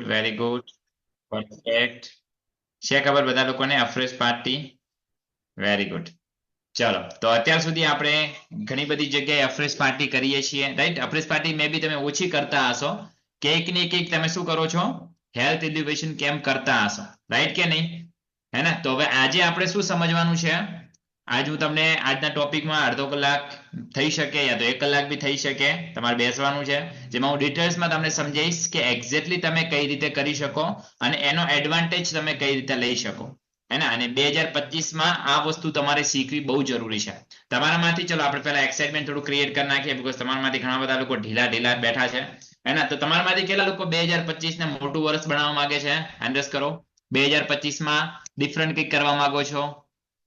Very good, perfect. છે ખબર બધા લોકોને અફરેશ પાર્ટી? Very good. ચલો, તો અત્યાર સુધી આપણે ઘણી બધી જગ્યાએ અફરેશ પાર્ટી કરીએ છીએ, રાઈટ? અફરેશ પાર્ટી મે બી તમે ઓછી કરતા હશો, કંઈક ને કંઈક તમે શું કરો છો? હેલ્થ એડ્યુકેશન કેમ્પ કરતા હશો, રાઈટ કે નહીં? હે ને? તો હવે આજે આપણે શું સમજવાનું છે? આજ હું તમને આજના ટોપિકમાં અડધો કલાક થઈ શકે યા તો 1 કલાક બી થઈ શકે, તમારે બેસવાનું છે, જેમાં હું ડિટેલ્સમાં તમને સમજાવીશ કે એક્ઝેક્ટલી તમે કઈ રીતે કરી શકો અને એનો એડવાન્ટેજ તમે કઈ રીતે લઈ શકો, હે ને? અને 2025માં આ વસ્તુ તમારે શીખવી બહુ જરૂરી છે. તમારામાંથી ચલો આપણે પહેલા એક્સાઇટમેન્ટ થોડું ક્રિએટ કરી નાખીએ, બીકોઝ તમારામાંથી ઘણા બધા લોકો ઢીલા ઢીલા બેઠા છે, હે ને? તો તમારામાંથી કેટલા લોકો 2025ને મોટું વર્ષ બનાવવા માંગે છે? હેન્ડ કરો. 2025માં ડિફરન્ટ કંઈક કરવા માંગો છો?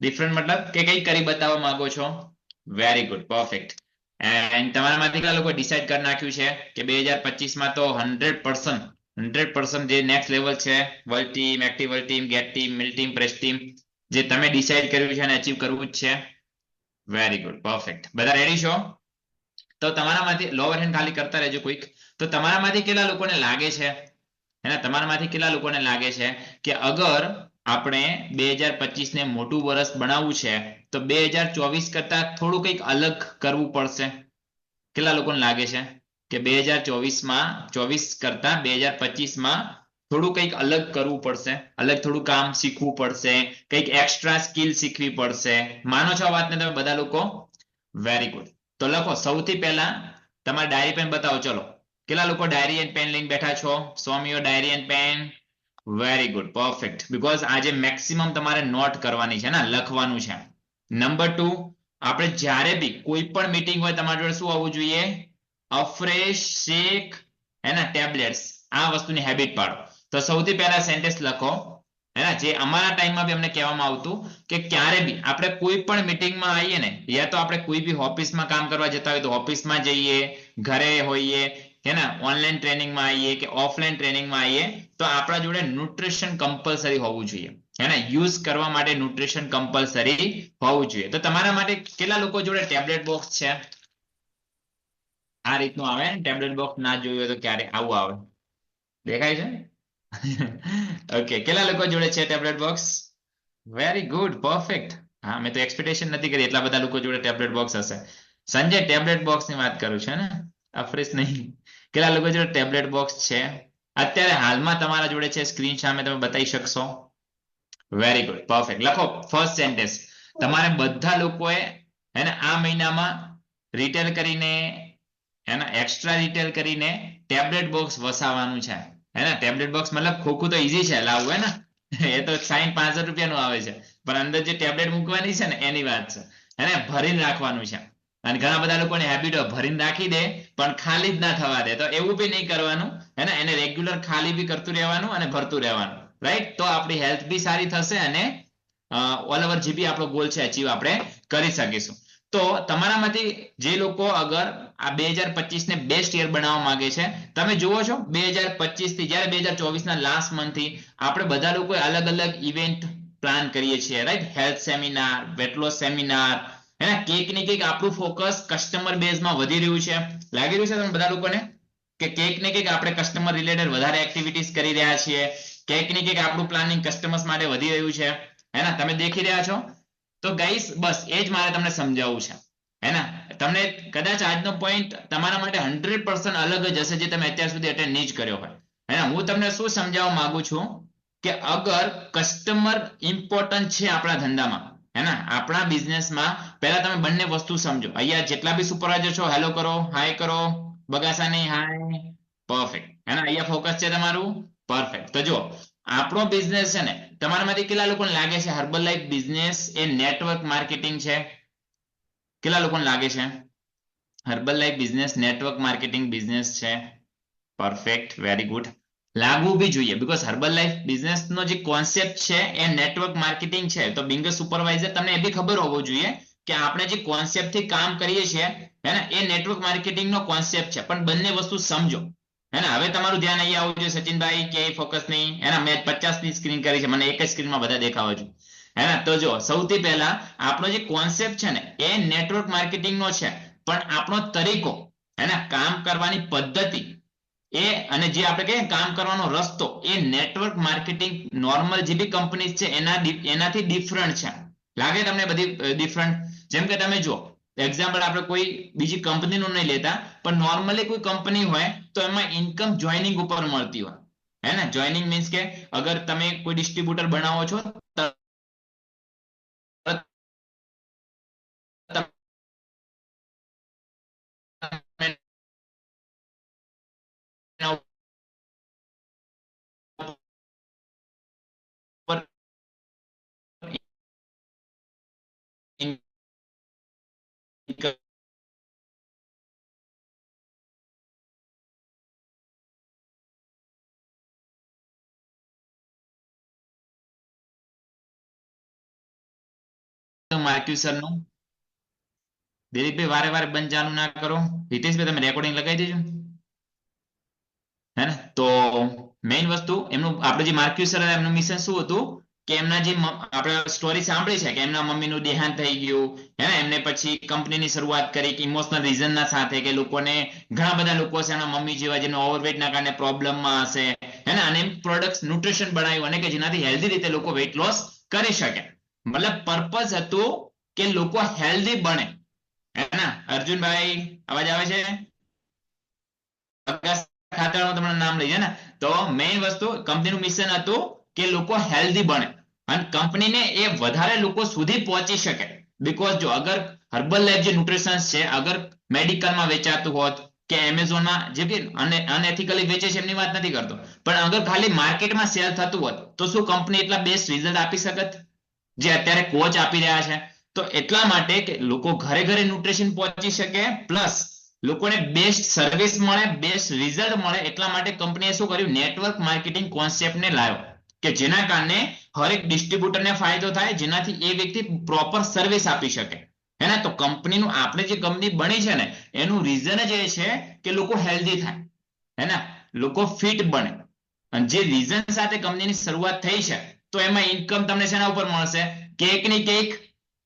ડિફરન્ટ મતલબ કે કંઈક કરી બતાવવા માંગો છો? Very good, perfect. એન્ડ તમારામાંથી કેટલા લોકો ડિસાઇડ કરી નાખ્યું છે કે 2025માં તો 100% જે નેક્સ્ટ લેવલ છે, world team, active world team, get team, mill team, press team, જે તમે ડિસાઇડ કર્યું છે અને અચીવ કરવું જ છે? Very good, perfect. બધા રેડી છો? તો તમારામાંથી લોવર હેન્ડ ખાલી કરતા રહેજો કોઈક. તો તમારામાંથી કેટલા લોકોને લાગે છે, હે ને? તમારામાંથી કેટલા લોકોને લાગે છે કે અગર આપણે 2025ને મોટું વર્ષ બનાવવું છે તો 2024 કરતા થોડું કંઈક અલગ કરવું પડશે? કેટલા લોકોને લાગે છે કે 2024માં 24 કરતા 2025માં થોડું કંઈક અલગ કરવું પડશે, અલગ થોડું કામ શીખવું પડશે, કંઈક એક્સ્ટ્રા સ્કિલ શીખવી પડશે? માનો છો આ વાતને તમે બધા લોકો? Very good. તો લખો સૌથી પહેલા તમારી ડાયરી પેન બતાવો. ચલો, કેટલા લોકો ડાયરી એન્ડ પેન લઈને બેઠા છો? So me your diary and pen. Very good, perfect. Because આજે મેક્સિમમ તમારે નોટ કરવાની છે ને, લખવાનું છે. નંબર 2, આપણે જ્યારે બી કોઈ પણ મીટિંગ હોય તમારી જોડે શું આવવું જોઈએ? અફરેશ શેખ, હે ને, ટેબ્લેટ્સ. આ વસ્તુની હેબિટ પાડો. તો સૌથી પહેલા સેન્ટેન્સ લખો, હે ને, જે અમારા ટાઈમમાં બી અમને કહેવામાં આવતું કે ક્યારે બી આપણે કોઈ પણ મીટિંગમાં આવીએ ને, યા તો આપણે કોઈ બી ઓફિસમાં કામ કરવા જતા હોય તો ઓફિસમાં જઈએ, ઘરે હોઈએ, હે ને, ઓનલાઈન ટ્રેનિંગમાં આવીએ કે ઓફલાઈન ટ્રેનિંગમાં આવીએ, તો આપણા જોડે ન્યુટ્રિશન કમ્પલસરી હોવું જોઈએ, હે ને? યુઝ કરવા માટે ન્યુટ્રિશન કમ્પલસરી હોવું જોઈએ. તો તમારા માટે કેટલા લોકો જોડે ટેબ્લેટ બોક્સ છે? આ રીતનું આવે ને ટેબ્લેટ બોક્સ, ના જોયું હોય તો ક્યારે આવું આવે, દેખાય છે? ઓકે, કેટલા લોકો જોડે છે tablet box? Very good, perfect. હા, મેં તો એક્સપેક્ટેશન નથી કરી એટલા બધા લોકો જોડે ટેબ્લેટ બોક્સ હશે. સંજય ટેબ્લેટ બોક્સ ની વાત કરું છે ને, અફરેશ નહીં. કેટલા લોકો જોડે ટેબ્લેટ બોક્સ છે? અત્યારે હાલમાં તમારા જોડે છે, સ્ક્રીન સામે તમે બતાવી શકશો? Very good, perfect. લખો ફર્સ્ટ સેન્ટેન્સ. તમારે બધા લોકોએ, હે ને, આ મહિનામાં રિટેલ કરીને, હે ને, એક્સ્ટ્રા રિટેલ કરીને ટેબ્લેટ બોક્સ વસાવવાનું છે, હે ને? ટેબ્લેટ બોક્સ મતલબ ખોખું તો ઈઝી છે લાવવું, હે ને? એ તો 60-65 રૂપિયાનું આવે છે, પણ અંદર જે ટેબ્લેટ મૂકવાની છે ને એની વાત છે, હે ને? ભરીને રાખવાનું છે. અને ઘણા બધા લોકોની હેબિટ હોય ભરીને રાખી દે પણ ખાલી જ ના થવા દે. તો એવું બી નહીં કરવાનું, હે ને? એને રેગ્યુલર ખાલી બી કરતું રહેવાનું અને ભરતું રહેવાનું, રાઈટ? તો આપણી હેલ્થ બી સારી થશે અને ઓલ ઓવર જે બી આપણો ગોલ છે અચીવ આપણે કરી શકીશું. તો તમારામાંથી જે લોકો અગર આ 2025 ને બેસ્ટ યર બનાવવા માંગે છે, તમે જુઓ છો 2025 થી જ્યારે 2024 ના લાસ્ટ મંથ થી આપણે બધા લોકો અલગ અલગ ઇવેન્ટ પ્લાન કરીએ છીએ, right? Health seminar, weight loss seminar, હે ને? કેક ની કેક આપણું ફોકસ કસ્ટમર બેઝમાં વધી રહ્યું છે. લાગી રહ્યું છે તમને બધા લોકોને કે કેક ને કેક આપણે કસ્ટમર રિલેટેડ વધારે એક્ટિવિટીઝ કરી રહ્યા છીએ? કેક ની કેક આપણું પ્લાનિંગ કસ્ટમર્સ માટે વધી રહ્યું છે, હે ને? તમે દેખી રહ્યા છો? તો ગાઈસ બસ એ જ મારે તમને સમજાવવું છે, હે ને? તમને કદાચ આજનો પોઈન્ટ તમારા માટે 100% અલગ જ હશે જે તમે અત્યાર સુધી અટેન્ડ નહીં જ કર્યો હોય, હે ને? હું તમને શું સમજાવવા માંગુ છું કે અગર કસ્ટમર ઇમ્પોર્ટન્ટ છે આપણા ધંધામાં, હે ને, આપણા બિઝનેસમાં, પહેલા તમે બંને વસ્તુ સમજો. અહીંયા જેટલા બી સુપરવાઇઝર છો હેલો કરો, હાય કરો, બગાસા નહીં, હાય, પરફેક્ટ, હે ને? અહીંયા ફોકસ છે તમારું, પરફેક્ટ. તો જો આપણો બિઝનેસ છે ને, તમારામાંથી કેટલા લોકોને લાગે છે હર્બલ લાઈફ બિઝનેસ એ નેટવર્ક માર્કેટિંગ છે? કેટલા લોકોને લાગે છે Herbalife business network marketing business છે? Perfect, very good. લાગવું બી જોઈએ, બીકોઝ હર્બલ લાઈફ બિઝનેસ નો જે કોન્સેપ્ટ છે એ નેટવર્ક માર્કેટિંગ છે. તો બિંગ સુપરવાઇઝર તમને એ બી ખબર હોવો જોઈએ કે આપણે જે કોન્સેપ્ટ થી કામ કરીએ છીએ, હે ને, એ નેટવર્ક માર્કેટિંગ નો કોન્સેપ્ટ છે. પણ બંને વસ્તુ સમજો, હે ને? હવે તમારું ધ્યાન અહીંયા આવવું જોઈએ સચિનભાઈ, કે ફોકસ નહીં, હે ને? મેં 50 ની સ્ક્રીન કરી છે, મને એક જ સ્ક્રીનમાં બધા દેખાવા જોઈએ, હે ને? તો જો સૌથી પહેલા આપણો જે કોન્સેપ્ટ છે ને એ નેટવર્ક માર્કેટિંગ નો છે, પણ આપણો તરીકો, હે ને, કામ કરવાની પદ્ધતિ, એ અને જે આપણે કહીએ કામ કરવાનો રસ્તો એ નેટવર્ક માર્કેટિંગ નોર્મલ જે બી કંપની છે એનાથી ડિફરન્ટ છે. લાગે તમને બધી ડિફરન્ટ? જેમ કે તમે જુઓ એક્ઝામ્પલ આપણે કોઈ બીજી કંપનીનું નહીં લેતા, પણ નોર્મલી કોઈ કંપની હોય તો એમાં ઇન્કમ જોઈનિંગ ઉપર મળતી હોય, હે ને? જોઈનિંગ મીન્સ કે અગર તમે કોઈ ડિસ્ટ્રીબ્યુટર બનાવો છો માર્ક્યુસર નું. દિલીપભાઈ વારે વારે બંધ ચાલુ ના કરો. હિતેશભાઈ તમે રેકોર્ડિંગ લગાવી દેજો, હે ને? તો મેઇન વસ્તુ એમનું આપણે જે માર્ક્યુસર એમનું મિશન શું હતું કે એમના જે આપણે સ્ટોરી સાંભળી છે કે એમના મમ્મીનું દેહાંત થઈ ગયું, હે ને? એમને પછી કંપનીની શરૂઆત કરી કે ઇમોશનલ રીઝન ના સાથે કે લોકોને ઘણા બધા લોકો છે એના મમ્મી જેવા જેમને ઓવરવેટ ના કારણે પ્રોબ્લેમમાં હશે, હે ને? અને પ્રોડક્ટ ન્યુટ્રિશન બનાવ્યું અને કે જેનાથી હેલ્ધી રીતે લોકો વેઇટ લોસ કરી શકે. મતલબ પર્પઝ હતું કે લોકો હેલ્ધી બને, હે ને? અર્જુનભાઈ અવાજ આવે છે? ખાતરનું તમને નામ લઈએ ને. તો મેઇન વસ્તુ કંપનીનું મિશન હતું કે લોકો હેલ્ધી બને અને કંપનીને એ વધારે લોકો સુધી પહોંચી શકે. બીકોઝ જો અગર હર્બલ લાઈફ જે ન્યુટ્રિશન છે અગર મેડિકલમાં વેચાતું હોત કે એમેઝોનમાં જે બી અનએથિકલી વેચે છે એમની વાત નથી કરતો, પણ અગર ખાલી માર્કેટમાં સેલ થતું હોત તો શું કંપની એટલા બેસ્ટ રિઝલ્ટ આપી શકત જે અત્યારે કોચ આપી રહ્યા છે? તો એટલા માટે કે લોકો ઘરે ઘરે ન્યુટ્રિશન પહોંચી શકે, પ્લસ લોકોને બેસ્ટ સર્વિસ મળે, બેસ્ટ રિઝલ્ટ મળે, એટલા માટે કંપનીએ શું કર્યું? નેટવર્ક માર્કેટિંગ કોન્સેપ્ટને લાવ્યો કે જેના કારણે હરેક ડિસ્ટ્રીબ્યુટરને ફાયદો થાય, જેનાથી એ વ્યક્તિ પ્રોપર સર્વિસ આપી શકે, હે ને? તો કંપનીનું આપણે જે કંપની બની છે ને એનું રીઝન જ એ છે કે લોકો હેલ્ધી થાય, હે ને? લોકો ફિટ બને. અને જે રીઝન સાથે કંપનીની શરૂઆત થઈ છે તો એમાં ઇન્કમ તમને શેના ઉપર મળશે? કેક ની કેક,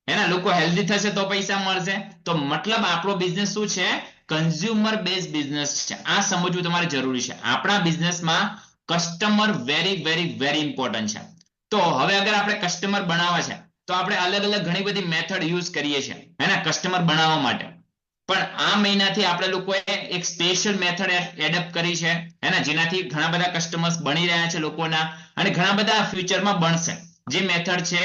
હે ને? લોકો હેલ્ધી થશે તો પૈસા મળશે. તો મતલબ આપણો બિઝનેસ શું છે? કન્ઝ્યુમર બેઝ બિઝનેસ છે. આ સમજવું તમારે જરૂરી છે. આપણા બિઝનેસમાં customer very very very important છે. તો હવે અગર આપણે કસ્ટમર બનાવવા છે તો આપણે અલગ અલગ ઘણી બધી મેથડ યુઝ કરીએ છીએ, હે ને? કસ્ટમર બનાવવા માટે. પણ આ મહિનાથી આપણે લોકોએ એક સ્પેશિયલ મેથડ એડપ્ટ કરી છે, હે ને? જેનાથી ઘણા બધા કસ્ટમર્સ બની રહ્યા છે લોકોના, અને ઘણા બધા ફ્યુચરમાં બનશે. જે મેથડ છે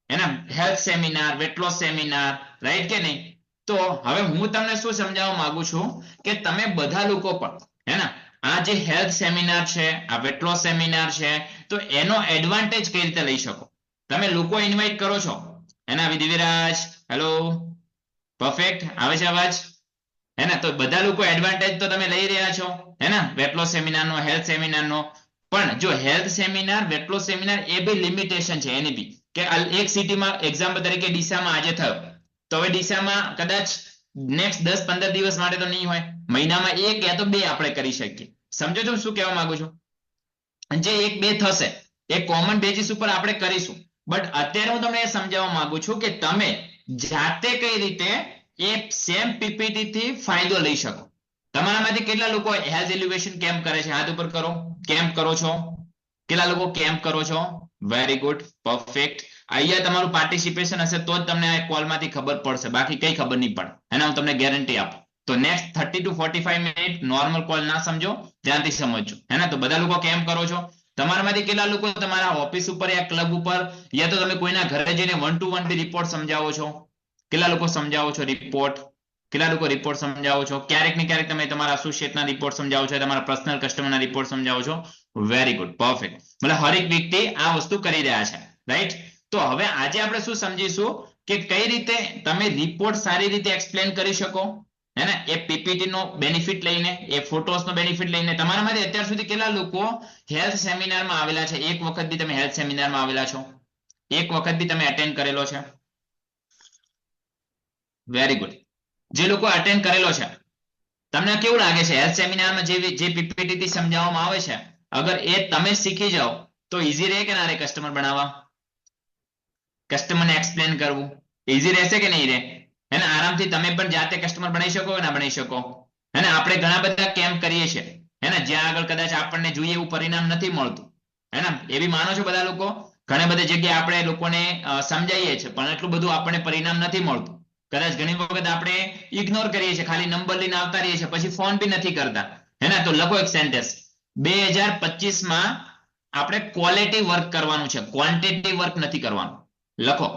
એના health seminar, weight loss seminar, right કે નહીં? તો હવે હું તમને શું સમજાવવા માંગુ છું કે તમે બધા લોકો પણ, હે ને, આ જે હેલ્થ સેમિનાર છે, આ વેટ લોસ સેમિનાર છે, તો એનો એડવાન્ટેજ કઈ રીતે લઈ શકો? તમે લોકો ઇન્વાઇટ કરો છો, એના દિવ્યરાજ, હેલો, પરફેક્ટ, આવે છે અવાજ? હે ને? તો બધા લોકો એડવાન્ટેજ તો તમે લઈ રહ્યા છો, હે ને? વેટ લોસ સેમિનારનો, હેલ્થ સેમિનારનો. પણ જો health seminar, weight loss seminar એ બી લિમિટેશન છે એની બી, કે એક સિટીમાં એક્ઝામ્પલ તરીકે ડીસામાં આજે થયો, તો હવે ડીસામાં કદાચ નેક્સ્ટ 10-15 દિવસ માટે તો નહીં હોય, મહિનામાં 1 યા તો 2 આપણે કરી શકીએ. સમજો છો શું કહેવા માંગુ છું? જે 1-2 થશે એ કોમન બેઝિસ ઉપર આપણે કરીશું. બટ અત્યારે હું તમને એ સમજાવવા માંગુ છું કે તમે જાતે કઈ રીતે એ સેમ પીપીટી થી ફાયદો લઈ શકો. તમારામાંથી કેટલા લોકો હેલ્થ એલ્યુએશન કેમ્પ કરે છે? હાથ ઉપર કરો. કેમ્પ કરો છો? કેટલા લોકો કેમ્પ કરો છો? Very good, perfect. અહીંયા તમારું પાર્ટિસિપેશન હશે તો જ તમને આ કોલમાંથી ખબર પડશે, બાકી કઈ ખબર નહીં પડે, એના હું તમને ગેરંટી આપું. તો next 30 to 45 minute normal call ના સમજો, ધ્યાનથી સમજજો, હે ને? તો બધા લોકો કેમ્પ કરો છો. તમારામાંથી કેટલા લોકો તમારા ઓફિસ ઉપર યા ક્લબ ઉપર યા તો તમે કોઈના ઘરે જઈને 1 to 1 બી રિપોર્ટ સમજાવો છો? કેટલા લોકો સમજાવો છો રિપોર્ટ? કેટલા લોકો રિપોર્ટ સમજાવો છો? ક્યારેક ને ક્યારેક તમે તમારા એસોસિએટના રિપોર્ટ સમજાવો છો, તમારા પર્સનલ કસ્ટમરના રિપોર્ટ સમજાવો છો. Very good, perfect. મતલબ હરેક વ્યક્તિ આ વસ્તુ કરી રહ્યા છે, રાઈટ? તો હવે આજે આપણે શું સમજીશું કે કઈ રીતે તમે રિપોર્ટ સારી રીતે એક્સપ્લેન કરી શકો, હે ને? એ પીપીટી નો બેનિફિટ લઈને, એ ફોટોસ નો બેનિફિટ લઈને. તમારામાંથી અત્યાર સુધી કેટલા લોકો હેલ્થ સેમિનારમાં આવેલા છે? એક વખત બી તમે હેલ્થ સેમિનારમાં આવેલા છો? એક વખત બી તમે અટેન્ડ કરેલો છે? Very good. જે લોકો અટેન્ડ કરેલો છે, તમને કેવું લાગે છે હેલ્થ સેમિનારમાં જે પીપીટી થી સમજાવવામાં આવે છે, અગર એ તમે શીખી જાઓ તો ઈઝી રહે કે ના રહે કસ્ટમર બનાવવા? કસ્ટમરને એક્સપ્લેન કરવું ઈઝી રહેશે કે નહીં રહે? એને આરામથી તમે પણ જાતે કસ્ટમર બનાવી શકો કે ના બનાવી શકો? અને આપણે ઘણા બધા કેમ્પ કરીએ છીએ, હે ને, જ્યાં આગળ કદાચ આપણને જોઈએ એવું પરિણામ નથી મળતું, હે ને, એવી માનો છો બધા લોકો? ઘણી બધી જગ્યાએ આપણે લોકોને સમજાવીએ છીએ પણ એટલું બધું આપણને પરિણામ નથી મળતું. કદાચ ઘણી વખત આપણે ઇગ્નોર કરીએ છીએ, ખાલી નંબર લઈને આવતા રહીએ છીએ, પછી ફોન બી નથી કરતા, હે ને. તો લખો એક સેન્ટેન્સ, 2025 માં આપણે ક્વોલિટી વર્ક કરવાનું છે, ક્વોન્ટિટી વર્ક નથી કરવાનું. લખો,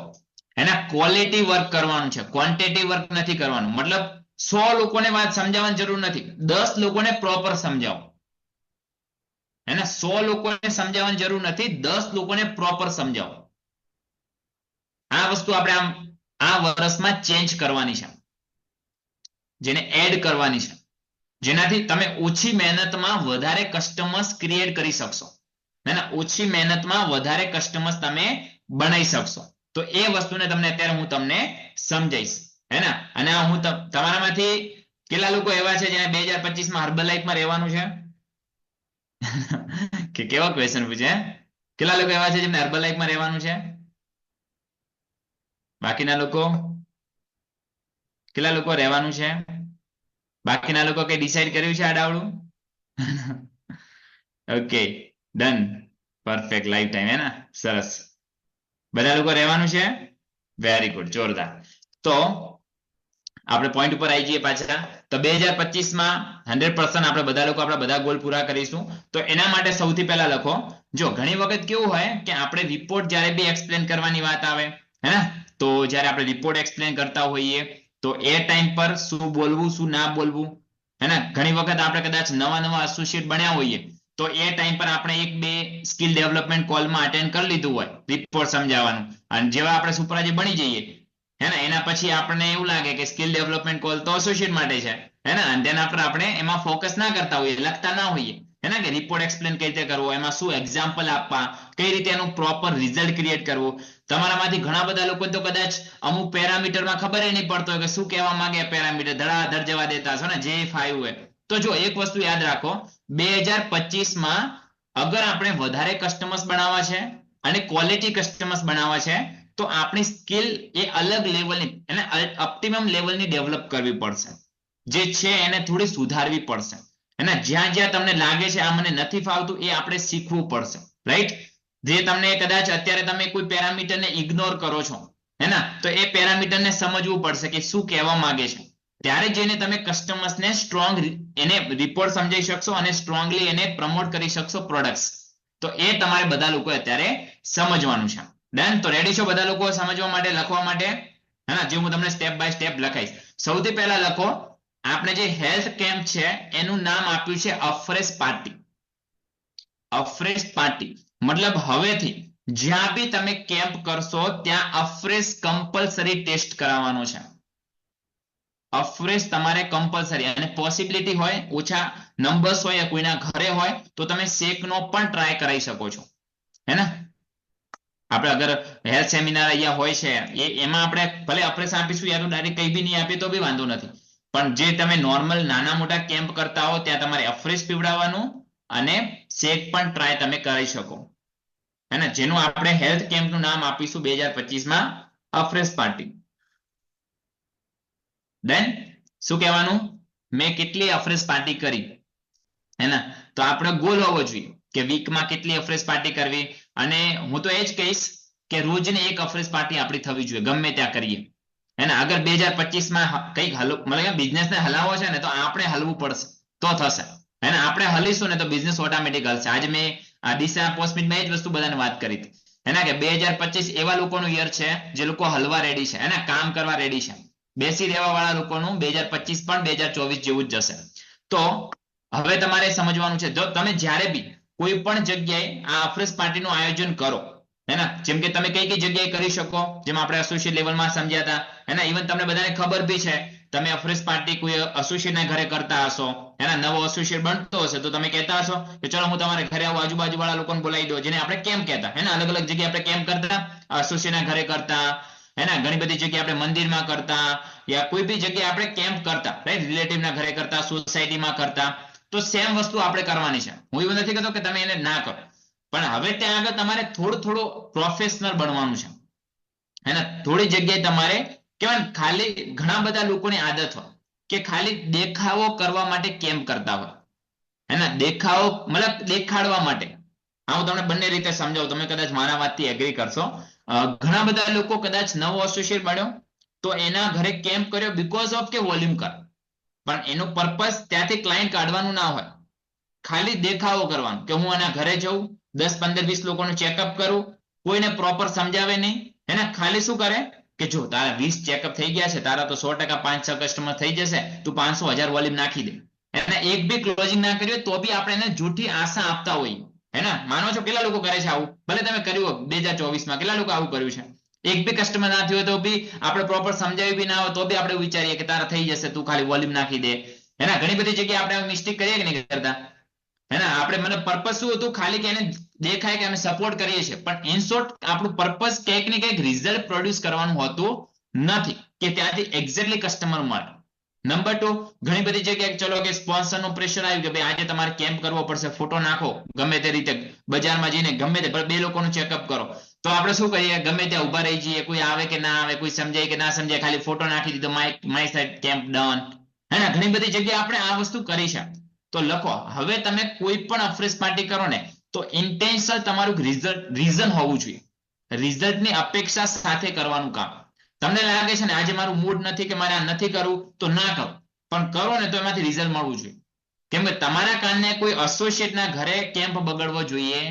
એના ક્વોલિટી વર્ક કરવાનું છે, ક્વોન્ટિટી વર્ક નથી કરવાનું. મતલબ 100 લોકોને વાત સમજાવવાની જરૂર નથી, 10 લોકોને પ્રોપર સમજાવો. એને 100 લોકોને સમજાવવાની જરૂર નથી, 10 લોકોને પ્રોપર સમજાવો. આ વસ્તુ આપણે આ વર્ષમાં ચેન્જ કરવાની છે, જેને એડ કરવાની છે, જેનાથી તમે ઓછી મહેનતમાં વધારે કસ્ટમર્સ ક્રિએટ કરી શકશો, ઓછી મહેનતમાં વધારે કસ્ટમર્સ તમે બનાવી શકશો. તો એ વસ્તુને તમને અત્યારે હું તમને સમજાઈશ, હે ને. અને હું તમારામાંથી કેટલા લોકો એવા છે જેને 2025 માં હર્બલાઇફમાં રહેવાનું છે? કે કેવા ક્વેશ્ચન પૂછે? કેટલા લોકો એવા છે જેમને હર્બલાઇફમાં રહેવાનું છે? બાકીના લોકો કેટલા લોકો રહેવાનું છે? બાકીના લોકો કઈ ડિસાઈડ કર્યું છે આડાવડું? Okay, done, perfect, lifetime, હે ને. સરસ, બધા લોકો રહેવાનું છે, વેરી ગુડ, જોરદાર. તો આપણે પોઈન્ટ ઉપર આવી જઈએ પાછા. તો 2025 માં 100% આપણે બધા લોકો આપણા બધા ગોલ પૂરા કરીશું. તો એના માટે સૌથી પહેલા લખો, જો ઘણી વખત કેવું હોય કે આપણે રિપોર્ટ જ્યારે બી એક્સપ્લેન કરવાની વાત આવે, હે, તો જ્યારે આપણે રિપોર્ટ એક્સપ્લેન કરતા હોઈએ તો એ ટાઈમ પર શું બોલવું શું ના બોલવું, હે ને. ઘણી વખત આપણે કદાચ નવા એસોસિએટ બન્યા હોઈએ તો એ ટાઈમ પર આપણે 1-2 સ્કિલ ડેવલપમેન્ટ કોલમાં અટેન્ડ કરી લીધું હોય રિપોર્ટ સમજાવવાનું, અને જેવા આપણે સુપરવાઇઝર બની જઈએ, હે ને, એના પછી આપણને એવું લાગે કે સ્કિલ ડેવલપમેન્ટ કોલ તો એસોસિએટ માટે છે, હે ને, અને તેના પર આપણે એમાં ફોકસ ના કરતા હોઈએ, લખતા ના હોઈએ, હે ને, કે રિપોર્ટ એક્સપ્લેન કઈ રીતે કરવો, એમાં શું એક્ઝામ્પલ આપવા, કઈ રીતે એનું પ્રોપર રિઝલ્ટ ક્રિએટ કરવું. તમારામાંથી ઘણા બધા લોકો તો કદાચ અમુક પેરામીટરમાં ખબર નહીં પડતો હોય કે શું કહેવા માંગે, પેરામીટર ધડાધડ જવા દેતા હશો ને, જે ફાવ્યું હોય. તો જો એક વસ્તુ યાદ રાખો, 2025 માં અગર આપણે વધારે કસ્ટમર્સ બનાવવા છે અને ક્વોલિટી કસ્ટમર્સ બનાવવા છે તો આપણી સ્કિલ એ અલગ લેવલની એને ઓપ્ટિમમ લેવલની ડેવલપ કરવી પડશે, જે છે એને થોડી સુધારવી પડશે, અને જ્યાં જ્યાં તમને લાગે છે આ મને નથી ફાવતું એ આપણે શીખવું પડશે, રાઈટ. જે તમને કદાચ અત્યારે તમે કોઈ પેરામીટરને ઇગ્નોર કરો છો, હે ને, તો એ પેરામીટરને સમજવું પડશે કે શું કહેવા માંગે છે, ત્યારે જઈને તમે કસ્ટમર્સને સ્ટ્રોંગ એને રિપોર્ટ સમજાવી શકશો અને સ્ટ્રોંગલી એને પ્રમોટ કરી શકશો પ્રોડક્ટ્સ. તો એ તમારે બધા લોકો અત્યારે સમજવાનું છે. ડન. તો રેડી છો બધા લોકો સમજવા માટે, લખવા માટે? હે ને, જે હું તમને સ્ટેપ બાય સ્ટેપ લખાઈશ. સૌથી પહેલા લખો, આપણે જે હેલ્થ કેમ્પ છે એનું નામ આપ્યું છે અફ્રેશ પાર્ટી. અફ્રેશ પાર્ટી મતલબ હવેથી જ્યાં બી તમે કેમ્પ કરશો ત્યાં અફ્રેશ કમ્પલસરી ટેસ્ટ કરાવવાનો છે. અફ્રેશ તમારે કમ્પલસરી, અને પોસિબિલિટી હોય ઓછા નંબર્સ હોય કોઈના ઘરે હોય તો તમે શેકનો પણ ટ્રાય કરાવી શકો છો, હે ને. આપણે અગર હેલ્થ સેમિનાર અહીંયા હોય છે એમાં આપણે ભલે અફ્રેશ આપીશું યા તો ડાયરેક્ટ કઈ બી નહીં આપીએ તો બી વાંધો નથી, પણ જે તમે નોર્મલ નાના મોટા કેમ્પ કરતા હો ત્યાં તમારે અફ્રેશ પીવડાવવાનું અને શેક પણ ટ્રાય તમે કરી શકો, હે ને. જેનું આપણે હેલ્થ કેમ્પનું નામ આપીશું 2025 માં અફ્રેશ પાર્ટી. ડન. શું કહેવાનું? મેં કેટલી અફ્રેશ પાર્ટી કરી, હે ને. તો આપણો ગોલ હોવો જોઈએ કે વીકમાં કેટલી અફ્રેશ પાર્ટી કરવી, અને હું તો એ જ કહીશ કે રોજની એક અફ્રેશ પાર્ટી આપણી થવી જોઈએ ગમે ત્યાં કરીએ, હે ને. અગર 2025 માં કંઈક મતલબ બિઝનેસને હલાવવો છે ને તો આપણે હલવું પડશે તો થશે, હે ને. આપણે હલીશું ને તો બિઝનેસ ઓટોમેટિક હલશે. આજે મેં આ દિશા પોસ્ટમિટમાં એ જ વસ્તુ બધાને વાત કરી હતી, હે ને, કે 2025 એવા લોકોનું યર છે જે લોકો હલવા રેડી છે, હે ને, કામ કરવા રેડી છે. બેસી રહેવા વાળા લોકોનું 2025 પણ 2024 જેવું જ જશે. તો હવે તમારે સમજવાનું છે, જો તમે જ્યારે બી કોઈ પણ જગ્યાએ આ અફ્રેશ પાર્ટીનું આયોજન કરો, હે ને, જેમ કે તમે કઈ કઈ જગ્યાએ કરી શકો, જેમ આપણે એસોસિએટ લેવલમાં સમજ્યા હતા, હે ને. ઇવન તમને બધાને ખબર બી છે તમે અફ્રેશ પાર્ટી કોઈ એસોસિએટના ઘરે કરતા હશો, હે ને. નવો એસોસિએટ બનતો હશે તો તમે કહેતા હશો કે ચલો હું તમારા ઘરે આવું, આજુબાજુ વાળા લોકોને બોલાવી દો, જેને આપણે કેમ કહેતા, હે ને. અલગ અલગ જગ્યાએ આપણે કેમ કરતા, એસોસિએટના ઘરે કરતા, હે ને. ઘણી બધી જગ્યાએ આપણે મંદિરમાં કરતા, યા કોઈ બી જગ્યાએ આપણે કેમ્પ કરતા, રાઈટ. રિલેટિવના ઘરે કરતા, સોસાયટીમાં કરતા. તો સેમ વસ્તુ આપણે કરવાની છે. હું એવું નથી કહેતો કે તમે એને ના કરો, પણ હવે ત્યાં આગળ તમારે થોડું પ્રોફેશનલ બનવાનું છે, હે ને. થોડી જગ્યાએ તમારે કેવાય ખાલી ઘણા બધા લોકોની આદત હોય કે ખાલી દેખાવો કરવા માટે કેમ્પ કરતા હોય, હે ને, દેખાવો મતલબ દેખાડવા માટે. હું તમને બંને રીતે સમજાવું, તમે કદાચ મારા વાતથી એગ્રી કરશો. ઘણા બધા લોકો કદાચ નવો એસોસિએટ બન્યો તો એના ઘરે કેમ્પ કર્યો બીકોઝ ઓફ કે વોલ્યુમ કર, પણ એનો પર્પસ ત્યાંથી ક્લાયન્ટ કાઢવાનું ના હોય, ખાલી દેખાવો કરવાનો કે હું આના ઘરે જઉં, 10, 15, 20 લોકોનું ચેકઅપ કરું, કોઈને પ્રોપર સમજાવે નહીં. એને ખાલી શું કરે કે જો તારા 20 ચેકઅપ થઈ ગયા છે, તારા તો 100% 5-6 કસ્ટમર થઈ જશે, તું 500,000 વોલ્યુમ નાખી દે. એને એક બી ક્લોઝિંગ ના કર્યું તો બી આપણે એને જૂઠી આશા આપતા હોઈએ. હે ને, માનો છો કેટલા લોકો કરે છે આવું? ભલે તમે કર્યું 2024 કેટલા લોકો આવું કર્યું છે? એક બી કસ્ટમર ના થયો તો બી આપણે પ્રોપર સમજાવી બી ના હોય તો બી આપણે વિચારીએ કે તારા થઈ જશે, તું ખાલી વોલ્યુમ નાખી દે. એના ઘણી બધી જગ્યાએ આપણે મિસ્ટેક કરીએ કે નહીં કરતા? હે ને, આપણે મને પર્પસ શું હતું? ખાલી કે એને દેખાય કે અમે સપોર્ટ કરીએ છીએ, પણ ઇન શોર્ટ આપણું પર્પસ કંઈક ને કંઈક રિઝલ્ટ પ્રોડ્યુસ કરવાનું હોતું નથી કે ત્યાંથી એક્ઝેક્ટલી કસ્ટમર મળે. નંબર 2, ઘણી બધી જગ્યાએ ચલો કે સ્પોન્સર નું પ્રેશર આવ્યું કે ભાઈ આજે તમારે કેમ્પ કરવો પડશે, ફોટો નાખો ગમે તે રીતે, બજારમાં જઈને ગમે તે 2 લોકોનું ચેકઅપ કરો. તો આપણે શું કરીએ? ગમે ત્યાં ઉભા રહી જઈએ, કોઈ આવે કે ના આવે, કોઈ સમજાય કે ના સમજાય, ખાલી ફોટો નાખી દીધો, માય સાઈડ કેમ્પ ડન. હે ને, ઘણી બધી જગ્યાએ આપણે આ વસ્તુ કરી છે. તો લખો, હવે તમે કોઈ પણ અફ્રેશ પાર્ટી કરો ને તો ઇન્ટેન્શન તમારું રીઝન હોવું જોઈએ, રિઝલ્ટની અપેક્ષા સાથે કરવાનું કામ. તમને લાગે છે ને આજે મારું મૂડ નથી કે મારે આ નથી કરવું તો ના કરો, પણ કરો ને તો એમાંથી રિઝલ્ટ મળવું જોઈએ. કેમ કે તમારા કારણે કોઈ એસોસિએટ ના ઘરે કેમ્પ બગડવો જોઈએ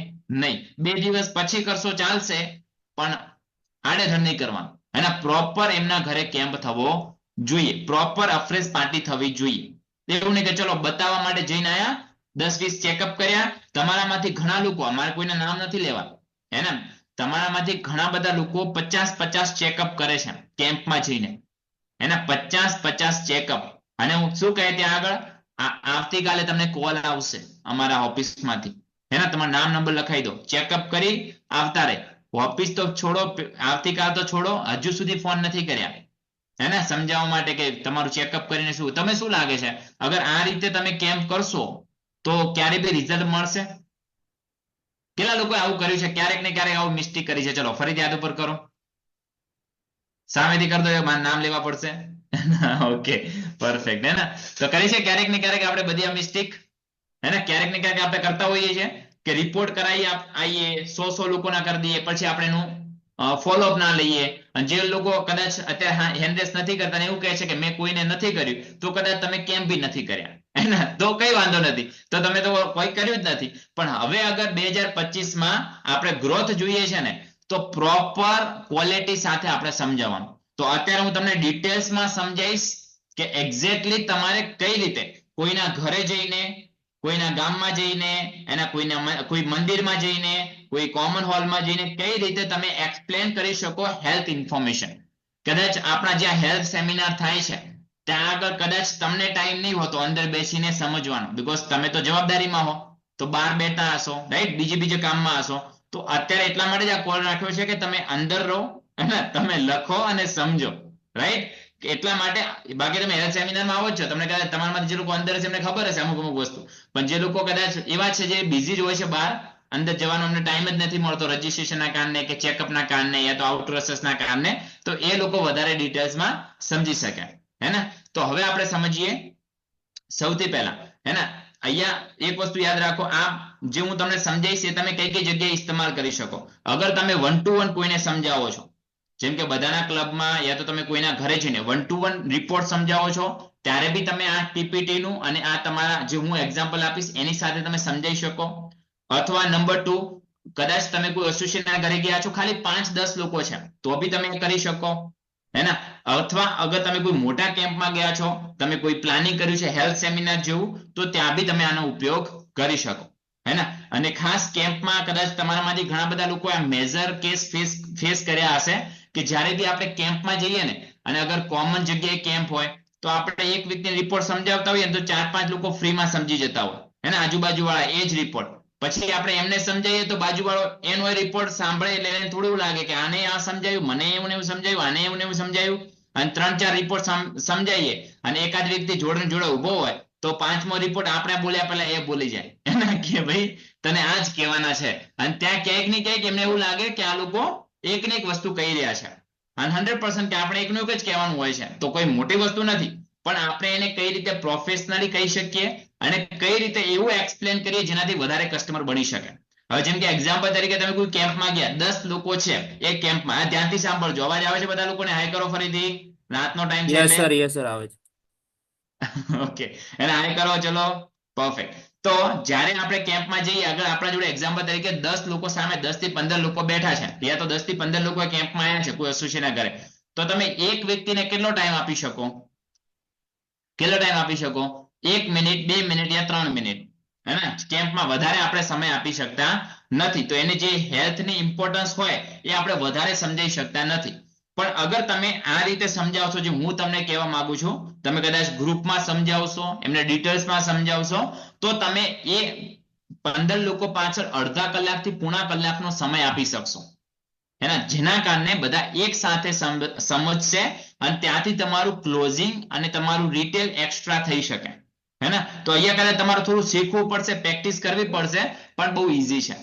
નહીં. 2 દિવસ પછી કરશો ચાલશે, પણ આડેધડ નહીં કરવાનું. એના પ્રોપર એમના ઘરે કેમ્પ થવો જોઈએ, પ્રોપર અફ્રેશ પાર્ટી થવી જોઈએ. એવું નહીં કે ચલો બતાવવા માટે જઈને આયા, 10-20 ચેકઅપ કર્યા, તમારામાંથી ઘણા લોકો, અમારે કોઈના નામ નથી લેવા, હે ને, તમારામાંથી ઘણા બધા લોકો 50-50 ચેકઅપ કરે છે કેમ્પમાં જઈને. એના 50-50 ચેકઅપ. અને હું શું કહે ત્યાં આગળ, આવતીકાલે તમને કોલ આવશે અમારા ઓફિસમાંથી, હે ને, તમારું નામ નંબર લખાઈ દો, ચેકઅપ કરી આવતા રહે. ઓફિસ તો છોડો, આવતીકાલ તો છોડો, હજુ સુધી ફોન નથી કર્યા, હે ને, સમજાવવા માટે કે તમારું ચેકઅપ કરીને શું. તમે શું લાગે છે અગર આ રીતે તમે કેમ્પ કરશો તો ક્યારે બી રિઝલ્ટ મળશે? કેટલા લોકો આવું કર્યું છે? ક્યારેક ને ક્યારેક આવું મિસ્ટેક કરી છે? ચલો ફરીથી યાદ ઉપર કરો, સામેથી કરી દો, મારું નામ લેવા પડશે. Okay, perfect. હે ને, તો કરી છે ક્યારેક ને ક્યારેક આપણે બધી આ મિસ્ટેક, હે ને, ક્યારેક ને ક્યારેક આપણે કરતા હોઈએ છીએ કે રિપોર્ટ કરાવી આવીએ, 100 લોકોના કરી દઈએ, પછી આપણે એનું ફોલોઅપ ના લઈએ. અને જે લોકો કદાચ અત્યારે હેન્ડરેસ નથી કરતા ને એવું કહે છે કે મેં કોઈને નથી કર્યું, તો કદાચ તમે કેમ બી નથી કર્યા, હે ને, તો કઈ વાંધો નથી, તો તમે તો કોઈ કર્યું જ નથી. પણ હવે અગર 2025 આપણે ગ્રોથ જોઈએ છે ને તો પ્રોપર ક્વોલિટી સાથે આપણે સમજાવવાનું. તો અત્યારે હું તમને ડિટેલ્સમાં સમજાવીશ કે એક્ઝેક્ટલી તમારે કઈ રીતે કોઈના ઘરે જઈને, કોઈના ગામમાં જઈને, એના કોઈ મંદિરમાં જઈને, કોઈ કોમન હોલમાં જઈને કઈ રીતે તમે એક્સપ્લેન કરી શકો હેલ્થ ઇન્ફોર્મેશન. કદાચ આપણા જ્યાં હેલ્થ સેમિનાર થાય છે ત્યાં આગળ કદાચ તમને ટાઈમ નહીં હોતો અંદર બેસીને સમજવાનો, બીકોઝ તમે તો જવાબદારીમાં હો, તો બહાર બેઠા હશો, રાઈટ, બીજે કામમાં હશો. તો અત્યારે એટલા માટે જ આ કોલ રાખ્યો છે કે તમે અંદર રહો અને તમે લખો અને સમજો, રાઈટ. એટલા માટે, બાકી તમે હેલ્થ સેમિનારમાં આવો જ છો, તમને કદાચ તમારામાંથી જે લોકો અંદર છે એમને ખબર હશે અમુક વસ્તુ, પણ જે લોકો કદાચ એવા છે જે બિઝી જ હોય છે બહાર, અંદર જવાનો અમને ટાઈમ જ નથી મળતો રજીસ્ટ્રેશનના કારણે કે ચેકઅપના કારણે યા તો આઉટરસના કારણે, તો એ લોકો વધારે ડિટેલ્સમાં સમજી શકે, હે ને. તો હવે આપણે સમજીએ સૌથી પહેલા, હે ને, અહીંયા એક વસ્તુ યાદ રાખો, આ જે હું તમને સમજાવીશ એ તમે કઈ કઈ જગ્યાએ ઇસ્તેમાલ કરી શકો. અગર તમે 1-to-1 કોઈને સમજાવો છો, જેમ કે બધાના ક્લબમાં યા તો તમે કોઈના ઘરે જઈને 1-to-1 રિપોર્ટ સમજાવો છો, ત્યારે બી તમે આ PPT નું અને આ તમારા જે હું એક્ઝામ્પલ આપીશ એની સાથે તમે સમજાઈ શકો. અથવા નંબર 2, કદાચ તમે કોઈ એસોસિએટના ઘરે ગયા છો, ખાલી 5-10 લોકો છે તો બી તમે કરી શકો, હે ને. અથવા અગર તમે કોઈ મોટા કેમ્પમાં ગયા છો, તમે કોઈ પ્લાનિંગ કર્યું છે હેલ્થ સેમિનાર જેવું, તો ત્યાં બી તમે આનો ઉપયોગ કરી શકો, હે ને. અને ખાસ કેમ્પમાં કદાચ તમારામાંથી ઘણા બધા લોકો આ મેજર કેસ ફેસ કર્યા હશે કે જ્યારે બી આપણે કેમ્પમાં જઈએ ને, અને અગર કોમન જગ્યાએ કેમ્પ હોય તો આપણે એક વ્યક્તિને રિપોર્ટ સમજાવતા હોઈએ ને તો 4-5 લોકો ફ્રીમાં સમજી જતા હોય, હે ને, આજુબાજુ વાળા એ જ રિપોર્ટ. પછી આપણે એમને સમજાવીએ તો બાજુવાળો એનો રિપોર્ટ સાંભળે એટલે એને થોડું લાગે કે આને આ સમજાયું, મને એવું સમજાયું, આને એવું સમજાયું, અને 3-4 રિપોર્ટ સમજાવીએ અને એકાદ વ્યક્તિ જોડે ઉભો હોય તો 5મો રિપોર્ટ આપણે બોલ્યા પહેલા એ બોલી જાય કે ભાઈ તને આ જ કહેવાના છે. અને ત્યાં ક્યાંક ને ક્યાંક એમને એવું લાગે કે આ લોકો એક ને એક વસ્તુ કહી રહ્યા છે, અને 100% કે આપણે એકનું એક જ કહેવાનું હોય છે, તો કોઈ મોટી વસ્તુ નથી, પણ આપણે એને કઈ રીતે પ્રોફેશનલી કહી શકીએ અને કઈ રીતે એવું એક્સપ્લેન કરીએ જેનાથી વધારે કસ્ટમર બની શકે. હવે જેમ કે એક્ઝામ્પલ તરીકે તમે કોઈ કેમ્પમાં ગયા, 10 લોકો છે એ કેમ્પમાં, ધ્યાનથી સાંભળજો, અવાજ આવે છે બધા લોકોને? હાઈ કરો ફરીથી, રાતનો ટાઈમ છે એટલે. યસ સર આવે છે. ઓકે, એને હાઈ કરો, ચલો, પરફેક્ટ. તો જ્યારે આપણે કેમ્પમાં જઈએ, આગળ આપણા જોડે એક્ઝામ્પલ તરીકે 10 લોકો સામે 10 થી 15 લોકો બેઠા છે, યા તો 10 થી 15 લોકો કેમ્પમાં આવ્યા છે કોઈ એસોસિએશનના ઘરે, તો તમે એક વ્યક્તિને કેટલો ટાઈમ આપી શકો? કેટલો ટાઈમ આપી શકો? 1 મિનિટ, 2 મિનિટ યા 3 મિનિટ, હે ને? કેમ્પમાં વધારે આપણે સમય આપી શકતા નથી, તો એની જે હેલ્થની ઇમ્પોર્ટન્સ હોય એ આપણે વધારે સમજાઈ શકતા નથી. પણ અગર તમે આ રીતે સમજાવશો, જે હું તમને કહેવા માંગુ છું, તમે કદાચ ગ્રુપમાં સમજાવશો, એમને ડિટેલ્સમાં સમજાવશો, તો તમે એ 15 લોકો પાછળ અડધા કલાકથી પોણા કલાકનો સમય આપી શકશો, જેના કારણે બધા એક સાથે સમજશે અને ત્યાંથી તમારું ક્લોઝિંગ અને તમારું રિટેલ એક્સ્ટ્રા થઈ શકે, તો અહીંયા કદાચ તમારે થોડું શીખવું પડશે, પ્રેક્ટિસ કરવી પડશે, પણ બહુ ઈઝી છે.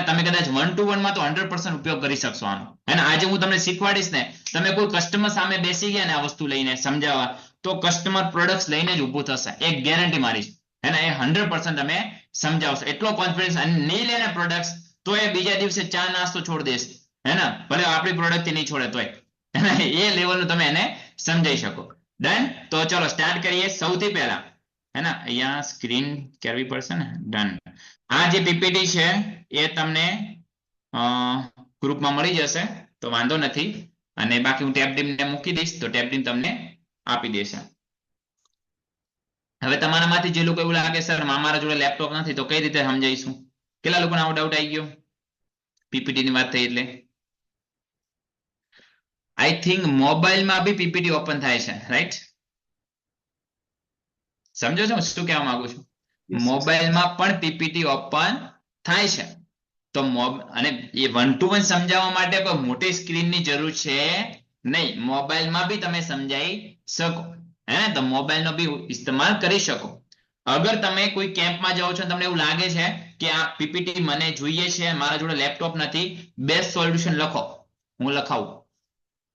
તમે કદાચ 1 to 1 માં તો 100% ઉપયોગ કરી શકશો આનો. આજે હું તમને શીખવાડીશ ને, તમે કોઈ કસ્ટમર સામે બેસી ગયા ને આ વસ્તુ લઈને સમજાવવા, તો કસ્ટમર પ્રોડક્ટ લઈને જ ઊભું થશે, એક ગેરંટી મારી છે. એ 100% તમે સમજાવશો, એટલો કોન્ફિડન્સ. અને નહીં લે ને પ્રોડક્ટ, તો એ બીજા દિવસે ચા નાસ્તો છોડી દેશે, ભલે આપણી પ્રોડક્ટ થી નહીં છોડે તોય, એ લેવલનું તમે એને સમજાઈ શકો. ડન. તો ચલો સ્ટાર્ટ કરીએ. સૌથી પહેલા અહીંયા સ્ક્રીન કરવી પડશે ને. ડન. આ જે પીપીટી છે એ તમને ગ્રુપમાં મળી જશે, તો વાંધો નથી. અને બાકી હું ટેબડીમ ને મૂકી દઈશ, તો ટેબડીમ તમને આપી દેશે. હવે તમારામાંથી જે લોકો એવું લાગે સર મારા જોડે લેપટોપ નથી, તો કઈ રીતે સમજાઈશું? કેટલા લોકોને આવો ડાઉટ આવી ગયો પીપીટી ની વાત થઈ એટલે? આઈ થિંક મોબાઈલમાં બી પીપીટી ઓપન થાય છે, રાઈટ? સમજો છો શું કહેવા માંગુ છું? મોબાઈલમાં પણ પીપીટી ઓપન થાય છે. તો અને એ 1 to 1 સમજાવવા માટે કોઈ મોટી સ્ક્રીનની જરૂર છે નહીં, મોબાઈલમાં બી તમે સમજાઈ શકો, તો મોબાઈલનો બી ઇસ્તેમાલ કરી શકો. અગર તમે કોઈ કેમ્પમાં જાઓ છો, તમને એવું લાગે છે કે આ પીપીટી મને જોઈએ છે, મારા જોડે લેપટોપ નથી, બેસ્ટ સોલ્યુશન લખો, હું લખાવું.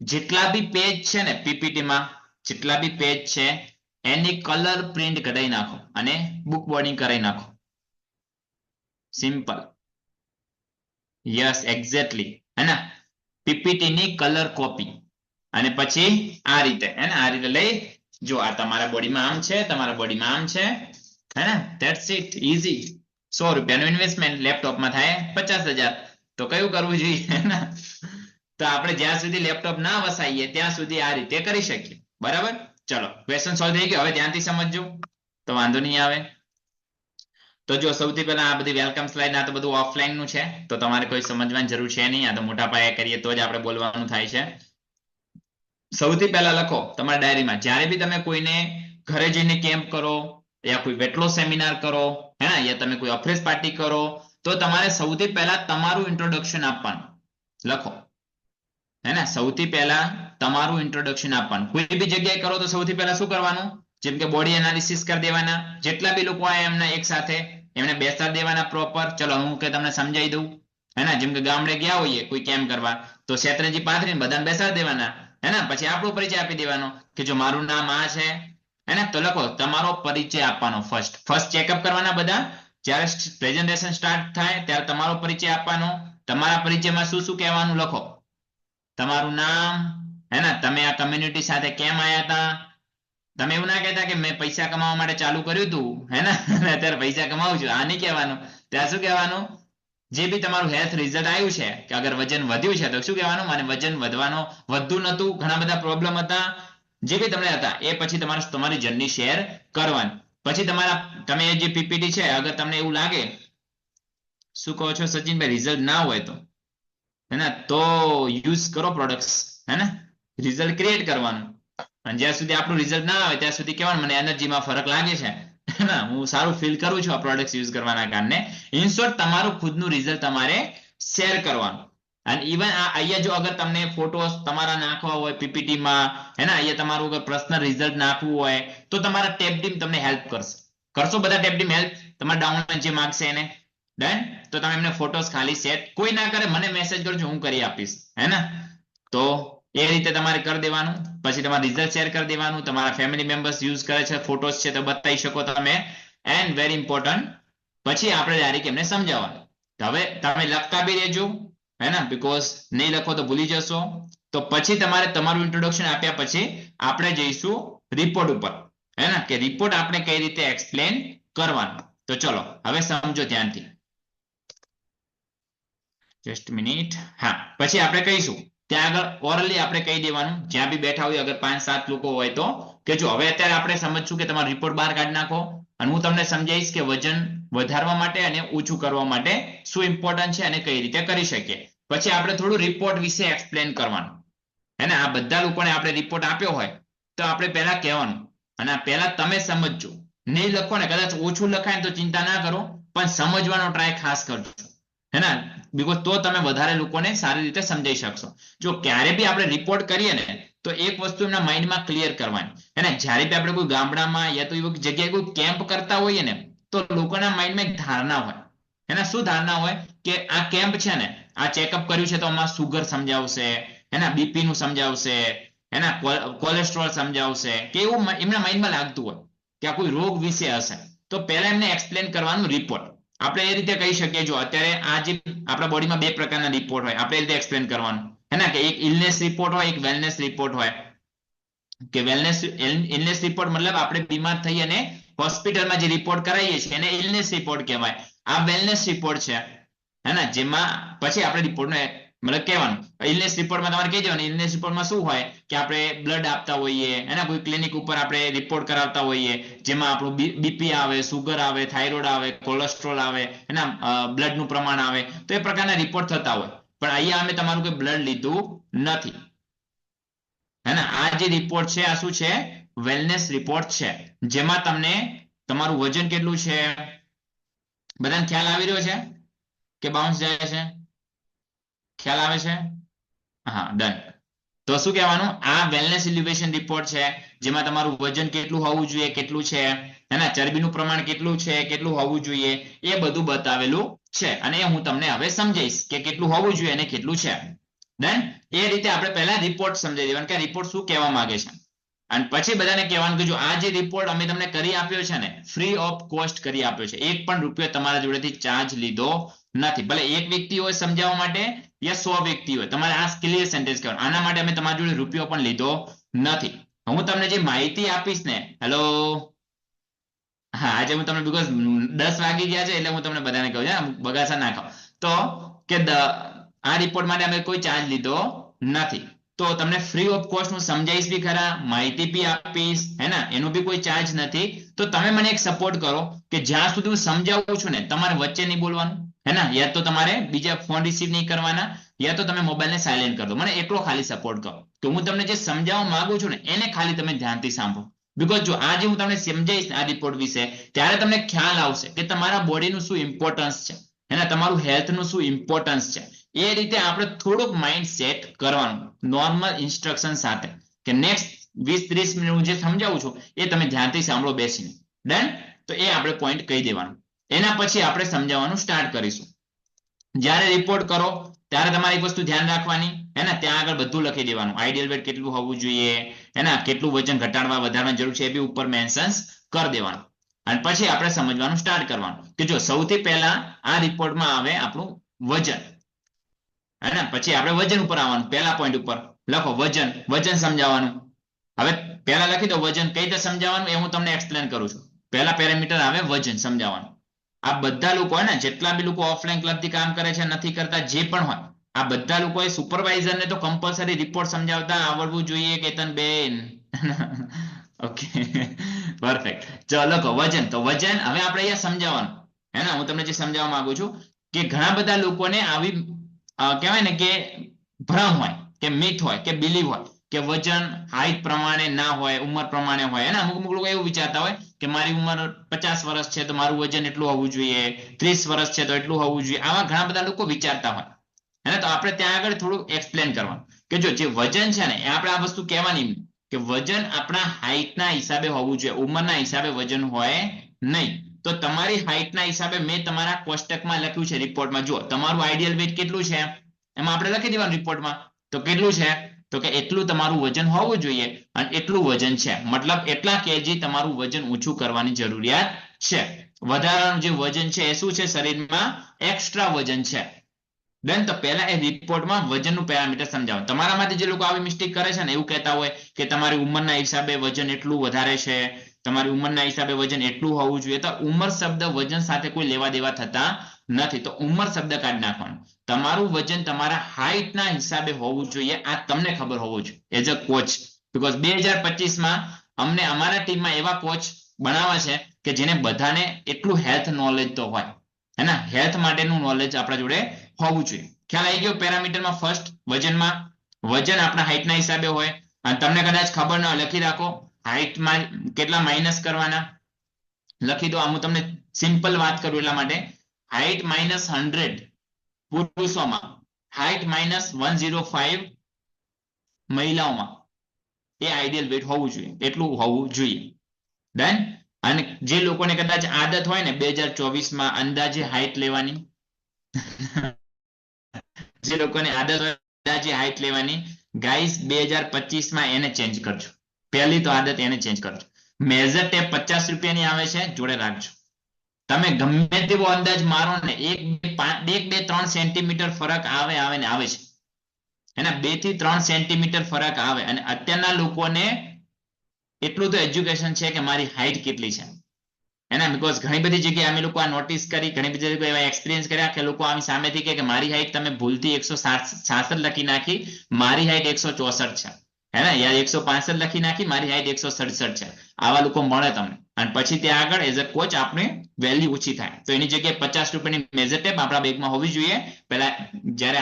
જેટલા બી પેજ છે ને પીપીટીમાં, જેટલા બી પેજ છે એની કલર પ્રિન્ટ કઢાઈ નાખો અને બુક બોર્ડિંગ કરાવી નાખો. સિમ્પલ. Yes, exactly. પીપીટી ની કલર કોપી. અને પછી આ રીતે, આ રીતે લઈ, જો આ તમારા બોડીમાં આમ છે, તમારા બોડીમાં આમ છે, ધેટ્સ ઇટ, ઈઝી. 100 રૂપિયાનું ઇન્વેસ્ટમેન્ટ, લેપટોપમાં થાય 50,000. તો કયું કરવું જોઈએ? તો આપણે જ્યાં સુધી લેપટોપ ના વસાઈએ ત્યાં સુધી આ રીતે કરી શકીએ. બરાબર? ચલો, ક્વેશ્ચન સોલ્વ થઈ ગયો. હવે ધ્યાનથી સમજજો, તો વાંધો નહીં આવે. તો જો સૌથી પહેલા આ બધી વેલકમ સ્લાઇડ, આ તો બધું ઓફલાઈન નું છે, તો તમારે કોઈ સમજવાની જરૂર છે નહીં. આ તો મોટા પાયે કરીએ તો જ આપણે બોલવાનું થાય છે. સૌથી પહેલા લખો તમારા ડાયરીમાં, જ્યારે બી તમે કોઈને ઘરે જઈને કેમ્પ કરો, યા કોઈ વેટ લોસ સેમિનાર કરો, યા તમે કોઈ અફ્રેશ પાર્ટી કરો, તો તમારે સૌથી પહેલા તમારું ઇન્ટ્રોડક્શન આપવાનું. લખો, સૌથી પહેલા તમારું ઇન્ટ્રોડક્શન આપવાનું. કોઈ બી જગ્યાએ કરો તો સૌથી પહેલા શું કરવાનું? જેમ કે બોડી એનાલિસિસ કરી દેવાના, જેટલા બી લોકો આયા એમના એક સાથે એમને બેસાડી દેવાના પ્રોપર. ચલો હું કે તમને સમજાવી દઉં. જેમ કે ગામડે ગયા હોઈએ કોઈ કેમ્પ કરવા, તો શેત્રંજી પાથરીને બધાને બેસાડી દેવાના, પછી આપણો પરિચય આપી દેવાનો કે જો મારું નામ આ છે, તો લખો તમારો પરિચય આપવાનો. ફર્સ્ટ ચેકઅપ કરવાના બધા. જ્યારે પ્રેઝન્ટેશન સ્ટાર્ટ થાય ત્યારે તમારો પરિચય આપવાનો. તમારા પરિચયમાં શું શું કહેવાનું લખો. તમારું નામ, તમે આ કમ્યુનિટી સાથે કેમ આવ્યા હતા. તમે એવું ના કહેતા કે મેં પૈસા કમાવા માટે ચાલુ કર્યું હતું, અત્યારે પૈસા કમાવું છું, આ નહીં કહેવાનું. ત્યાં શું કહેવાનું? જે બી તમારું હેલ્થ રિઝલ્ટ આવ્યું છે, કે અગર વજન વધ્યું છે તો શું કહેવાનું? મને વજન વધતું નતું, ઘણા બધા પ્રોબ્લેમ હતા, જે બી તમને હતા એ પછી તમારી જર્ની શેર કરવાની. પછી તમે જે પીપીટી છે, અગર તમને એવું લાગે, શું કહો છો સચિનભાઈ, રિઝલ્ટ ના હોય તો યુઝ કરો પ્રોડક્ટ્સ, રિઝલ્ટ ક્રિએટ કરવાનું. અને જ્યાં સુધી આપણું રિઝલ્ટ ના આવે ત્યાં સુધી કહેવાનું મને એનર્જીમાં ફરક લાગે છે, હું સારું ફીલ કરું છું આ પ્રોડક્ટ યુઝ કરવાના કારણે. ઇન શોર્ટ, તમારું ખુદનું રિઝલ્ટ તમારે શેર કરવાનું. અને ઇવન અહીંયા જો અગર તમને ફોટોસ તમારા નાખવા હોય પીપીટીમાં, અહીંયા તમારું અગર પર્સનલ રિઝલ્ટ નાખવું હોય, તો તમારા ટેબ ટીમ તમને હેલ્પ કરશે. કરશો બધા ટેબ ટીમ હેલ્પ? તમારા ડાઉનલાઈન જે માગશે એને. ડન. તો તમે એમને ફોટોસ ખાલી સેટ, કોઈ ના કરે મને મેસેજ કરજો, હું કરી આપીશ. તો એ રીતે તમારે કરી દેવાનું. પછી તમારે રિઝલ્ટ શેર કરી દેવાનું. તમારા ફેમિલી મેમ્બર્સ યુઝ કરે છે, ફોટોસ છે તો બતાવી શકો તમે. એન્ડ વેરી ઇમ્પોર્ટન્ટ પછી આપણે ડાયરેક્ટ એમને સમજાવવાનું. હવે તમે લખતા બી રહેજો, હે ને, બીકોઝ નહીં લખો તો ભૂલી જશો. તો પછી તમારે તમારું ઇન્ટ્રોડક્શન આપ્યા પછી આપણે જઈશું રિપોર્ટ ઉપર, હે ને, કે રિપોર્ટ આપણે કઈ રીતે એક્સપ્લેન કરવાનો. તો ચલો હવે સમજો ધ્યાનથી. Just minute. હા, પછી આપણે કહીશું ત્યાં આગળ ઓરલી આપણે કહી દેવાનું, જ્યાં બી બેઠા હોય, અગર 5-7 લોકો હોય તો, કે જો હવે અત્યારે આપણે સમજશું કે તમારો રિપોર્ટ બહાર કાઢી નાખો, અને હું તમને સમજાવીશ કે વજન વધારવા માટે અને ઓછું કરવા માટે શું ઇમ્પોર્ટન્ટ છે અને કઈ રીતે કરી શકીએ. પછી આપણે થોડું રિપોર્ટ વિશે એક્સપ્લેન કરવાનું, હે ને. આ બધા લોકોને આપણે રિપોર્ટ આપ્યો હોય તો આપણે પહેલા કહેવાનું, અને પહેલા તમે સમજજો. નહીં લખો ને, કદાચ ઓછું લખાય ને તો ચિંતા ના કરો, પણ સમજવાનો ટ્રાય ખાસ કરજો, હે ને, બીકોઝ તો તમે વધારે લોકોને સારી રીતે સમજાઈ શકશો. જો ક્યારે બી આપણે રિપોર્ટ કરીએ ને તો એક વસ્તુ એમના માઇન્ડમાં ક્લિયર કરવાની, હે ને. જ્યારે બી આપણે કોઈ ગામડામાં યા તો એવી જગ્યાએ કોઈ કેમ્પ કરતા હોઈએ ને તો લોકોના માઇન્ડમાં એક ધારણા હોય, એના શું ધારણા હોય કે આ કેમ્પ છે ને, આ ચેકઅપ કર્યું છે તો આમાં સુગર સમજાવશે, એના બીપી નું સમજાવશે, એના કોલેસ્ટ્રોલ સમજાવશે, કે એવું એમના માઇન્ડમાં લાગતું હોય કે આ કોઈ રોગ વિશે હશે. તો પહેલા એમને એક્સપ્લેન કરવાનું રિપોર્ટ. આપણે એ રીતે કહી શકીએ, જો અત્યારે આ જે આપણા બોડીમાં 2 પ્રકારના રિપોર્ટ હોય, આપણે એ રીતે એક્સપ્લેન કરવાનું, હે ને, કે એક ઇલનેસ રિપોર્ટ હોય, એક વેલનેસ રિપોર્ટ હોય. કે ઇલનેસ રિપોર્ટ મતલબ આપણે બીમાર થઈ અને હોસ્પિટલમાં જે રિપોર્ટ કરાવીએ છીએ એને ઇલનેસ રિપોર્ટ કહેવાય. આ વેલનેસ રિપોર્ટ છે, હે ને, જેમાં પછી આપણે રિપોર્ટને મતલબ કહેવાનું. ઇલનેસ રિપોર્ટમાં તમારે કહી દેવાનું, ઇલનેસ રિપોર્ટમાં શું હોય કે આપણે બ્લડ આપતા હોઈએ, એના કોઈ ક્લિનિક ઉપર આપણે રિપોર્ટ કરાવતા હોઈએ, જેમાં આપણું બીપી આવે, સુગર આવે, થાઇરોઇડ આવે, કોલેસ્ટ્રોલ આવે, એના બ્લડનું પ્રમાણ આવે, તો એ પ્રકારના રિપોર્ટ થતા હોય. પણ અહીંયા અમે તમારું કોઈ બ્લડ લીધું નથી, હે ને. આ જે રિપોર્ટ છે આ શું છે? વેલનેસ રિપોર્ટ છે, જેમાં તમને તમારું વજન કેટલું છે બધાને ખ્યાલ આવી રહ્યો છે કે બાઉન્સ જાય છે? ખ્યાલ આવે છે? હા, ડન. તો શું કહેવાનું? આ વેલનેસ ઇલ્યુસ્ટ્રેશન રિપોર્ટ છે, જેમાં તમારું વજન કેટલું હોવું જોઈએ, કેટલું છે, એના ચરબીનું પ્રમાણ કેટલું છે, કેટલું હોવું જોઈએ, એ બધું બતાવેલું છે. અને એ હું તમને હવે સમજાઈશ કે કેટલું હોવું જોઈએ અને કેટલું છે. ડન. એ રીતે આપણે પહેલા રિપોર્ટ સમજાવી દેવાનું કે રિપોર્ટ શું કહેવા માંગે છે, અને પછી બધાને કહેવાનું કે જો આ જે રિપોર્ટ અમે તમને કરી આપ્યો છે ને, ફ્રી ઓફ કોસ્ટ કરી આપ્યો છે, 1 પણ રૂપિયો તમારા જોડેથી ચાર્જ લીધો નથી. ભલે 1 વ્યક્તિ હોય સમજાવવા માટે યા 100 વ્યક્તિ હોય, તમારે આ ક્લિયર સેન્ટેન્સ કહેવાનું, આના માટે અમે તમારા જોડે રૂપિયો પણ લીધો નથી. હું તમને જે માહિતી આપીશ ને, હેલો, હા, આજે હું તમને બીકોઝ 10 વાગી ગયા છે એટલે હું તમને બધાને કહું છું, બગાસા ના ખાઓ. તો કે આ રિપોર્ટ માટે અમે કોઈ ચાર્જ લીધો નથી, તો તમને ફ્રી ઓફ કોસ્ટ હું સમજાવીશ બી ખરા, માહિતી બી આપીશ, હે ને, એનો બી કોઈ ચાર્જ નથી. તો તમે મને એક સપોર્ટ કરો કે જ્યાં સુધી હું સમજાવું છું ને તમારે વચ્ચે નહીં બોલવાનું, હે ને. યા તો તમારે બીજા ફોન રિસીવ નહીં કરવાના, યા તો તમે મોબાઈલને સાયલેન્ટ કરી દો. મને એટલો ખાલી સપોર્ટ કરો કે હું તમને જે સમજાવવા માંગુ છું ને એને ખાલી તમે ધ્યાનથી સાંભળો. બીકોઝ જો આજે હું તમને સમજાવીશ આ રિપોર્ટ વિશે ત્યારે તમને ખ્યાલ આવશે કે તમારા બોડીનું શું ઇમ્પોર્ટન્સ છે, એના તમારું હેલ્થનું શું ઇમ્પોર્ટન્સ છે. એ રીતે આપણે થોડુંક માઇન્ડ સેટ કરવાનું નોર્મલ ઇન્સ્ટ્રક્શન સાથે, કે નેક્સ્ટ 20-30 મિનિટ હું જે સમજાવું છું એ તમે ધ્યાનથી સાંભળો બેસીને. ડન. તો એ આપણે પોઈન્ટ કહી દેવાનું. એના પછી આપણે સમજાવવાનું સ્ટાર્ટ કરીશું. જ્યારે રિપોર્ટ કરો ત્યારે તમારે એક વસ્તુ ધ્યાન રાખવાની, હે ને, ત્યાં આગળ બધું લખી દેવાનું. આઈડિયલ વેટ કેટલું હોવું જોઈએ, હે ને, કેટલું વજન ઘટાડવા વધારવાની જરૂર છે એ બી ઉપર મેન્શન્સ કરી દેવાનું. અને પછી આપણે સમજવાનું સ્ટાર્ટ કરવાનું કે જો સૌથી પહેલા આ રિપોર્ટમાં આવે આપણું વજન, હે ને. પછી આપણે વજન ઉપર આવવાનું. પહેલા પોઈન્ટ ઉપર લખો વજન, વજન સમજાવવાનું. હવે પહેલા લખી દો વજન, કઈ રીતે સમજાવવાનું એ હું તમને એક્સપ્લેન કરું છું. પહેલા પેરામીટર આવે વજન સમજાવવાનું. આ બધા લોકો હોય ને, જેટલા બી લોકો ઓફલાઈન ક્લબથી કામ કરે છે, નથી કરતા, જે પણ હોય, આ બધા લોકોએ સુપરવાઇઝરને તો કમ્પલસરી રિપોર્ટ સમજાવતા આવડવું જોઈએ, કેતનબેન. Okay, perfect. ચલો લખો વજન. તો વજન હવે આપણે અહીંયા સમજાવવાનું, હે ને. હું તમને જે સમજાવવા માંગુ છું કે ઘણા બધા લોકોને આવી કહેવાય ને કે ભ્રમ હોય, કે મિથ હોય, કે બિલીવ હોય કે વજન હાઈટ પ્રમાણે ના હોય, ઉંમર પ્રમાણે હોય, હે ને. અમુક લોકો એવું વિચારતા હોય કે મારી ઉંમર 50 વર્ષ છે તો મારું વજન એટલું હોવું જોઈએ, 30 વર્ષ છે તો એટલું હોવું જોઈએ. આવા ઘણા બધા લોકો વિચારતા હોય, હે ને. તો આપણે ત્યાં આગળ થોડું એક્સપ્લેન કરવાનું કે જો જે વજન છે ને એ આપણે આ વસ્તુ કહેવાની કે વજન આપણા હાઈટના હિસાબે હોવું જોઈએ, ઉંમરના હિસાબે વજન હોય નહીં. તો તમારી હાઈટના હિસાબે મેં તમારા કોષ્ટકમાં લખ્યું છે રિપોર્ટમાં, જો તમારું આઈડિયલ વેટ કેટલું છે એમાં આપણે લખી દેવાનું રિપોર્ટમાં. તો કેટલું છે? તો કે એટલું તમારું વજન હોવું જોઈએ અને એટલું વજન છે, મતલબ એટલા કેજી તમારું વજન ઓછું કરવાની જરૂરિયાત છે. વધારાનું જે વજન છે એ શું છે? શરીરમાં એક્સ્ટ્રા વજન છે. ડન. તો પહેલા એ રિપોર્ટમાં વજનનું પેરામીટર સમજાવો. તમારામાંથી જે લોકો આવી મિસ્ટેક કરે છે ને, એવું કહેતા હોય કે તમારી ઉંમરના હિસાબે વજન એટલું વધારે છે, તમારી ઉંમરના હિસાબે વજન એટલું હોવું જોઈએ. તો ઉંમર શબ્દ વજન સાથે કોઈ લેવા દેવા થતા નથી. તો ઉંમર શબ્દ કાઢી નાખવાનું. તમારું વજન તમારા હાઇટના હિસાબે હોવું જોઈએ. આ તમને ખબર હોવું જોઈએ એઝ અ કોચ. બીકોઝ 2025માં અમને અમારા ટીમમાં એવા કોચ બનાવવા છે કે જેને બધાને એટલું હેલ્થ નોલેજ તો હોય, હે ને? હેલ્થ માટેનું નોલેજ આપણા જોડે હોવું જોઈએ. ખ્યાલ આવી ગયો? પેરામીટરમાં ફર્સ્ટ વજનમાં વજન આપણા હાઇટના હિસાબે હોય. અને તમને કદાચ ખબર ન લખી રાખો હાઇટમાં કેટલા માઇનસ કરવાના. લખી દો. હું તમને સિમ્પલ વાત કરું એટલા માટે. હાઇટ -100 પુરુષોમાં, હાઇટ -105 મહિલાઓમાં. એ આઈડિયલ વેટ હોવું જોઈએ, એટલું હોવું જોઈએ. ડન. અને જે લોકોને કદાચ આદત હોય ને 2024માં અંદાજે હાઇટ લેવાની, જે લોકોને આદત હોય અંદાજે હાઇટ લેવાની, ગાઈસ 2025માં એને ચેન્જ કરજો. પહેલી તો આદત એને ચેન્જ કરજો. મેજર ટેપ 50 રૂપિયાની આવે છે, જોડે રાખજો. તમે ગમે તેવો અંદાજ મારો ને 1-2-3 સેન્ટીમીટર ફરક આવે ને આવે છે. એના 2 થી 3 સેન્ટીમીટર ફરક આવે. અને અત્યારના લોકોને એટલું તો એજ્યુકેશન છે કે મારી હાઇટ કેટલી છે, એના બીકોઝ ઘણી બધી જગ્યાએ અમે લોકો આ નોટિસ કરી, ઘણી બધી જગ્યાએ એવા એક્સપિરિયન્સ કર્યા કે લોકો આમ સામેથી કે મારી હાઇટ તમે ભૂલથી 166 લખી નાખી, મારી હાઇટ 164 છે, હે ને? યાર 165 લખી નાખી, મારી હાઇટ 167 છે. આવા લોકો મળે તમને. અને પછી ત્યાં આગળ એઝ અ કોચ આપણે વેલ્યુ ઓછી થાય. તો એની જગ્યાએ 50 રૂપિયાની મેજર ટેપ આપણા બેગમાં હોવી જોઈએ. પહેલા જ્યારે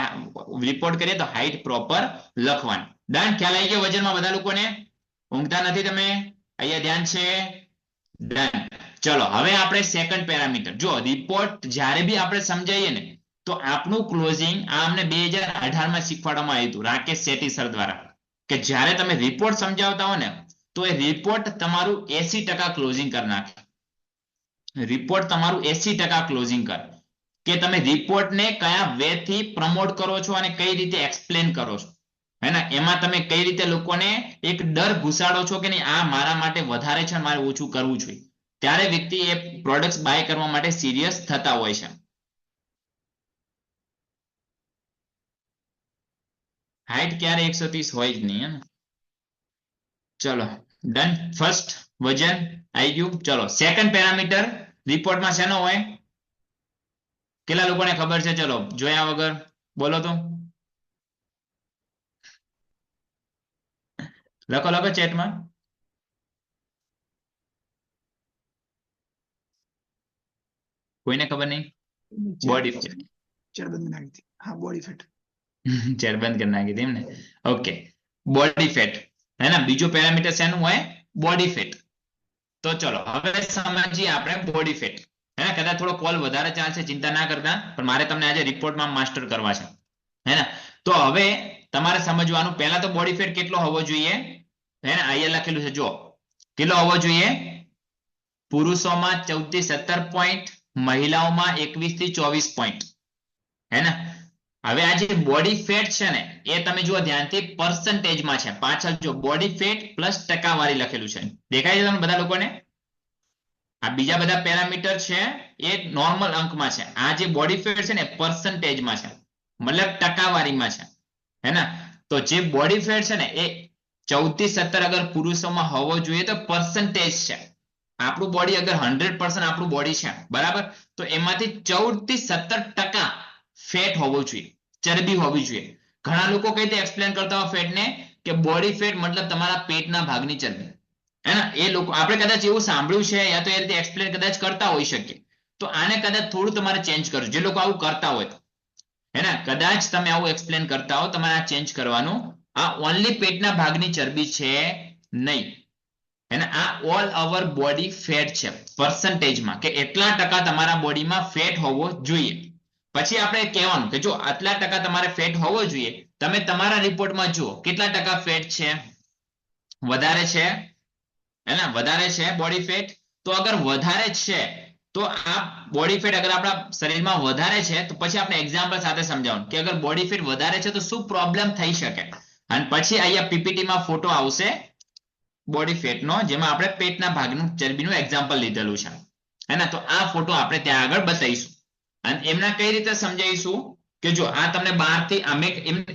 રિપોર્ટ કરીએ તો હાઇટ પ્રોપર લખવાની. ડન. ખ્યાલ આવી ગયો? વજનમાં બધા લોકોને ઊંઘતા નથી તમે? અહીંયા ધ્યાન છે? ડન. ચલો હવે આપણે સેકન્ડ પેરામીટર. જો રિપોર્ટ જ્યારે બી આપણે સમજાવીએ ને તો આપણું ક્લોઝિંગ આ અમને 2018માં શીખવાડવામાં આવ્યું હતું રાકેશ શેટ્ટી સર દ્વારા, કે જ્યારે તમે રિપોર્ટ સમજાવતા હો ને તો એ રિપોર્ટ તમારું 80% ક્લોઝિંગ કરી નાખે. રિપોર્ટ તમારું 80% ક્લોઝિંગ કરે. કે તમે રિપોર્ટને કયા વે થી પ્રમોટ કરો છો અને કઈ રીતે એક્સપ્લેન કરો છો, હે ને? એમાં તમે કઈ રીતે લોકોને એક ડર ઘુસાડો છો કે નહીં આ મારા માટે વધારે છે, મારે ઓછું કરવું જોઈએ. ત્યારે વ્યક્તિ એ પ્રોડક્ટ બાય કરવા માટે સિરિયસ થતા હોય છે. હાઇટ ક્યારે 130 હોય જ નહીં, હે ને? ચલો ડન. ફર્સ્ટ વજન આવી ગયું. ચલો સેકન્ડ પેરામીટર રિપોર્ટમાં શેનો હોય? કેટલા લોકોને ખબર છે? ચલો જોયા વગર બોલો તો. લખો ચેટમાં. કોઈને ખબર નહીં? Body fat. ચેરબંધ નાખી હતી. હા, બોડી ફેટ. ચેરબંધ કરી નાખી હતી એમ ને? ઓકે, બોડી ફેટ, હે ને? બીજું પેરામીટર શેનું હોય? Body fat. તો ચલો હવે સમજીએ આપણે બોડી ફેટ. હે ને? કદાચ થોડો કોલ વધારે ચાલશે, ચિંતા ના કરતા, પણ મારે તમને આજે રિપોર્ટમાં માસ્ટર કરવા છે, હે ને? તો હવે તમારે સમજવાનું, પહેલા તો બોડી ફેટ કેટલો હોવો જોઈએ, હે ને? અહીંયા લખેલું છે, જો કેટલો હોવો જોઈએ? પુરુષોમાં 14 થી 17 પોઈન્ટ, મહિલાઓમાં 21 થી 24 પોઈન્ટ, હે ને? હવે આ જે બોડી ફેટ છે ને એ તમે જુઓ ધ્યાનથી પર્સન્ટેજમાં છે. પાછળ જો બોડી ફેટ પ્લસ ટકાવારી લખેલું છે, દેખાય છે તમને બધા લોકોને? આ બીજા બધા પેરામીટર છે એ નોર્મલ અંકમાં છે. આ જે બોડી ફેટ છે ને પર્સન્ટેજમાં છે, મતલબ ટકાવારીમાં છે, હે ને? તો જે બોડી ફેટ છે ને એ 14 થી 17 અગર પુરુષોમાં હોવો જોઈએ તો પર્સન્ટેજ છે. આપણું બોડી અગર 100% આપણું બોડી છે, બરાબર, તો એમાંથી 14 થી 17% ફેટ હોવું જોઈએ, ચરબી હોવી જોઈએ. ઘણા લોકો કઈ રીતે એક્સપ્લેન કરતા હોય ફેટને, કે બોડી ફેટ મતલબ તમારા પેટના ભાગની ચરબી, હે ને? એ લોકો આપણે કદાચ એવું સાંભળ્યું છે યા તો એ રીતે એક્સપ્લેન કદાચ કરતા હોઈ શકીએ. તો આને કદાચ થોડું તમારે ચેન્જ કરજો, જે લોકો આવું કરતા હોય, હે ને? કદાચ તમે આવું એક્સપ્લેન કરતા હો, તમારે આ ચેન્જ કરવાનું. આ ઓનલી પેટના ભાગની ચરબી છે નહીં, હે ને? આ ઓલ ઓવર બોડી ફેટ છે પર્સન્ટેજમાં, કે એટલા ટકા તમારા બોડીમાં ફેટ હોવો જોઈએ. પછી આપણે કહેવાનું કે જો આટલા ટકા તમારે ફેટ હોવો જોઈએ. તમે તમારા રિપોર્ટમાં જુઓ કેટલા ટકા ફેટ છે, વધારે છે, હે ને? વધારે છે બોડી ફેટ. તો અગર વધારે છે તો આ બોડી ફેટ અગર આપણા શરીરમાં વધારે છે તો પછી આપણે એક્ઝામ્પલ સાથે સમજાવવાનું કે અગર બોડી ફેટ વધારે છે તો શું પ્રોબ્લેમ થઈ શકે. અને પછી અહીંયા પીપીટીમાં ફોટો આવશે બોડી ફેટનો, જેમાં આપણે પેટના ભાગનું ચરબીનું એક્ઝામ્પલ લીધેલું છે, હે ને? તો આ ફોટો આપણે ત્યાં આગળ બતાવીશું અને એમના કઈ રીતે સમજાવીશું કે જો આ તમને બહારથી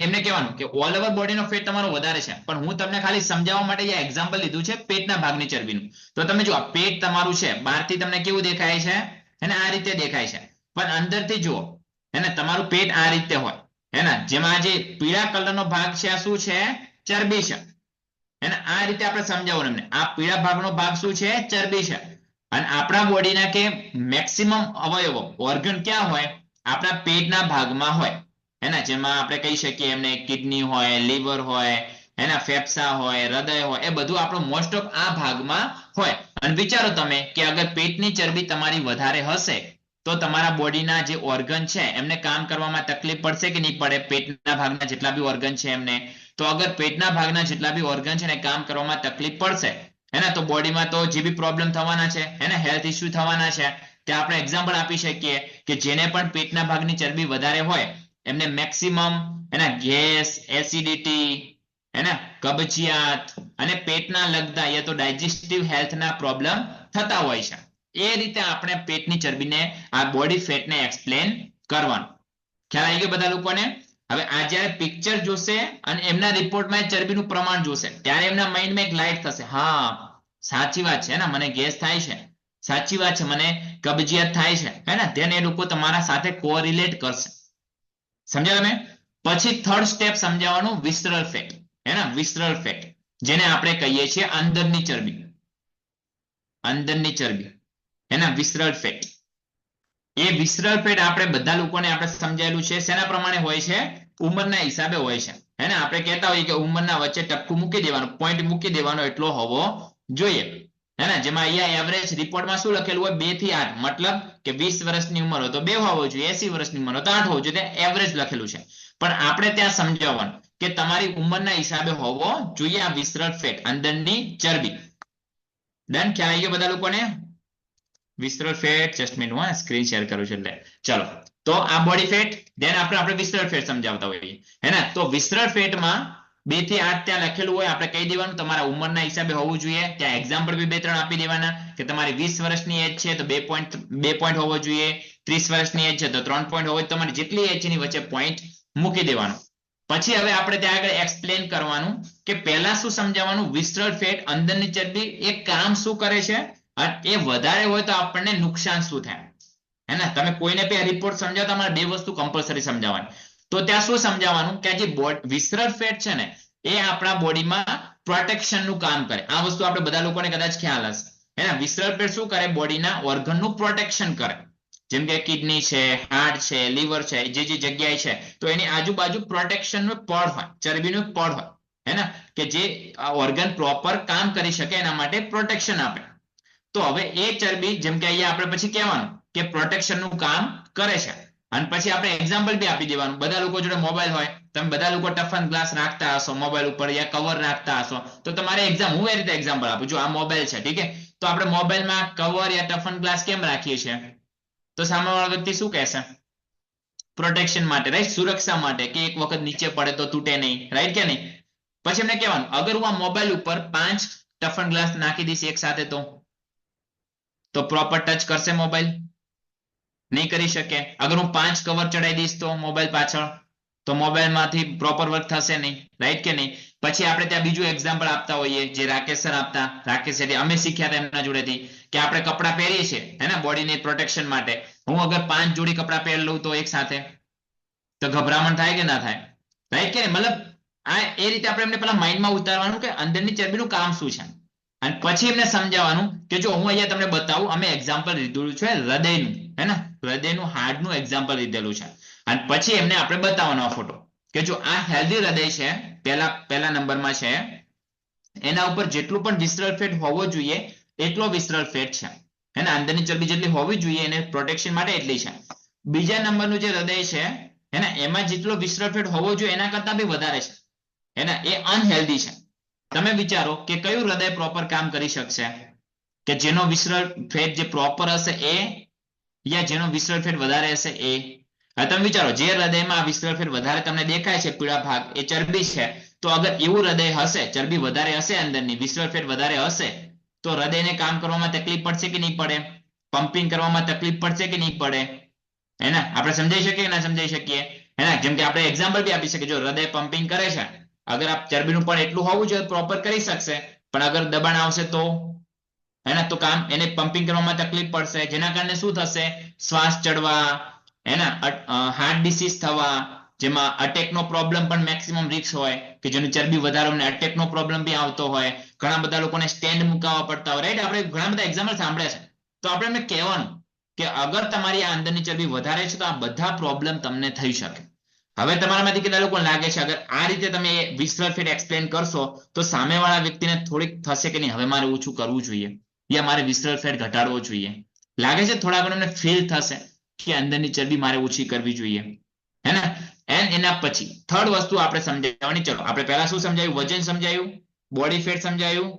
એમને કહેવાનું કે ઓલ ઓવર બોડીનો ફેટ તમારો વધારે છે, પણ હું તમને ખાલી સમજાવવા માટે આ એક્ઝામ્પલ લીધું છે પેટના ભાગની ચરબીનું. તો તમે જો આ પેટ તમારું છે, બહારથી તમને કેવું દેખાય છે, એને આ રીતે દેખાય છે, પણ અંદરથી જુઓ એને તમારું પેટ આ રીતે હોય, હે ને? જેમાં જે પીળા કલરનો ભાગ છે આ શું છે? ચરબી છે. એને આ રીતે આપણે સમજાવવાનું એમને. આ પીળા ભાગનો ભાગ શું છે? ચરબી છે. અને આપણા બોડીના કે મેક્સિમમ અવયવો ઓર્ગન ક્યાં હોય? આપણા પેટના ભાગમાં હોય, એના જેમાં આપણે કહી શકીએ એમને કિડની હોય, લીવર હોય, એના ફેફસા હોય, હૃદય હોય, એ બધું આપણું મોસ્ટ ઓફ આ ભાગમાં હોય. અને વિચારો તમે કે અગર પેટની ચરબી તમારી વધારે હશે તો તમારા બોડીના જે ઓર્ગન છે એમને કામ કરવામાં તકલીફ પડશે કે નહીં પડે? પેટના ભાગના જેટલા બી ઓર્ગન છે એમને. તો અગર પેટના ભાગના જેટલા બી ઓર્ગન છે ને કામ કરવામાં તકલીફ પડશે, હે ને? તો બોડીમાં તો જે બી પ્રોબ્લેમ થવાના છે, હે ને? હેલ્થ ઇસ્યુ થવાના છે. તે આપણે એક્ઝામ્પલ આપી શકીએ કે જેને પણ પેટના ભાગની ચરબી વધારે હોય એમને મેક્સિમમ એના ગેસ, એસિડિટી, એને કબજિયાત અને પેટના લગતા યા તો ડાયજેસ્ટિવ હેલ્થના પ્રોબ્લેમ થતા હોય છે. એ રીતે આપણે પેટની ચરબીને આ બોડી ફેટને એક્સપ્લેન કરવાનું. ખ્યાલ આવી ગયો બધા લોકોને? હવે આ જ્યારે પિક્ચર જોશે અને એમના રિપોર્ટમાં ચરબીનું પ્રમાણ જોશે ત્યારે એમના માઇન્ડમાં એક લાઇટ થશે, હા સાચી વાત છે ને, મને ગેસ થાય છે, સાચી વાત છે મને કબજિયાત થાય છે, હે ને? ધેન એ લોકો તમારા સાથે કોરિલેટ કરશે. સમજ્યા તમે? પછી થર્ડ સ્ટેપ સમજાવવાનું વિસરલ ફેટ, હે ને? વિસરલ ફેટ જેને આપણે કહીએ છીએ અંદરની ચરબી, અંદરની ચરબી, હે ને? વિસરલ ફેટ. એ વિસરલ ફેટ આપણે બધા લોકોને આપણે સમજાયેલું છે. શેના પ્રમાણે હોય છે? ઉંમરના હિસાબે હોય છે, હે ને? આપણે કહેતા હોઈએ કે ઉંમરના વચ્ચે ટપકું મૂકી દેવાનું, પોઈન્ટ મૂકી દેવાનો એટલો હોવો જોઈએ, હે ને? જેમાં અહીંયા એવરેજ રિપોર્ટમાં શું લખેલું હોય? 2 થી 8, મતલબ કે 20 વર્ષની ઉંમર હોય તો 2 હોવો જોઈએ, 80 વર્ષની ઉંમર હોય તો 8 હોવો જોઈએ. એવરેજ લખેલું છે, પણ આપણે ત્યાં સમજાવવાનું કે તમારી ઉંમરના હિસાબે હોવો જોઈએ આ વિસરલ ફેટ, અંદરની ચરબી. ડન? ખ્યાલ આવી ગયો બધા લોકોને? વિસરલ ફેટ, જસ્ટ મિનિટ, હું સ્ક્રીન શેર કરું છું એટલે. ચલો, તો આ બોડી ફેટ, ધેન આપણે વિસરલ ફેટ સમજાવતા હોઈએ, હે ને? તો વિસરલ ફેટમાં 2 થી 8 ત્યાં લખેલું હોય, આપણે કહી દેવાનું તમારા ઉંમરના હિસાબે હોવું જોઈએ. ત્યાં એક્ઝામ્પલ બી 2-3 આપી દેવાના કે તમારી 20 વર્ષની એજ છે તો 2 પોઈન્ટ હોવો જોઈએ, 30 વર્ષની એજ છે તો 3 પોઈન્ટ હોવો જોઈએ. તમારી જેટલી એજ ની વચ્ચે પોઈન્ટ મૂકી દેવાનો. પછી હવે આપણે ત્યાં આગળ એક્સપ્લેન કરવાનું કે પહેલા શું સમજાવવાનું? વિસરલ ફેટ, અંદરની ચરબી, એ કામ શું કરે છે અને એ વધારે હોય તો આપણને નુકસાન શું થાય, હે ને? તમે કોઈને પણ રિપોર્ટ સમજાવતા તમારે 2 વસ્તુ કમ્પલસરી સમજાવવાની. તો ત્યાં શું સમજાવવાનું કે જે વિસરલ ફેટ છે ને એ આપણા બોડીમાં પ્રોટેક્શનનું કામ કરે. આ વસ્તુ આપણે બધા લોકોને કદાચ ખ્યાલ હશે, હે ને? વિસરલ ફેટ શું કરે? બોડીના ઓર્ગનનું પ્રોટેક્શન કરે. જેમ કે કિડની છે, હાર્ટ છે, લીવર છે, જે જગ્યાએ છે તો એની આજુબાજુ પ્રોટેક્શનનું પડ હોય, ચરબીનું પડ હોય, હે ને? કે જે ઓર્ગન પ્રોપર કામ કરી શકે એના માટે પ્રોટેક્શન આપે. તો હવે એ ચરબી, જેમ કે અહીંયા આપણે પછી કહેવાનું કે પ્રોટેક્શનનું કામ કરે છે. અને પછી આપણે એક્ઝામ્પલ બી આપી દેવાનું. બધા લોકો જોડે મોબાઈલ હોય, તમે બધા લોકો ટફન ગ્લાસ રાખતા હશો મોબાઈલ ઉપર, યા કવર રાખતા હશો, તો તમારે હું એ રીતે એક્ઝામ્પલ આપું છું. આ મોબાઈલ છે, ઠીક છે? તો આપણે મોબાઈલમાં કવર યા ટફન ગ્લાસ કેમ રાખીએ છીએ? તો સામેવાળો વ્યક્તિ શું કહેશે? પ્રોટેક્શન માટે, રાઈટ? સુરક્ષા માટે, કે એક વખત નીચે પડે તો તૂટે નહીં, રાઈટ કે નહીં? પછી એમને કહેવાનું અગર હું આ મોબાઈલ ઉપર 5 ટફન ગ્લાસ નાખી દઈશ એક સાથે તો પ્રોપર ટચ કરશે મોબાઈલ? નહીં કરી શકે. અગર હું 5 કવર ચડાવી દઈશ તો મોબાઈલ પાછળ, તો મોબાઈલમાંથી પ્રોપર વર્ક થશે નહીં, રાઈટ કે નહીં? પછી આપણે ત્યાં બીજું એક્ઝામ્પલ આપતા હોઈએ, જે રાકેશ સર આપતા, રાકેશ એટલે અમે શીખ્યા હતા એમના જોડેથી, કે આપણે કપડાં પહેરીએ છીએ, હે ને? બોડીની પ્રોટેક્શન માટે. હું અગર 5 જોડી કપડાં પહેરી લઉં તો એક સાથે, તો ગભરામણ થાય કે ના થાય? રાઈટ કે નહીં? મતલબ આ એ રીતે આપણે એમને પેલા માઇન્ડમાં ઉતારવાનું કે અંદરની ચરબીનું કામ શું છે. અને પછી એમને સમજાવવાનું કે જો હું અહીંયા તમને બતાવું, અમે એક્ઝામ્પલ લીધેલું છે હૃદયનું, હે ને? હૃદયનું, હાર્ટનું એક્ઝામ્પલ લીધેલું છે. અને પછી એમને આપણે બતાવવાનો આ ફોટો કે જો આ હેલ્ધી હૃદય છે, પહેલા નંબરમાં છે, એના ઉપર જેટલું પણ વિસરલ ફેટ હોવો જોઈએ એટલો વિસરલ ફેટ છે, હે ને? અંદરની ચરબી જેટલી હોવી જોઈએ એને પ્રોટેક્શન માટે એટલી છે. બીજા નંબરનું જે હૃદય છે, હે ને? એમાં જેટલો વિસરલ ફેટ હોવો જોઈએ એના કરતા બી વધારે છે, હે ને? એ અનહેલ્ધી છે. તમે વિચારો કે કયું હૃદય પ્રોપર કામ કરી શકશે? કે જેનો વિસરલ ફેટ જે પ્રોપર હશે એ, યા જેનો વિસરલ ફેટ વધારે હશે એ? હવે તમે વિચારો, જે હૃદયમાં વિસરલ ફેટ વધારે તમને દેખાય છે, પીળા ભાગ, એ ચરબી છે. તો અગર એવું હૃદય હશે, ચરબી વધારે હશે, અંદરની વિસરલ ફેટ વધારે હશે, તો હૃદયને કામ કરવામાં તકલીફ પડશે કે નહીં પડે? પમ્પિંગ કરવામાં તકલીફ પડશે કે નહીં પડે? હે ને? આપણે સમજાઈ શકીએ કે ના સમજાઈ શકીએ? હે ને? જેમ કે આપણે એક્ઝામ્પલ બી આપી શકીએ. જો હૃદય પમ્પિંગ કરે છે, અગર આ ચરબીનું પણ એટલું હોવું જોઈએ પ્રોપર કરી શકશે, પણ અગર દબાણ આવશે તો હે ને, તો કામ એને પમ્પિંગ કરવામાં તકલીફ પડશે, જેના કારણે શું થશે? શ્વાસ ચડવા, હે ને, હાર્ટ ડિસીઝ થવા, જેમાં અટેકનો પ્રોબ્લેમ પણ મેક્સિમમ રિસ્ક હોય કે જેનું ચરબી વધારે હોય, અટેકનો પ્રોબ્લેમ બી આવતો હોય. ઘણા બધા લોકોને સ્ટેન્ડ મુકાવવા પડતા હોય, રાઈટ? આપણે ઘણા બધા એક્ઝામ્પલ સાંભળ્યા છે. તો આપણે એમને કહેવાનું કે અગર તમારી આ અંદરની ચરબી વધારે છે તો આ બધા પ્રોબ્લેમ તમને થઈ શકે. હવે તમારામાંથી કેટલા લોકો લાગે છે અગર આ રીતે તમે વિસ્તૃત ફેટ એક્સપ્લેન કરશો તો સામેવાળા વ્યક્તિને થોડીક થશે કે નહીં હવે મારે ઓછું કરવું જોઈએ યા મારે વિસ્તૃત ફેટ ઘટાડવો જોઈએ? લાગે છે થોડા ઘણો ફીલ થશે કે અંદરની ચરબી મારે ઓછી કરવી જોઈએ, હે ને? એના પછી થર્ડ વસ્તુ આપણે સમજાવવાની. ચલો આપણે પહેલા શું સમજાયું? વજન સમજાયું, બોડી ફેટ સમજાયું.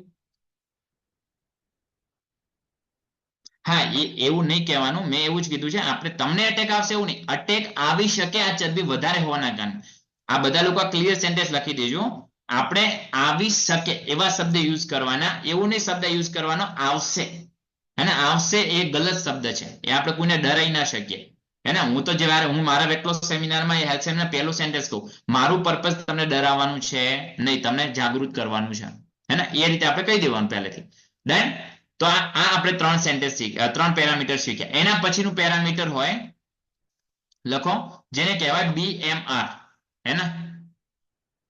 હા, એવું નહીં કહેવાનું, મેં એવું જ કીધું છે. આપણે તમને અટેક આવશે એવું નહીં, અટેક આવી શકે આ ચરબી વધારે હોવાના કારણે. આ બધા લોકો ક્લિયર સેન્ટેન્સ લખી દેજો. આપણે આવી શકે એવા શબ્દ યુઝ કરવાના, એવું નહીં શબ્દ યુઝ કરવાનો આવશે. અને આવશે એ ગલત શબ્દ છે, એ આપણે કોઈને ડરાઈ ના શકીએ. હે ને? હું તો જ્યારે હું મારા વેટ લોસ સેમિનારમાં હેલ્થ સેમિનાર પહેલું સેન્ટેન્સ કહું, મારું પર્પઝ તમને ડરાવવાનું છે નહીં, તમને જાગૃત કરવાનું છે. હે ને? એ રીતે આપણે કહી દેવાનું પહેલેથી. ડન? તો આ આપણે 3 સેન્ટેન્સ શીખ્યા, 3 પેરામીટર શીખ્યા. એના પછીનું પેરામીટર હોય, લખો, જેને કહેવાય BMR. હે ને?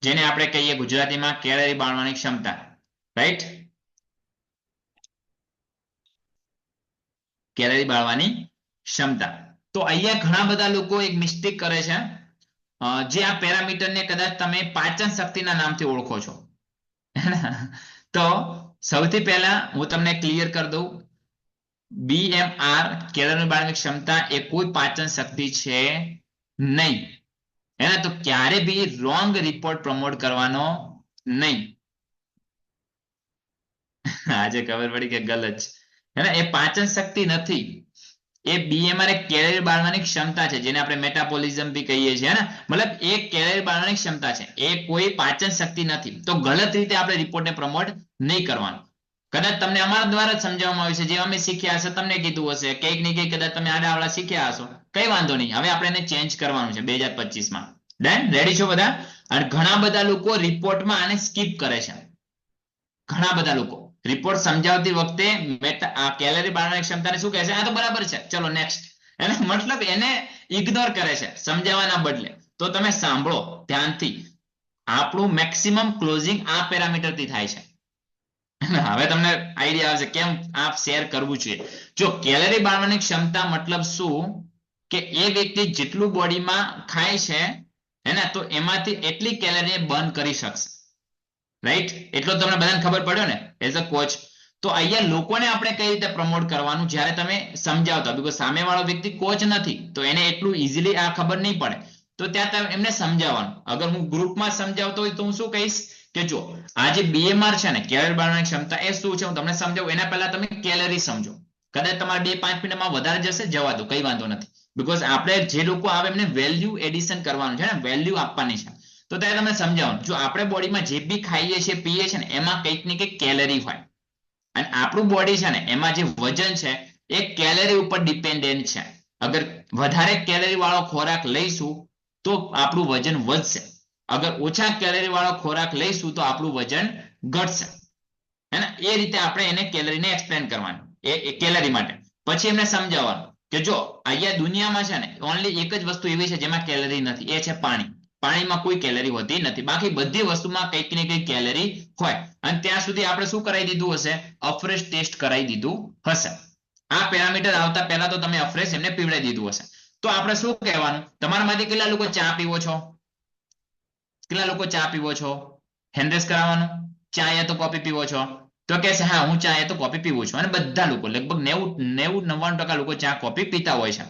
જેને આપણે કહીએ ગુજરાતીમાં કેલરી બાળવાની ક્ષમતા, રાઈટ? કેલરી બાળવાની ક્ષમતા. તો અહીંયા ઘણા બધા લોકો એક મિસ્ટેક કરે છે, જે આ પેરામીટરને કદાચ તમે પાચન શક્તિના નામથી ઓળખો છો. તો સૌથી પહેલા હું તમને ક્લિયર કરી દઉં, BMR કેલરી બાળવાની ક્ષમતા એ કોઈ પાચન શક્તિ છે નહીં. એને તો ક્યારે બી રોંગ રિપોર્ટ પ્રમોટ કરવાનો નહીં. આજે ખબર પડી કે ગલત છે. એ પાચન શક્તિ નથી, એ BMR એક કેલરી બાળવાની ક્ષમતા છે, જેને આપણે મેટાબોલિઝમ બી કહીએ છીએ. મતલબ એ કેલરી બાળવાની ક્ષમતા છે, એ કોઈ પાચન શક્તિ નથી. તો ગલત રીતે આપણે રિપોર્ટને પ્રમોટ નહીં કરવાનું. કદાચ તમને અમારા દ્વારા સમજાવવામાં આવ્યું છે, જે અમે શીખ્યા હશે તમને કીધું હશે, કંઈક ને કંઈક કદાચ તમે આડાઅવળા શીખ્યા હશો, કઈ વાંધો નહીં. હવે આપણે એને ચેન્જ કરવાનું છે 2025 માં. ડન? રેડી છો બધા? અને ઘણા બધા લોકો રિપોર્ટમાં આને સ્કીપ કરે છે. ઘણા બધા લોકો રિપોર્ટ સમજાવતી વખતે કેલરી બાળવાની ક્ષમતાને શું કહે છે? આ તો બરાબર છે, ચલો નેક્સ્ટ. એને મતલબ એને ઇગ્નોર કરે છે સમજાવવાના બદલે. તો તમે સાંભળો ધ્યાનથી, આપણું મેક્સિમમ ક્લોઝિંગ આ પેરામીટરથી થાય છે. હવે તમને આઈડિયા આવશે કેમ આ શેર કરવું જોઈએ. જો કેલરી બાળવાની ક્ષમતા મતલબ શું કે એ વ્યક્તિ જેટલું બોડીમાં ખાય છે, હે ને, તો એમાંથી એટલી કેલરી બર્ન કરી શકશે, રાઈટ? એટલો તમને બધાને ખબર પડ્યો ને એઝ અ કોચ. તો અહીંયા લોકોને આપણે કઈ રીતે પ્રમોટ કરવાનું જ્યારે તમે સમજાવતા, બીકોઝ સામેવાળો વ્યક્તિ કોચ નથી તો એને એટલું ઇઝીલી આ ખબર નહીં પડે. તો ત્યાં એમને સમજાવવાનું. અગર હું ગ્રુપમાં સમજાવતો હોય તો હું શું કહીશ કે જો આ જે BMR છે ને, કેલરી બાળવાની ક્ષમતા, એ શું છે હું તમને સમજાવું. એના પહેલા તમે કેલરી સમજો. કદાચ તમારે 2-5 મિનિટમાં વધારે જશે, જવા દો, કઈ વાંધો નથી. બીકોઝ આપણે જે લોકો આવે એમને વેલ્યુ એડિશન કરવાનું છે ને, વેલ્યુ આપવાની છે. તો ત્યારે તમે સમજાવો, જો આપણે બોડીમાં જે બી ખાઈએ છીએ પીએ છીએ ને, એમાં કંઈક ને કંઈક કેલરી હોય. અને આપણું બોડી છે ને, એમાં જે વજન છે એ કેલરી ઉપર ડિપેન્ડન્ટ છે. અગર વધારે કેલરી વાળો ખોરાક લઈશું તો આપણું વજન વધશે. અગર ઓછા કેલરી વાળો ખોરાક લઈશું તો આપણું વજન ઘટશે. હે ને? એ રીતે આપણે એને કેલરીને એક્સપ્લેન કરવાનું, એ કેલરી માટે. પછી એમને સમજાવવાનું કે જો અહીંયા દુનિયામાં છે ને ઓનલી એક જ વસ્તુ એવી છે જેમાં કેલરી નથી, એ છે પાણી. પાણીમાં કોઈ કેલરી હોતી નથી, બાકી બધી વસ્તુમાં કંઈક ને કંઈક કેલરી હોય. અને ત્યાં સુધી આપણે શું કરાવી દીધું હશે? અફ્રેશ ટેસ્ટ કરાવી દીધું હશે. આ પેરામીટર આવતા પહેલા તો તમે અફ્રેશ એમને પીવડાવી દીધું હશે. તો આપણે શું કહેવાનું? તમારામાંથી કેટલા લોકો ચા પીવો છો? કેટલા લોકો ચા પીવો છો? હેન્ડ રેઝ કરાવવાનું. ચા યા તો કોફી પીવો છો? તો કહે છે હા હું ચા યા તો કોફી પીવું છું. અને બધા લોકો લગભગ 90-99% લોકો ચા કોફી પીતા હોય છે.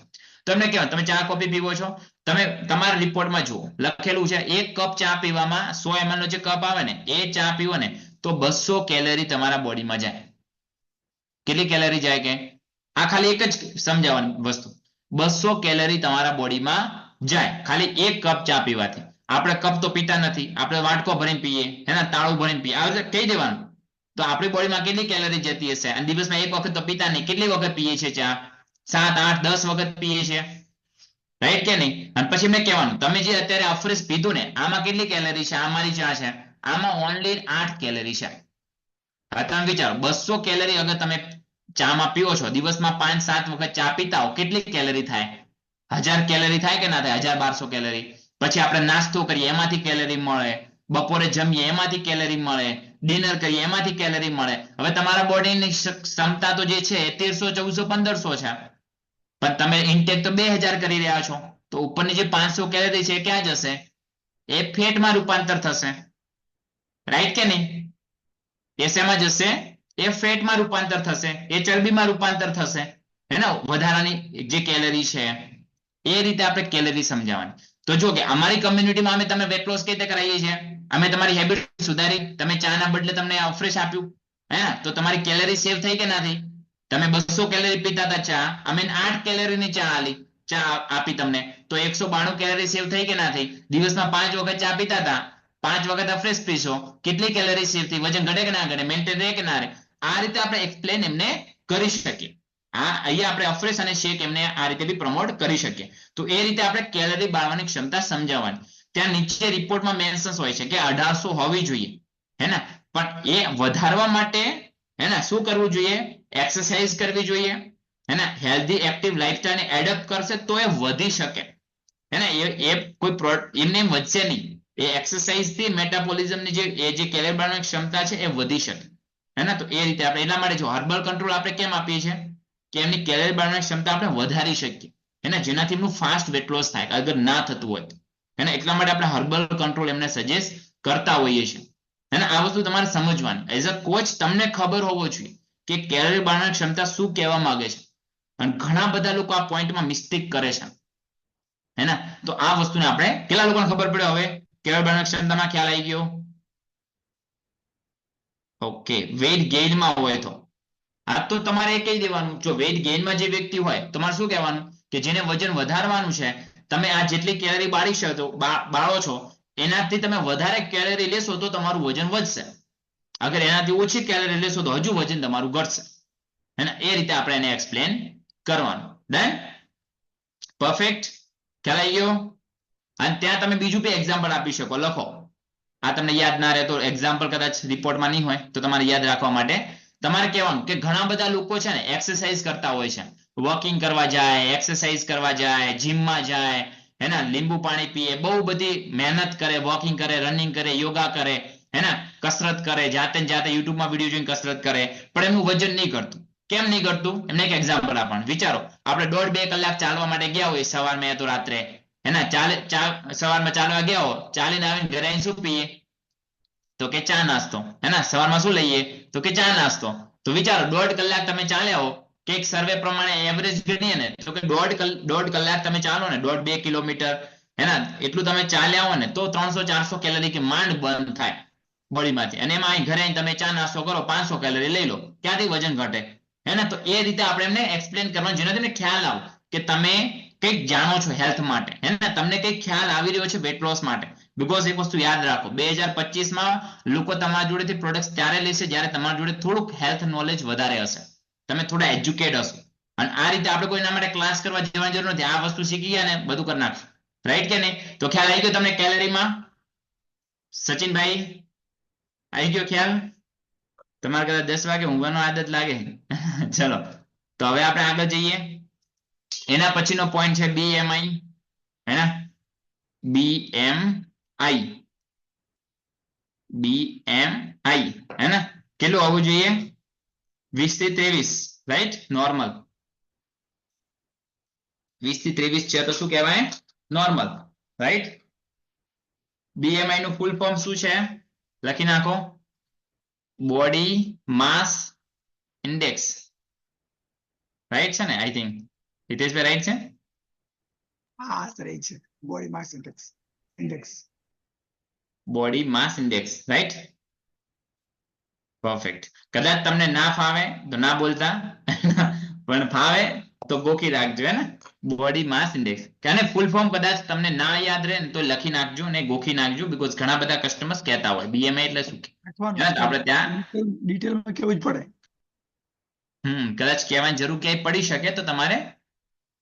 તો એમને કહેવાય તમે ચા કોફી પીવો છો? તમે તમારા રિપોર્ટમાં જુઓ, લખેલું છે 1 કપ ચા પીવામાં 100 ml નો જે કપ આવે ને, એ ચા પીવો ને તો 200 કેલરી તમારા બોડીમાં જાય. કેટલી કેલરી જાય? કે આ ખાલી એક જ સમજાવવાની વસ્તુ, 200 કેલરી તમારા બોડીમાં જાય ખાલી 1 કપ ચા પીવાથી. આપણે કપ તો પીતા નથી, આપણે વાટકો ભરીને પીએ, એના તાળું ભરીને પીએ. આ રીતે કહી દેવાનું તો આપણી બોડીમાં કેટલી કેલરી જતી હશે? અને દિવસમાં એક વખત તો પીતા નહીં, કેટલી વખત પીએ છીએ ચા? 7, 8, 10 વખત પીએ છીએ, રાઈટ કે નહીં? અને પછી મેં કહેવાનું તમે જે અત્યારે અફ્રેશ પીધું ને આમાં કેટલી કેલરી છે? આ મારી ચા છે, આમાં ઓનલી 8 કેલરી છે. હવે તમે વિચારો 200 કેલરી અગર તમે ચામાં પીવો છો, દિવસમાં 5-7 વખત ચા પીતા હો, કેટલી કેલરી થાય? 1000 કેલરી થાય કે ના થાય? 1200 કેલરી. પછી આપણે નાસ્તો કરીએ એમાંથી કેલરી મળે, બપોરે જમીએ એમાંથી કેલરી મળે, ડિનર કરીએ એમાંથી કેલરી મળે. હવે તમારા બોડીની ક્ષમતા તો જે છે 1300, 1400, 1500 છે, પણ તમે ઇન્ટેક તો 2000 કરી રહ્યા છો, તો ઉપરની જે 500 કેલરી છે એ ક્યાં જશે? એ ફેટમાં રૂપાંતર થશે, રાઈટ કે નહીં? એ શેમાં જશે? એ ફેટમાં રૂપાંતર થશે, એ ચરબીમાં રૂપાંતર થશે, હે ને? વધારાની જે કેલરી છે એ રીતે આપણે કેલરી સમજાવવાની. તો જો કે અમારી કમ્યુનિટીમાં અમે તમે વેટ લોસ કઈ રીતે કરાવીએ છીએ, અમે તમારી હેબિટ સુધારી, તમે ચા ના બદલે તમને અફ્રેશ આપ્યું, હે? તો તમારી કેલરી સેવ થઈ કે ના થઈ? તમે 200 કેલરી પીતા હતા ચા, અમે 8 કેલરીની ચા આપી તમને, તો 192 કેલરી સેવ થઈ કે ના થઈ? દિવસમાં 5 વખત ચા પીતા હતા, 5 વખત અફ્રેશ પીશો, કેટલી કેલરી સેવ થઈ? વજન ઘટે કે ના ઘટે? મેન્ટેન રહે કે ના રહે? આ રીતે આપણે એક્સપ્લેન એમને કરી શકીએ. અહીંયા આપણે અફ્રેશ અને શેક એમને આ રીતે બી પ્રમોટ કરી શકીએ. તો એ રીતે આપણે કેલરી બાળવાની ક્ષમતા સમજાવવાની. ત્યાં નીચે રિપોર્ટમાં મેન્શન્સ હોય છે કે 1800 હોવી જોઈએ, હે ને? પણ એ વધારવા માટે, હે ને, શું કરવું જોઈએ? એક્સરસાઇઝ કરવી જોઈએ, હે ને? હેલ્ધી એક્ટિવ લાઇફસ્ટાઇલને એડપ્ટ કરશે તો એ વધી શકે, હે ને? એ કોઈ એમને એમ વધશે નહીં. એ એક્સરસાઇઝ થી મેટાબોલિઝમની જે કેલરી બાળવાની ક્ષમતા છે એ વધી શકે, હે ને? તો એ રીતે આપણે એટલા માટે જો હર્બલ કંટ્રોલ આપણે કેમ આપીએ છીએ કે એમની કેલરી બાળવાની ક્ષમતા આપણે વધારી શકીએ, હે ને? જેનાથી એમનું ફાસ્ટ વેટ લોસ થાય અગર ના થતું હોય, હે ને? એટલા માટે આપણે હર્બલ કંટ્રોલ એમને સજેસ્ટ કરતા હોઈએ છીએ, હે ને? આ વસ્તુ તમારે સમજવાની. એઝ અ કોચ તમને ખબર હોવો જોઈએ કે કેલરી બાળવાની ક્ષમતા શું કહેવા માંગે છે. અને ઘણા બધા લોકો આ પોઈન્ટમાં મિસ્ટેક કરે છે, હે ને? તો આ વસ્તુને આપણે કેટલા લોકોને ખબર પડ્યો? હવે કેલરી બાળવાની ક્ષમતામાં ખ્યાલ આવી ગયો? ઓકે. વેઇટ ગેઇનમાં હોય તો આ તો તમારે કહી દેવાનું. જો વેઇટ ગેઇનમાં જે વ્યક્તિ હોય તમારે શું કહેવાનું કે જેને વજન વધારવાનું છે, તમે આ જેટલી કેલરી બાળો છો એનાથી તમે વધારે કેલરી લેશો તો તમારું વજન વધશે, અગર એનાથી ઓછી કેલરી લેશો તો હજુ વજન તમારું ઘટશે, હે ને? એ રીતે આપણે એને એક્સપ્લેન કરવાનું. ડન? પરફેક્ટ. ખ્યાલ આવી ગયો? અને ત્યાં તમે બીજું બી એક્ઝામ્પલ આપી શકો. લખો. આ તમને યાદ ના રહે તો એક્ઝામ્પલ કદાચ રિપોર્ટમાં નહીં હોય તો તમારે યાદ રાખવા માટે તમારે કહેવાનું કે ઘણા બધા લોકો છે ને એક્સરસાઇઝ કરતા હોય છે, વોકિંગ કરવા જાય, એક્સરસાઇઝ કરવા જાય, જીમમાં જાય, હે ને? લીંબુ પાણી પીએ, બહુ બધી મહેનત કરે, વોકિંગ કરે, રનિંગ કરે, યોગા કરે, હે ને? કસરત કરે, જાતે યુટ્યુબમાં વિડીયો જોઈને કસરત કરે, પણ એમનું વજન નહીં કરતું. કેમ નહીં કરતું? એમને એક એક્ઝામ્પલ આપવાનું. વિચારો આપણે 1.5-2 કલાક ચાલવા માટે ગયા હોય સવારમાં યા તો રાત્રે, હે ને? સવારમાં ચાલવા ગયા હો, ચાલીને આવીને ઘરે આવીને શું પીએ? તો કે ચા નાસ્તો, હે ને? સવારમાં શું લઈએ? તો કે ચા નાસ્તો. તો વિચારો 1.5 કલાક તમે ચાલ્યા હો, કે એક સર્વે પ્રમાણે એવરેજ ગણીએ ને તો કે 1.5 કલાક તમે ચાલો ને, 1.5-2 કિલોમીટર, હે ને? એટલું તમે ચાલ્યા હો ને તો 300-400 કેલરી કે માંડ બંધ થાય બોડીમાંથી. અને એમાં ઘરે આવીને તમે ચા નાસ્તો કરો, 500 કેલરી લઈ લો, ક્યાંથી વજન ઘટે, હે ને? તો એ રીતે આપણે એમને એક્સપ્લેન કરવાનું જેનાથી ખ્યાલ આવે કે તમે કંઈક જાણો છો હેલ્થ માટે, હે ને? તમને કંઈક ખ્યાલ આવી રહ્યો છે વેટ લોસ માટે. બીકોઝ એક વસ્તુ યાદ રાખો, 2025માં લોકો તમારા જોડેથી પ્રોડક્ટ ત્યારે લેશે જ્યારે તમારા જોડે થોડુંક હેલ્થ નોલેજ વધારે હશે, તમે થોડા એજ્યુકેટ હશો. અને આ રીતે આપણે કોઈ એના માટે ક્લાસ કરવા જવાની જરૂર નથી. આ વસ્તુ શીખી ગયા ને બધું કરી નાખશું, રાઈટ કે નહીં? તો ખ્યાલ આવી ગયો તમને કેલરીમાં? સચિનભાઈ આવી ગયો ખ્યાલ? તમારે કદાચ 10 વાગે ઊંઘવાનો આદત લાગે. ચલો તો હવે આપણે આગળ જઈએ. એના પછીનો પોઈન્ટ છે BMI, હે ને? BMI, હે ને? કેટલું આવવું જોઈએ? 20 થી 23, રાઈટ? નોર્મલ. 20 થી 23 છે તો શું કહેવાય? Normal, right? BMI નું ફૂલ ફોર્મ શું છે? લખી નાખો. બોડી માસ ઇન્ડેક્સ, રાઈટ છે ને? આઈ થિંક હિતેશભાઈ રાઈટ છે? હા રાઈટ છે. બોડી માસ ઇન્ડેક્સ. બોડી માસ ઇન્ડેક્સ, રાઈટ? પરફેક્ટ. કદાચ તમને ના ફાવે તો ના બોલતા, પણ ફાવે તો ગોખી રાખજો હે ને બોડી માસ ઇન્ડેક્સ અને ફૂલ ફોર્મ કદાચ તમને ના યાદ રહે ને તો લખી નાખજો અને ગોખી નાખજો બીકોઝ ઘણા બધા કસ્ટમર્સ કહેતા હોય બીએમઆઈ એટલે શું લખવાનું હે ને? તો આપણે ત્યાં ડિટેલમાં કેવું જ પડે. કદાચ કહેવાની જરૂર ક્યાંય પડી શકે તો તમારે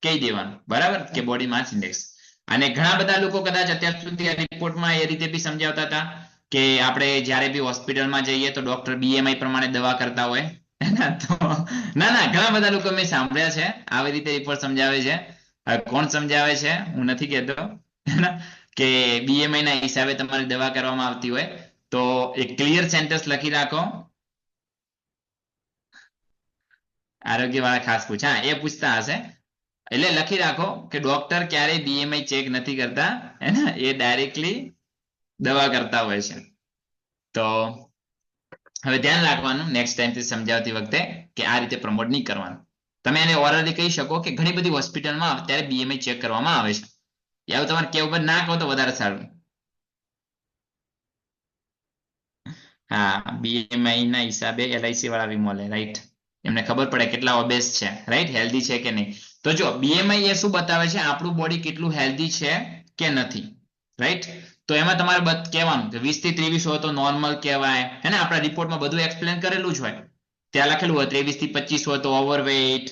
કહી દેવાનું બરાબર કે બોડી માસ ઇન્ડેક્સ. અને ઘણા બધા લોકો કદાચ અત્યાર સુધી આ રિપોર્ટમાં એ રીતે બી સમજાવતા હતા કે આપણે જ્યારે બી હોસ્પિટલમાં જઈએ તો ડોક્ટર બીએમઆઈ પ્રમાણે દવા કરતા હોય તો ના ઘણા બધા લોકો મેં સાંભળ્યા છે આવી રીતે રિપોર્ટ સમજાવે છે. કોણ સમજાવે છે હું નથી કહેતો કે બીએમઆઈ ના હિસાબે તમારી દવા કરવામાં આવતી હોય તો એક ક્લિયર સેન્ટેન્સ લખી રાખો. આરોગ્ય વાળા ખાસ પૂછે હા એ પૂછતા હશે એટલે લખી રાખો કે ડોક્ટર ક્યારેય બીએમઆઈ ચેક નથી કરતા હે ને એ ડાયરેક્ટલી દવા કરતા હોય છે. તો હવે ધ્યાન રાખવાનું નેક્સ્ટ ટાઈમથી સમજાવતી વખતે કે આ રીતે પ્રમોટ નહીં કરવાનું. તમે એને ઓરલી કહી શકો કે ઘણી બધી હોસ્પિટલમાં અત્યારે બીએમઆઈ ચેક કરવામાં આવે છે. એવું તમારે કેવું પર ના કહો તો વધારે સારું. હા બીએમઆઈ ના હિસાબે એલઆઈસી વાળા વીમો લે રાઈટ એમને ખબર પડે કેટલા ઓબેસ છે રાઈટ હેલ્ધી છે કે નહીં. તો જો બીએમઆઈ એ શું બતાવે છે આપણું બોડી કેટલું હેલ્ધી છે કે નથી રાઈટ. તો એમાં તમારે કહેવાનું કે 20 થી 23 હોય તો નોર્મલ કહેવાય હે ને આપણા રિપોર્ટમાં બધું એક્સપ્લેન કરેલું જ હોય ત્યાં લખેલું હોય 23 થી 25 હોય તો ઓવરવેઇટ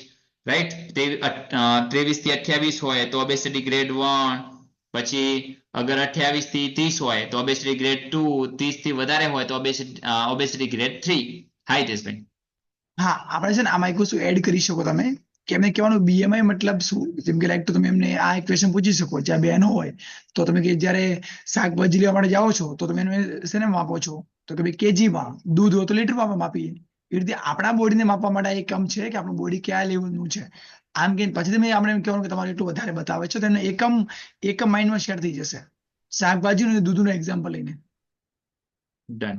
રાઈટ 23 થી 28 હોય તો ઓબેસિટી ગ્રેડ 1 પછી અગર 28 થી 30 હોય તો ઓબેસિટી ગ્રેડ 2 30 થી વધારે હોય તો ઓબેસિટી ગ્રેડ 3 હાઈ હિતેશભાઈ. હા આપણે છે ને આમાં એક વસ્તુ એડ કરી શકો તમે કે એમને કહેવાનું બીએમઆઈ મતલબ શું જેમ કે લાઈક તો તમે એમને આ એક ક્વેશ્ચન પૂછી શકો જ્યાં બહેનો હોય તો તમે કે જ્યારે શાકભાજી લેવા માટે જાઓ છો તો તમે એને શેને માપો છો તો કે ભાઈ કેજીમાં દૂધ હોય તો લીટરમાં માપીએ એ રીતે આપણા બોડીને માપવા માટે આ એકમ છે કે આપણું બોડી કયા લેવલનું છે આમ કે પછી તમે આપણે એમ કહેવાનું કે તમારે એટલું વધારે બતાવે છે તો એને એકમ માઇન્ડમાં શેર થઈ જશે શાકભાજીનું અને દૂધનું એક્ઝામ્પલ લઈને. ડન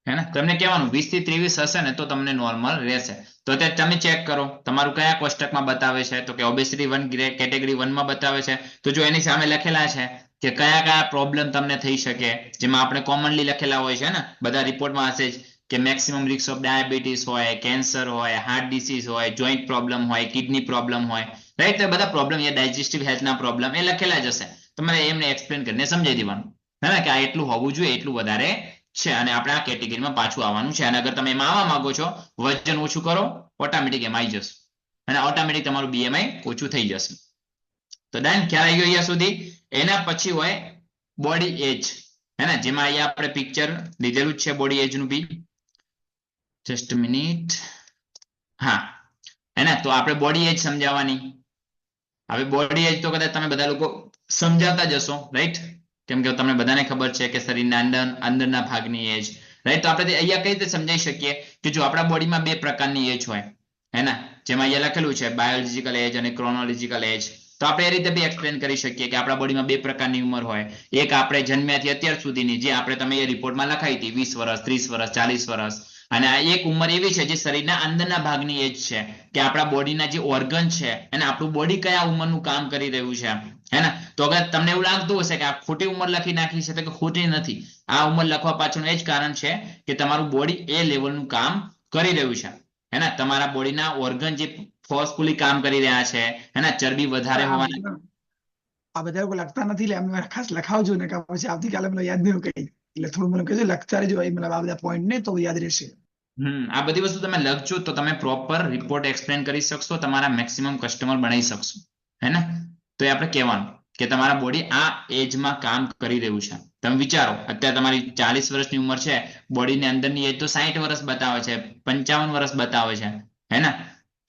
હે ને તમને કહેવાનું 20 થી 23 હશે ને તો તમને નોર્મલ રહેશે. તો અત્યારે તમે ચેક કરો તમારું કયા કોષ્ટકમાં બતાવે છે તો કે ઓબેસિટી 1 કેટેગરી 1 માં બતાવે છે તો જો એની સામે લખેલા છે કે કયા કયા પ્રોબ્લેમ તમને થઈ શકે જેમાં આપણે કોમનલી લખેલા હોય છે ને બધા રિપોર્ટમાં હશે જ કે મેક્સિમમ રિસ્ક ઓફ ડાયાબિટીસ હોય કેન્સર હોય હાર્ટ ડિસીઝ હોય જોઈન્ટ પ્રોબ્લેમ હોય કિડની પ્રોબ્લેમ હોય રાઈટ તો બધા પ્રોબ્લેમ એ ડાયજેસ્ટિવ હેલ્થના પ્રોબ્લેમ એ લખેલા જ હશે તમારે એમને એક્સપ્લેન કરીને સમજાવી દેવાનું હે ને કે આ એટલું હોવું જોઈએ એટલું વધારે છે અને આપણે આ કેટેગરીમાં પાછું આવવાનું છે અને અગર તમે એમાં આવવા માંગો છો વજન ઓછું કરો ઓટોમેટિક એમાં આવી જશે અને ઓટોમેટિક તમારું બીએમઆઈ ઓછું થઈ જશે. તો ડન ખ્યાલ આવી ગયો અહીંયા સુધી. એના પછી હોય બોડી એજ હે ને જેમાં અહીંયા આપણે પિક્ચર લીધેલું જ છે બોડી એજ નું બી જસ્ટ મિનિટ હા હે ને તો આપણે બોડી એજ સમજાવવાની. હવે બોડી એજ તો કદાચ તમે બધા લોકો સમજાવતા જશો રાઈટ કેમ કે તમને બધાને ખબર છે કે શરીરના અંદરના ભાગની એજ રાઈટ. તો આપણે અહીંયા કઈ રીતે સમજાવી શકીએ કે જો આપણા બોડીમાં બે પ્રકારની એજ હોય હે ને જેમાં અહીંયા લખેલું છે બાયોલોજીકલ એજ અને ક્રોનોલોજીકલ એજ. તો આપણે એ રીતે બી એક્સપ્લેન કરી શકીએ કે આપણા બોડીમાં બે પ્રકારની ઉંમર હોય એક આપણે જન્મ્યાથી અત્યાર સુધીની જે આપણે તમે એ રિપોર્ટમાં લખાઈ હતી 20 વર્ષ 30 વર્ષ 40 વર્ષ અને આ એક ઉંમર એવી છે જે શરીરના અંદરના ભાગની એજ છે કે આપણા બોડીના જે ઓર્ગન છે અને આપણું બોડી કયા ઉંમરનું કામ કરી રહ્યું છે હે ને. તો અગર તમને એવું લાગતું હશે કે આ ખોટી ઉંમર લખી નાખી છે તો કે ખોટી નથી આ ઉંમર લખવા પાછળનું એ જ કારણ છે કે તમારું બોડી એ લેવલનું કામ કરી રહ્યું છે હે ને તમારા બોડીના ઓર્ગન જે ફોર્સફુલી કામ કરી રહ્યા છે હે ને ચરબી વધારે હોવાના આ બધા લોકો લખતા નથી એટલે એમને ખાસ લખાવજો ને કે પછી આવતીકાલે મને યાદ નહીં કઈ એટલે થોડું મને કહેજો લખતા રહેજો મતલબ આ બધા પોઈન્ટ ને તો યાદ રહેશે. આ બધી વસ્તુ તમે લખજો તો તમે પ્રોપર રિપોર્ટ એક્સપ્લેન કરી શકશો તમારા મેક્સિમમ કસ્ટમર બનાવી શકશો હે ને. તો એ આપણે કહેવાનું કે તમારા બોડી આ એજમાં કામ કરી રહ્યું છે. તમે વિચારો અત્યારે તમારી 40 વર્ષની ઉંમર છે બોડીની અંદરની એજ તો 60 વર્ષ બતાવે છે 55 વર્ષ બતાવે છે હે ને.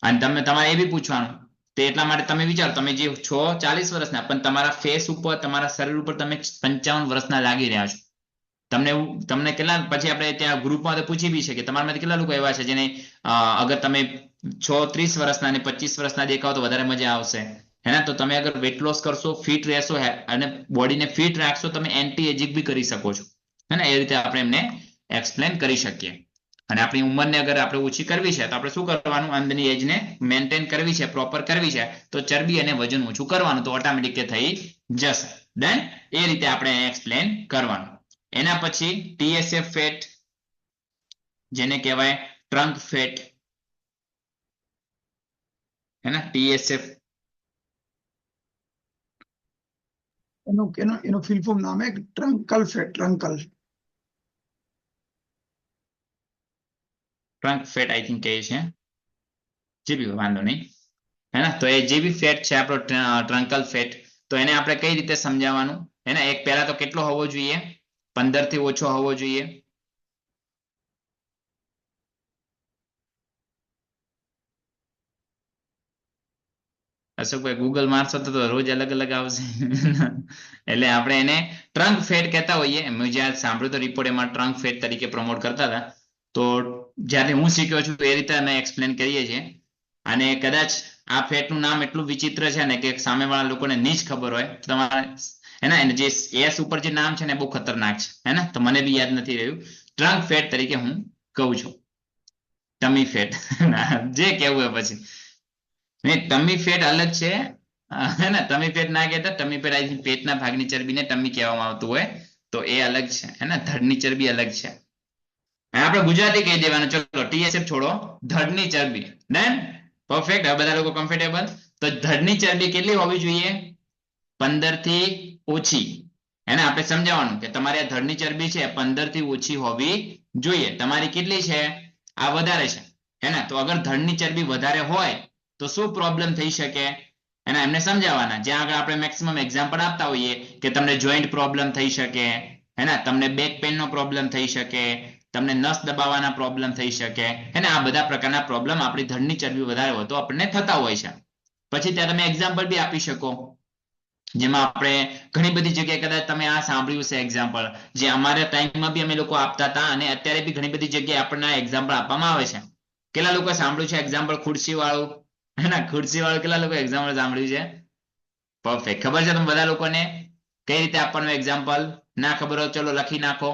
અને તમે તમારે એ બી પૂછવાનું તે એટલા માટે તમે વિચારો તમે જે છો 40 વર્ષના પણ તમારા ફેસ ઉપર તમારા શરીર ઉપર તમે 55 વર્ષના લાગી રહ્યા છો. તમને કેટલા પછી આપણે ત્યાં ગ્રુપમાં પૂછી બી છે કે તમારામાંથી કેટલા લોકો એવા છે જેને અગર તમે 30 વર્ષના અને 25 વર્ષના દેખાવ તો વધારે મજા આવશે હે ને. તો તમે અગર વેટ લોસ કરશો ફિટ રહેશો અને બોડીને ફિટ રાખશો તમે એન્ટી એજિંગ બી કરી શકો છો હે ને. એ રીતે આપણે એમને એક્સપ્લેન કરી શકીએ. અને આપણી ઉંમરને અગર આપણે ઓછી કરવી છે તો આપણે શું કરવાનું અંદરની એજને મેન્ટેન કરવી છે પ્રોપર કરવી છે તો ચરબી અને વજન ઓછું કરવાનું તો ઓટોમેટિક થઈ જશે. ડન એ રીતે આપણે એક્સપ્લેન કરવાનું. એના પછી TSF ફેટ જેને કહેવાય ટ્રંક ફેટ है ना TSF એનો ફિલ ફોર્મ નામ હે truncal fat, truncal. Trunk fat I think कहे છે જે બી હોય, વાંધો નહીં હે ને. તો એ જે બી ફેટ છે આપણો ટ્રંકલ ફેટ, તો એને આપણે કઈ રીતે સમજાવવાનું હે ને. એક પહેલા તો કેટલો હોવો જોઈએ? 15 થી ઓછો હોવો જોઈએ. અશોકભાઈ ગૂગલ મારશો તો રોજ અલગ અલગ આવશે. એટલે આપણે એને ટ્રંક ફેટ કહેતા હોઈએ. મેં જ્યાં સાંભળ્યું તો રિપોર્ટ એમાં ટ્રંક ફેટ તરીકે પ્રમોટ કરતા હતા. તો જ્યારે હું શીખ્યો છું એ રીતે અમે એક્સપ્લેન કરીએ છીએ. અને કદાચ આ ફેટનું નામ એટલું વિચિત્ર છે ને કે સામેવાળા લોકોને નહીં જ ખબર હોય તો તમારે હે ને જે એસ ઉપર જે નામ છે ને બહુ ખતરનાક છે હે ને. તો મને બી યાદ નથી રહ્યું. ટ્રંક ફેટ તરીકે હું કહું છું. ટમી ફેટ જે કેવું હોય પછી. નહીં, ટમી ફેટ અલગ છે હે ને. ટમી ફેટ ના કહેતા. ટમી ફેટ આઈ પેટના ભાગની ચરબીને ટમી કહેવામાં આવતું હોય, તો એ અલગ છે હે ને. ધડની ચરબી અલગ છે. આપણે ગુજરાતી કહી દેવાનું. ચલો TSF છોડો, ધડની ચરબી. Done, perfect. હવે બધા લોકો કમ્ફર્ટેબલ. તો ધડની ચરબી કેટલી હોવી જોઈએ? 15 થી ઓછી. એને આપણે સમજાવવાનું કે તમારી આ ધડની ચરબી છે 15 થી ઓછી હોવી જોઈએ. તમારી કેટલી છે? આ વધારે છે હે ને. તો અગર ધડની ચરબી વધારે હોય તો શું પ્રોબ્લેમ થઈ શકે એના એમને સમજાવવાના. જ્યાં આગળ આપણે મેક્સિમમ એક્ઝામ્પલ આપતા હોઈએ કે તમને જોઈન્ટ પ્રોબ્લેમ થઈ શકે હે ને, તમને બેક પેનનો પ્રોબ્લેમ થઈ શકે, તમને નસ દબાવવાના પ્રોબ્લેમ થઈ શકે હે ને. આ બધા પ્રકારના પ્રોબ્લેમ આપણી ધડની ચરબી વધારે હોય તો આપણને થતા હોય છે. પછી ત્યાં તમે એક્ઝામ્પલ બી આપી શકો, જેમાં આપણે ઘણી બધી જગ્યાએ કદાચ તમે આ સાંભળ્યું છે એક્ઝામ્પલ, જે અમારા ટાઈમમાં બી અમે લોકો આપતા હતા અને અત્યારે બી ઘણી બધી જગ્યાએ આપણને એક્ઝામ્પલ આપવામાં આવે છે. કેટલા લોકો સાંભળ્યું છે એક્ઝામ્પલ ખુરશી વાળું હે ને? ખુરશી વાળું કેટલા લોકો એક્ઝામ્પલ સાંભળ્યું છે? પરફેક્ટ. ખબર છે તમે બધા લોકોને કઈ રીતે આપવાનું એક્ઝામ્પલ? ના ખબર હોય ચલો લખી નાખો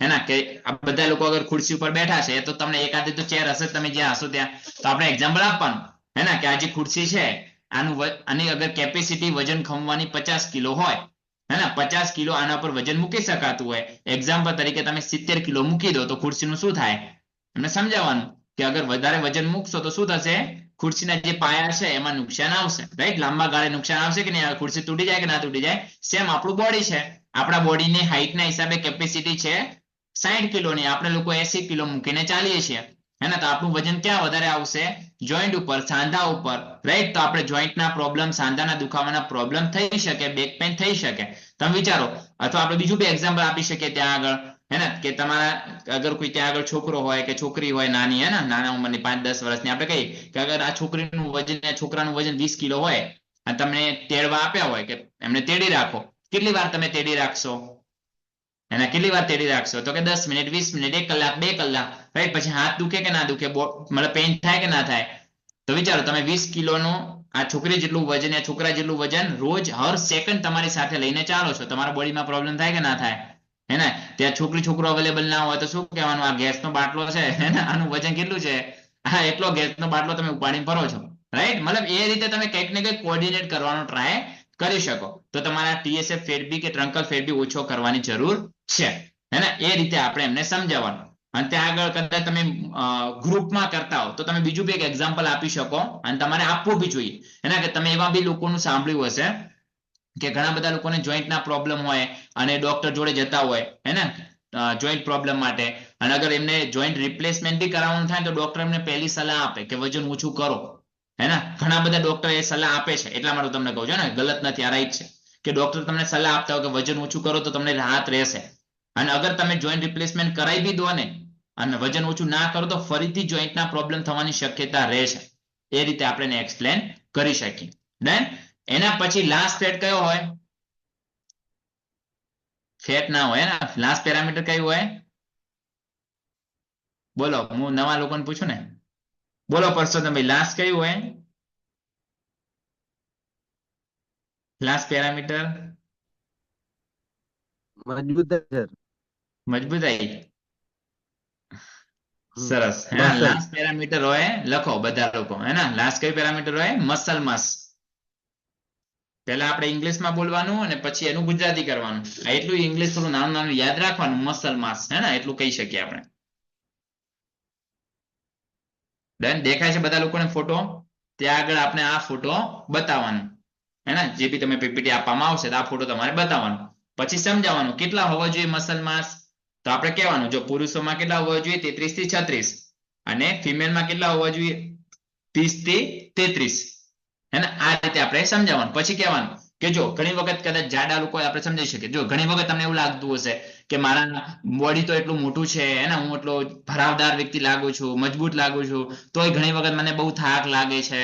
હે ને. કે આ બધા લોકો અગર ખુરશી ઉપર બેઠા છે તો તમને એકાદી તો ચેર હશે તમે જ્યાં હશો ત્યાં, તો આપણે એક્ઝામ્પલ આપવાનું હે ને કે આ જે ખુરશી છે આની અગર કેપેસિટી વજન ખમવાની 50 કિલો હોય હે ને, 50 કિલો આના પર વજન મૂકી શકાતું હોય, એક્ઝામ્પલ તરીકે તમે 70 કિલો મૂકી દો તો ખુરશીનું શું થાય એમને સમજાવવાનું કે અગર વધારે વજન મૂકશો તો શું થશે? ખુરશીના જે પાયા છે એમાં નુકસાન આવશે, રાઈટ? લાંબા ગાળે નુકસાન આવશે કે નહીં? ખુરશી તૂટી જાય કે ના તૂટી જાય? સેમ આપણું બોડી છે. આપણા બોડીની હાઈટના હિસાબે કેપેસિટી છે 60 કિલોની. આપણે લોકો 80 કિલો મૂકીને ચાલીએ છીએ હે ને. તો આપણું વજન ક્યાં વધારે આવશે? જોઈન્ટ ઉપર, સાંધા ઉપર, રાઈટ? તો આપણે જોઈન્ટના પ્રોબ્લેમ, સાંધાના દુખાવાના પ્રોબ્લેમ થઈ શકે, બેક પેન થઈ શકે. તમે વિચારો. અથવા આપણે બીજું બી એક્ઝામ્પલ આપી શકીએ ત્યાં આગળ હે ને કે તમારા અગર કોઈ ત્યાં આગળ છોકરો હોય કે છોકરી હોય નાની હે ને, નાના ઉંમરની 5-10 વર્ષની, આપણે કહીએ કે અગર આ છોકરીનું વજન, છોકરાનું વજન 20 કિલો હોય અને તમને તેડવા આપ્યા હોય કે એમને તેડી રાખો, કેટલી વાર તમે તેડી રાખશો? એને કેટલી વાર તેડી રાખશો? તો કે 10 મિનિટ, 20 મિનિટ, 1 કલાક, 2 કલાક, રાઈટ? પછી હાથ દુખે કે ના દુખે? મતલબ પેઇન થાય કે ના થાય? તો વિચારો તમે 20 કિલોનું આ છોકરી જેટલું વજન, આ છોકરા જેટલું વજન રોજ હર સેકન્ડ તમારી સાથે લઈને ચાલો છો, તમારા બોડીમાં પ્રોબ્લેમ થાય કે ના થાય હે ને? ત્યાં છોકરો અવેલેબલ ના હોય તો શું કહેવાનું? આ ગેસનો બાટલો છે હે ને, આનું વજન કેટલું છે? હા, એટલો ગેસનો બાટલો તમે ઉપાડીને ફરો છો, રાઈટ? મતલબ એ રીતે તમે કંઈક ને કંઈક કોર્ડિનેટ કરવાનો ટ્રાય કરી શકો તો તમારા TSF ફેટ બી કે ટ્રંકલ ફેટ બી ઓછો કરવાની જરૂર છે હે ને. એ રીતે આપણે એમને સમજાવવાનું. અને ત્યાં આગળ કદાચ તમે ગ્રુપમાં કરતા હો તો તમે બીજું બી એક એક્ઝામ્પલ આપી શકો અને તમારે આપવું બી જોઈએ એના કે તમે એવા બી લોકોનું સાંભળ્યું હશે કે ઘણા બધા લોકોને જોઈન્ટના પ્રોબ્લેમ હોય અને ડોક્ટર જોડે જતા હોય હે ને જોઈન્ટ પ્રોબ્લેમ માટે, અને અગર એમને જોઈન્ટ રિપ્લેસમેન્ટ બી કરાવવાનું થાય તો ડોક્ટર એમને પહેલી સલાહ આપે કે વજન ઓછું કરો હે ને. ઘણા બધા ડોક્ટર એ સલાહ આપે છે, એટલા માટે તમને કહું છું ને, ગલત નથી, આ રાઈટ છે કે ડોક્ટર તમને સલાહ આપતા હોય કે વજન ઓછું કરો તો તમને રાહત રહેશે. અને અગર તમે જોઈન્ટ રિપ્લેસમેન્ટ કરાવી બી દો ને અને વજન ઓછું ના કરો તો ફરીથી જોઈન્ટના પ્રોબ્લેમ થવાની શક્યતા રહેશે. એ રીતે આપણે એને એક્સપ્લેન કરી શકીએ. ડન. એના પછી લાસ્ટ ફેટ કયો હોય? ફેટ ના હોય ને, લાસ્ટ પેરામીટર કયું હોય? બોલો, હું નવા લોકોને પૂછું ને. બોલો પરસોત્તમભાઈ, લાસ્ટ કયું હોય? લાસ્ટ પેરામીટર મજબૂતાઈ સર. મજબૂતાઈ. સરસ. હા, મસલ. લાસ્ટ પેરામીટર હોય, લખો બધા લોકો હે ને. લાસ્ટ કયું પેરામીટર હોય? મસલ માસ. પહેલા આપણે ઇંગ્લિશમાં બોલવાનું અને પછી એનું ગુજરાતી કરવાનું. એટલું ઇંગ્લિશ થોડું નાનું નાનું યાદ રાખવાનું, મસલ માસ હે ને, એટલું કહી શકીએ આપણે. ડન. દેખાય છે બધા લોકોને ફોટો? ત્યાં આગળ આપણે આ ફોટો બતાવવાનો હે ને જે બી તમે પીપીટી આપવામાં આવશે તો આ ફોટો તમારે બતાવવાનો પછી સમજાવવાનું કેટલા હોવા જોઈએ મસલ માસ તો આપણે કહેવાનું જો પુરુષોમાં કેટલા હોવા જોઈએ 33 થી 36 અને ફિમેલમાં કેટલા હોવા જોઈએ 30 થી 33 હે ને આ રીતે આપણે સમજાવવાનું પછી કહેવાનું કે જો ઘણી વખત કદાચ જાડા લોકો આપણે સમજી શકીએ જો ઘણી વખત તમને એવું લાગતું હશે કે મારા બોડી તો એટલું મોટું છે હે ને હું એટલો ભરાવદાર વ્યક્તિ લાગુ છું મજબૂત લાગુ છું તોય ઘણી વખત મને બહુ થાક લાગે છે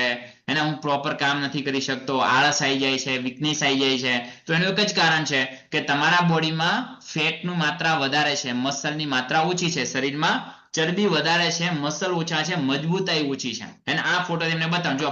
એને હું પ્રોપર કામ નથી કરી શકતો આળસ આવી જાય છે વીકનેસ આવી જાય છે તો એનું એક જ કારણ છે કે તમારા બોડીમાં ફેટનું માત્રા વધારે છે મસલની માત્રા ઓછી છે શરીરમાં ચરબી વધારે છે મસલ ઓછા છે મજબૂતાઈ ઓછી છે અને આ ફોટો તમને બતાવું જો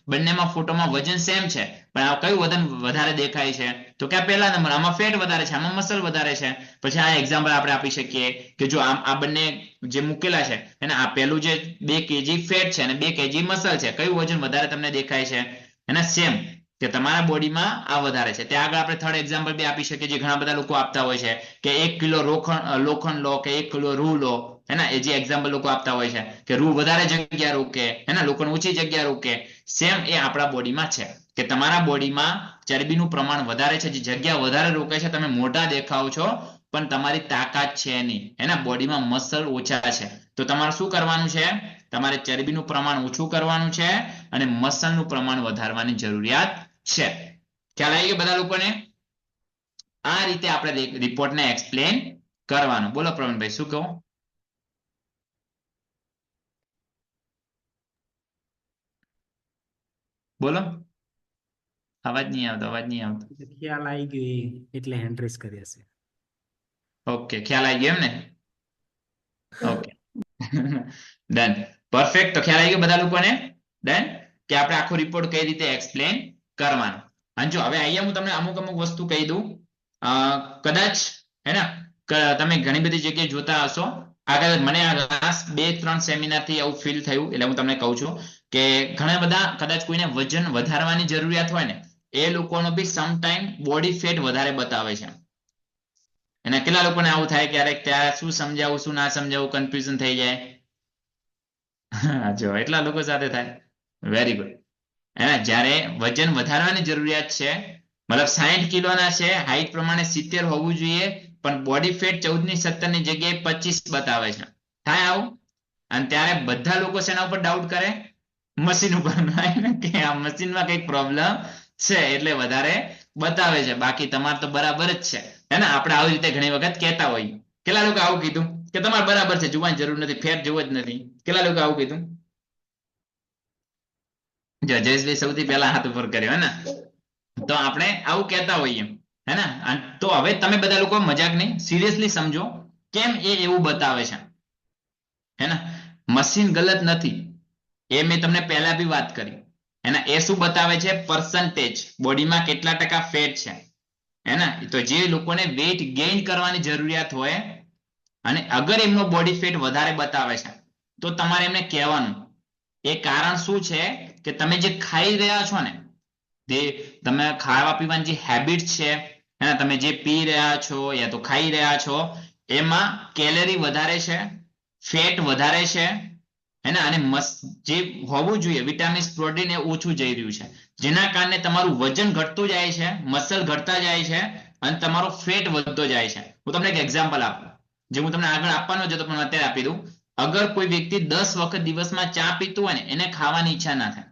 બંનેમાં ફોટોમાં વજન સેમ છે પણ આ કયું વજન વધારે દેખાય છે તો કે પહેલા નંબર આમાં ફેટ વધારે છે આમાં મસલ વધારે છે પછી આ એક્ઝામ્પલ આપણે આપી શકીએ કે જો આ બંને જે મૂકેલા છે અને આ પેલું જે 2 kg ફેટ છે અને 2 kg મસલ છે કયું વજન વધારે તમને દેખાય છે અને સેમ કે તમારા બોડીમાં આ વધારે છે ત્યાં આગળ આપણે થર્ડ એક્ઝામ્પલ બી આપી શકીએ જે ઘણા બધા લોકો આપતા હોય છે કે 1 કિલો લોખંડ લો કે 1 કિલો રૂ લો હે ને એ જે એક્ઝામ્પલ લોકો આપતા હોય છે કે રૂ વધારે જગ્યા રોકે હે ને લોખંડ ઊંચી જગ્યા રોકે સેમ એ આપણા બોડીમાં છે કે તમારા બોડીમાં ચરબીનું પ્રમાણ વધારે છે જે જગ્યા વધારે રોકે છે તમે મોટા દેખાવ છો પણ તમારી તાકાત છે નહીં એના બોડીમાં મસલ ઓછા છે તો તમારે શું કરવાનું છે તમારે ચરબીનું પ્રમાણ ઓછું કરવાનું છે અને મસલનું પ્રમાણ વધારવાની જરૂરિયાત છે ખ્યાલ આવી ગયો બધા લોકોને આ રીતે આપણે રિપોર્ટને એક્સપ્લેન કરવાનું બોલો પ્રવીણભાઈ શું કહો બોલો અવાજ નહીં આવતો ખ્યાલ આવી ગયો એટલે હેન્ડ રેસ કરી હશે ઓકે ખ્યાલ આવી ગયો એમ ને ઓકે ડન પરફેક્ટ તો ખ્યાલ આવી ગયો બધા લોકોને ડન કે આપણે આખો રિપોર્ટ કઈ રીતે એક્સપ્લેન કરવાનો અને જો હવે અહીંયા હું તમને અમુક વસ્તુ કહી દઉં કદાચ હે ને તમે ઘણી બધી જગ્યાએ જોતા હશો આગળ મને આ લાસ્ટ 2-3 સેમિનારથી આવું ફીલ થયું એટલે હું તમને કહું છું કે ઘણા બધા કદાચ કોઈને વજન વધારવાની જરૂરિયાત હોય ને એ લોકોનો બી સમટાઈમ બોડી ફેટ વધારે બતાવે છે અને કેટલા લોકોને આવું થાય ક્યારેક ત્યાં શું સમજાવું શું ના સમજાવું કન્ફ્યુઝન થઈ જાય જો એટલા લોકો સાથે થાય વેરી ગુડ હે જ્યારે વજન વધારવાની જરૂરિયાત છે મતલબ 60 કિલોના છે હાઈટ પ્રમાણે 70 હોવું જોઈએ પણ બોડી ફેટ 14 ની 17 ની જગ્યાએ 25 બતાવે છે થાય આવું અને ત્યારે બધા લોકો શેના ઉપર ડાઉટ કરે મશીન ઉપર કે આ મશીનમાં કઈક પ્રોબ્લેમ છે એટલે વધારે બતાવે છે બાકી તમારે તો બરાબર જ છે હે ને આપણે આવી રીતે ઘણી વખત કહેતા હોઈએ કેટલા લોકો આવું કીધું કે તમારે બરાબર છે જોવાની જરૂર નથી ફેટ જોવો જ નથી કેટલા લોકો આવું કીધું જો જયેશભાઈ સૌથી પહેલા હાથ ઉપર કર્યો હે ને તો આપણે આવું કહેતા હોઈએ હે ને તો હવે તમે બધા લોકો મજાક નહીં સિરિયસલી સમજો કેમ એ એવું બતાવે છે હે ને મશીન ગલત નથી એ મેં તમને પહેલા બી વાત કરી એના એ શું બતાવે છે પર્સન્ટેજ બોડીમાં કેટલા ટકા ફેટ છે હે ને તો જે લોકોને વેઇટ ગેઇન કરવાની જરૂરિયાત હોય અને અગર એમનો બોડી ફેટ વધારે બતાવે છે તો તમારે એમને કહેવાનું એ કારણ શું છે કે તમે જે ખાઈ રહ્યા છો ને જે તમે ખાવા પીવાની જે હેબિટ છે હે તમે જે પી રહ્યા છો યા તો ખાઈ રહ્યા છો એમાં કેલરી વધારે છે ફેટ વધારે છે અને જે હોવું જોઈએ વિટામિન્સ પ્રોટીન એ ઓછું જઈ રહ્યું છે જેના કારણે તમારું વજન ઘટતું જાય છે મસલ ઘટતા જાય છે અને તમારો ફેટ વધતો જાય છે હું તમને એક એક્ઝામ્પલ આપું જે હું તમને આગળ આપવાનો જ હતો પણ અત્યારે આપી દઉં અગર કોઈ વ્યક્તિ 10 વખત દિવસમાં ચા પીતું હોય ને એને ખાવાની ઈચ્છા ના થાય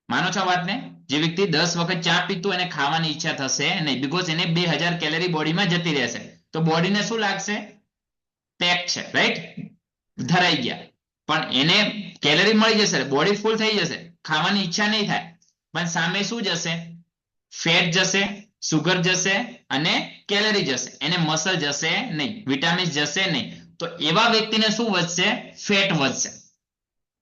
માનો છો વાતને જે વ્યક્તિ 10 વખત ચા પીતું એને ખાવાની ઈચ્છા થશે નહીં બીકોઝ એને 2000 કેલરી બોડીમાં જતી રહેશે તો બોડીને શું લાગશે પેક છે રાઈટ ધરાઈ ગયા પણ એને કેલરી મળી જશે બોડી ફૂલ થઈ જશે ખાવાની ઈચ્છા નહીં થાય પણ સામે શું જશે ફેટ જશે સુગર જશે અને કેલરી જશે એને મસલ જશે નહીં વિટામિન્સ જશે નહીં તો એવા વ્યક્તિને શું વધશે ફેટ વધશે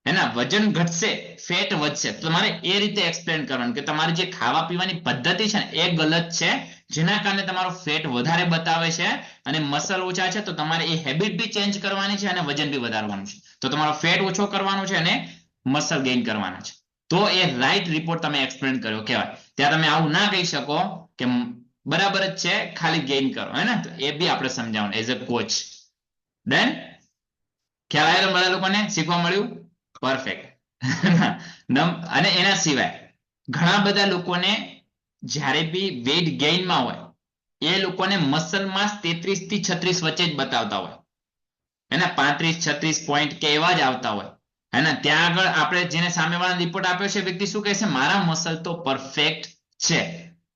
એના વજન ઘટશે ફેટ વધશે તમારે એ રીતે એક્સપ્લેન કરવાનું કે તમારી જે ખાવા પીવાની પદ્ધતિ છે ને એ ગલત છે જેના કારણે તમારો ફેટ વધારે બતાવે છે અને મસલ ઓછા છે તો તમારે એ હેબિટ બી ચેન્જ કરવાની છે અને વજન બી વધારવાનું છે તો તમારો ફેટ ઓછો કરવાનો છે અને મસલ ગેઇન કરવાના છે તો એ રાઈટ રિપોર્ટ તમે એક્સપ્લેન કર્યો કહેવાય ત્યાં તમે આવું ના કહી શકો કે બરાબર જ છે ખાલી ગેઇન કરો હે ને તો એ બી આપણે સમજાવવાનું એઝ અ કોચ ડન ખ્યાલ આવ્યો બધા લોકોને શીખવા મળ્યું પરફેક્ટ અને એના સિવાય ઘણા બધા લોકોને જ્યારે બી વેઇટ ગેઇનમાં હોય એ લોકોને મસલ માસ 33 થી 36 વચ્ચે જ બતાવતા હોય, એના 35-36 પોઈન્ટ કે એવા જ આવતા હોય. હે ત્યાં આગળ આપણે જેને સામેવાળા રિપોર્ટ આપ્યો છે વ્યક્તિ શું કહે છે, મારા મસલ તો પરફેક્ટ છે.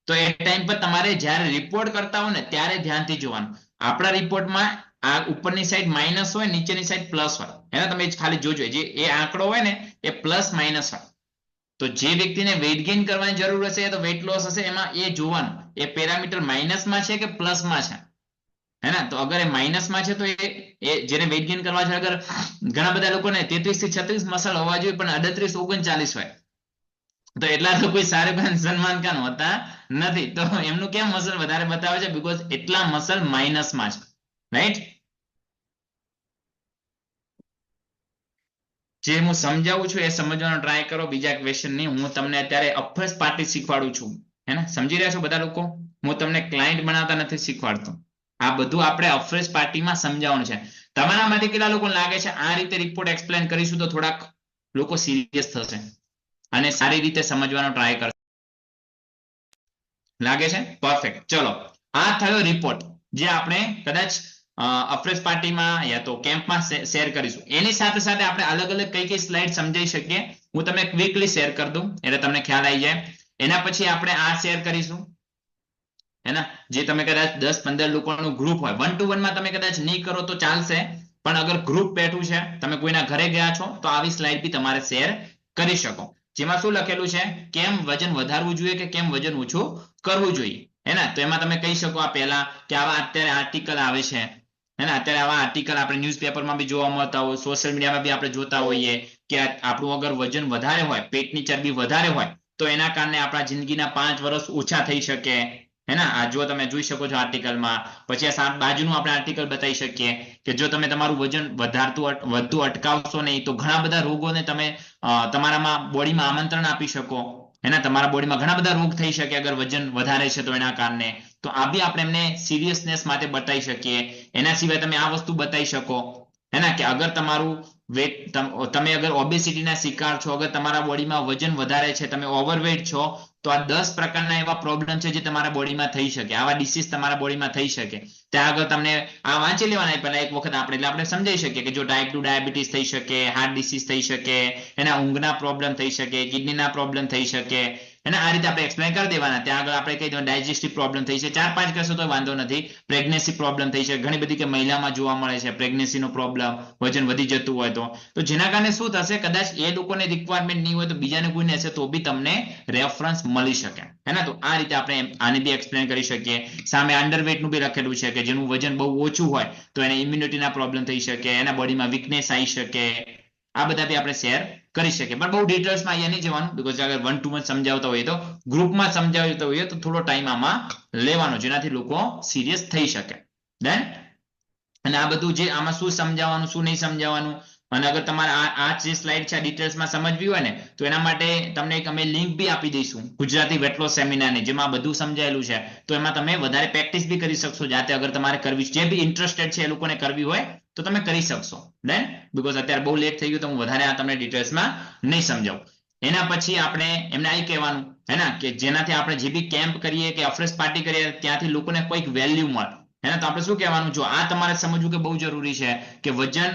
તો એ ટાઈમ પર તમારે જ્યારે રિપોર્ટ કરતા હોય ને ત્યારે ધ્યાનથી જોવાનું. આપણા રિપોર્ટમાં આ ઉપરની સાઈડ માઇનસ હોય, નીચેની સાઈડ પ્લસ હોય. એને તમે ખાલી જોજો, જે એ આંકડો હોય ને એ પ્લસ માઇનસ હોય. તો જે વ્યક્તિને વેઇટ ગેઇન કરવાની જરૂર હશે તો વેઇટ લોસ હશે, એમાં એ જોવાનું એ પેરામીટર માઇનસમાં છે કે પ્લસમાં છે. હે ને, તો અગર એ માઇનસમાં છે તો એ જેને વેઇટ ગેઇન કરવા છે, અગર ઘણા બધા લોકોને 33 થી 36 મસલ હોવા જોઈએ પણ 38-39 હોય, તો એટલા તો કોઈ શાહરુખ ખાન સલમાન ખાન હોતા નથી. તો એમનું કેમ મસલ વધારે બતાવે છે? બીકોઝ એટલા મસલ માઇનસમાં છે. રાઈટ? જે હું સમજાવું છું એ સમજવાનો ટ્રાય કરો, બીજા ક્વેશ્ચન નહીં. હું તમને અત્યારે અફર્સ પાર્ટી શીખવાડું છું. હે ને, સમજી રહ્યા છો બધા લોકો? હું તમને ક્લાયન્ટ બનાવતા નથી શીખવાડતો. આ બધું આપણે અફરેશ પાર્ટીમાં સમજાવવાનું છે. તમારામાંથી કેટલા લોકો લાગે છે આ રીતે રિપોર્ટ એક્સપ્લેન કરીશું તો થોડાક લોકો સિરિયસ થશે અને સારી રીતે સમજવાનો ટ્રાય કરશે? લાગે છે? પરફેક્ટ. ચલો, આ થયો રિપોર્ટ જે આપણે કદાચ અફરેશ પાર્ટીમાં યા તો કેમ્પમાં શેર કરીશું. એની સાથે સાથે આપણે અલગ અલગ કઈ કઈ સ્લાઇડ સમજાઈ શકીએ હું તમને ક્વિકલી શેર કરી દઉં એટલે તમને ખ્યાલ આવી જાય. એના પછી આપણે આ શેર કરીશું. હે, જે તમે કદાચ 10-15 લોકોનું ગ્રુપ હોય, 1-to-1 માં તમે કદાચ નહીં કરો તો ચાલશે, પણ અગર ગ્રુપ બેઠું છે, તમે કોઈના ઘરે ગયા છો તો આવી સ્લાઇડ બી તમારે શેર કરી શકો. જેમાં શું લખેલું છે, કેમ વજન વધારવું જોઈએ કે કેમ વજન ઓછું કરવું જોઈએ. હે ને, તો એમાં તમે કહી શકો આ પહેલા કે આવા અત્યારે આર્ટિકલ આવે છે. હે ને, અત્યારે આવા આર્ટિકલ આપણે ન્યૂઝપેપરમાં બી જોવા મળતા હોય, સોશિયલ મીડિયામાં બી આપણે જોતા હોઈએ કે આપણું અગર વજન વધારે હોય, પેટની ચરબી વધારે હોય તો એના કારણે આપણા જિંદગીના 5 વર્ષ ઓછા થઈ શકે. હે ને, આ જો તમે જોઈ શકો છો આર્ટિકલમાં. પછી આ બાજુનું આપણે આર્ટિકલ બતાવી શકીએ કે જો તમે તમારું વજન વધતું અટકાવશો નહીં તો ઘણા બધા રોગોને તમે તમારામાં બોડીમાં આમંત્રણ આપી શકો. એના તમારા બોડીમાં ઘણા બધા રોગ થઈ શકે અગર વજન વધારે છે તો એના કારણે. તો આ બી આપણે એમને સિરિયસનેસ માટે બતાવી શકીએ. એના સિવાય તમે આ વસ્તુ બતાવી શકો હે ને, કે અગર તમારું વેટ, તમે અગર ઓબેસિટીના શિકાર છો, અગર તમારા બોડીમાં વજન વધારે છે, તમે ઓવરવેટ છો, તો આ 10 પ્રકારના એવા પ્રોબ્લેમ છે જે તમારા બોડીમાં થઈ શકે, આવા ડિસીઝ તમારા બોડીમાં થઈ શકે. ત્યાં આગળ તમને આ વાંચી લેવાના પહેલા એક વખત આપણે, એટલે આપણે સમજાઈ શકીએ કે જો ટાઈપ 2 ડાયાબિટીસ થઈ શકે, હાર્ટ ડિસીઝ થઈ શકે, એના ઊંઘના પ્રોબ્લેમ થઈ શકે, કિડનીના પ્રોબ્લેમ થઈ શકે. અને આ રીતે આપણે એક્સપ્લેન કરી દેવાના. ત્યાં આગળ આપણે કહી દઉં ડાયજેસ્ટિવ પ્રોબ્લેમ થઈ છે, 4-5 કરશો તો વાંધો નથી. પ્રેગ્નન્સી પ્રોબ્લેમ થઈ છે, ઘણી બધી કે મહિલામાં જોવા મળે છે પ્રેગ્નન્સીનો પ્રોબ્લેમ, વજન વધી જતું હોય તો જેના કારણે શું થશે, કદાચ એ લોકોને રિક્વાયરમેન્ટ નહીં હોય તો બીજાને કોઈને હશે તો બી તમને રેફરન્સ મળી શકે. હે ને, તો આ રીતે આપણે આને બી એક્સપ્લેન કરી શકીએ. સામે અંડરવેટનું બી લખેલું છે કે જેનું વજન બહુ ઓછું હોય તો એને ઇમ્યુનિટીના પ્રોબ્લેમ થઈ શકે, એના બોડીમાં વીકનેસ આવી શકે. આ બધા બી આપણે શેર કરી શકીએ, પણ બહુ ડિટેલ્સમાં અહીંયા નહીં જવાનું, બીકોઝ અગર 1-to-1 સમજાવતા હોઈએ તો, ગ્રુપમાં સમજાવતા હોઈએ તો થોડો ટાઈમ આમાં લેવાનો, જેનાથી લોકો સિરિયસ થઈ શકે. ડન? અને આ બધું જે આમાં શું સમજાવવાનું શું નહીં સમજાવવાનું, અને અગર તમારે આ જે સ્લાઇડ છે ડિટેલ્સમાં સમજવી હોય ને તો એના માટે તમને એક અમે લિંક બી આપી દઈશું ગુજરાતી વેટ લોસ સેમિનારની, જેમાં બધું સમજાયેલું છે. તો એમાં તમે વધારે પ્રેક્ટિસ બી કરી શકશો જાતે, અગર તમારે કરવી, જે બી ઇન્ટરેસ્ટેડ છે એ લોકોને કરવી હોય તો તમે કરી શકશો. ડન? બીકોઝ અત્યારે બહુ લેટ થઈ ગયું તો હું વધારે આ તમને ડિટેલ્સમાં નહીં સમજાવું. એના પછી આપણે એમને આવી કહેવાનું હે ને, કે જેનાથી આપણે જે બી કેમ્પ કરીએ કે અફરેશ પાર્ટી કરીએ ત્યાંથી લોકોને કોઈક વેલ્યુ મળે. હે ને, તો આપણે શું કહેવાનું, જો આ તમારે સમજવું કે બહુ જરૂરી છે કે વજન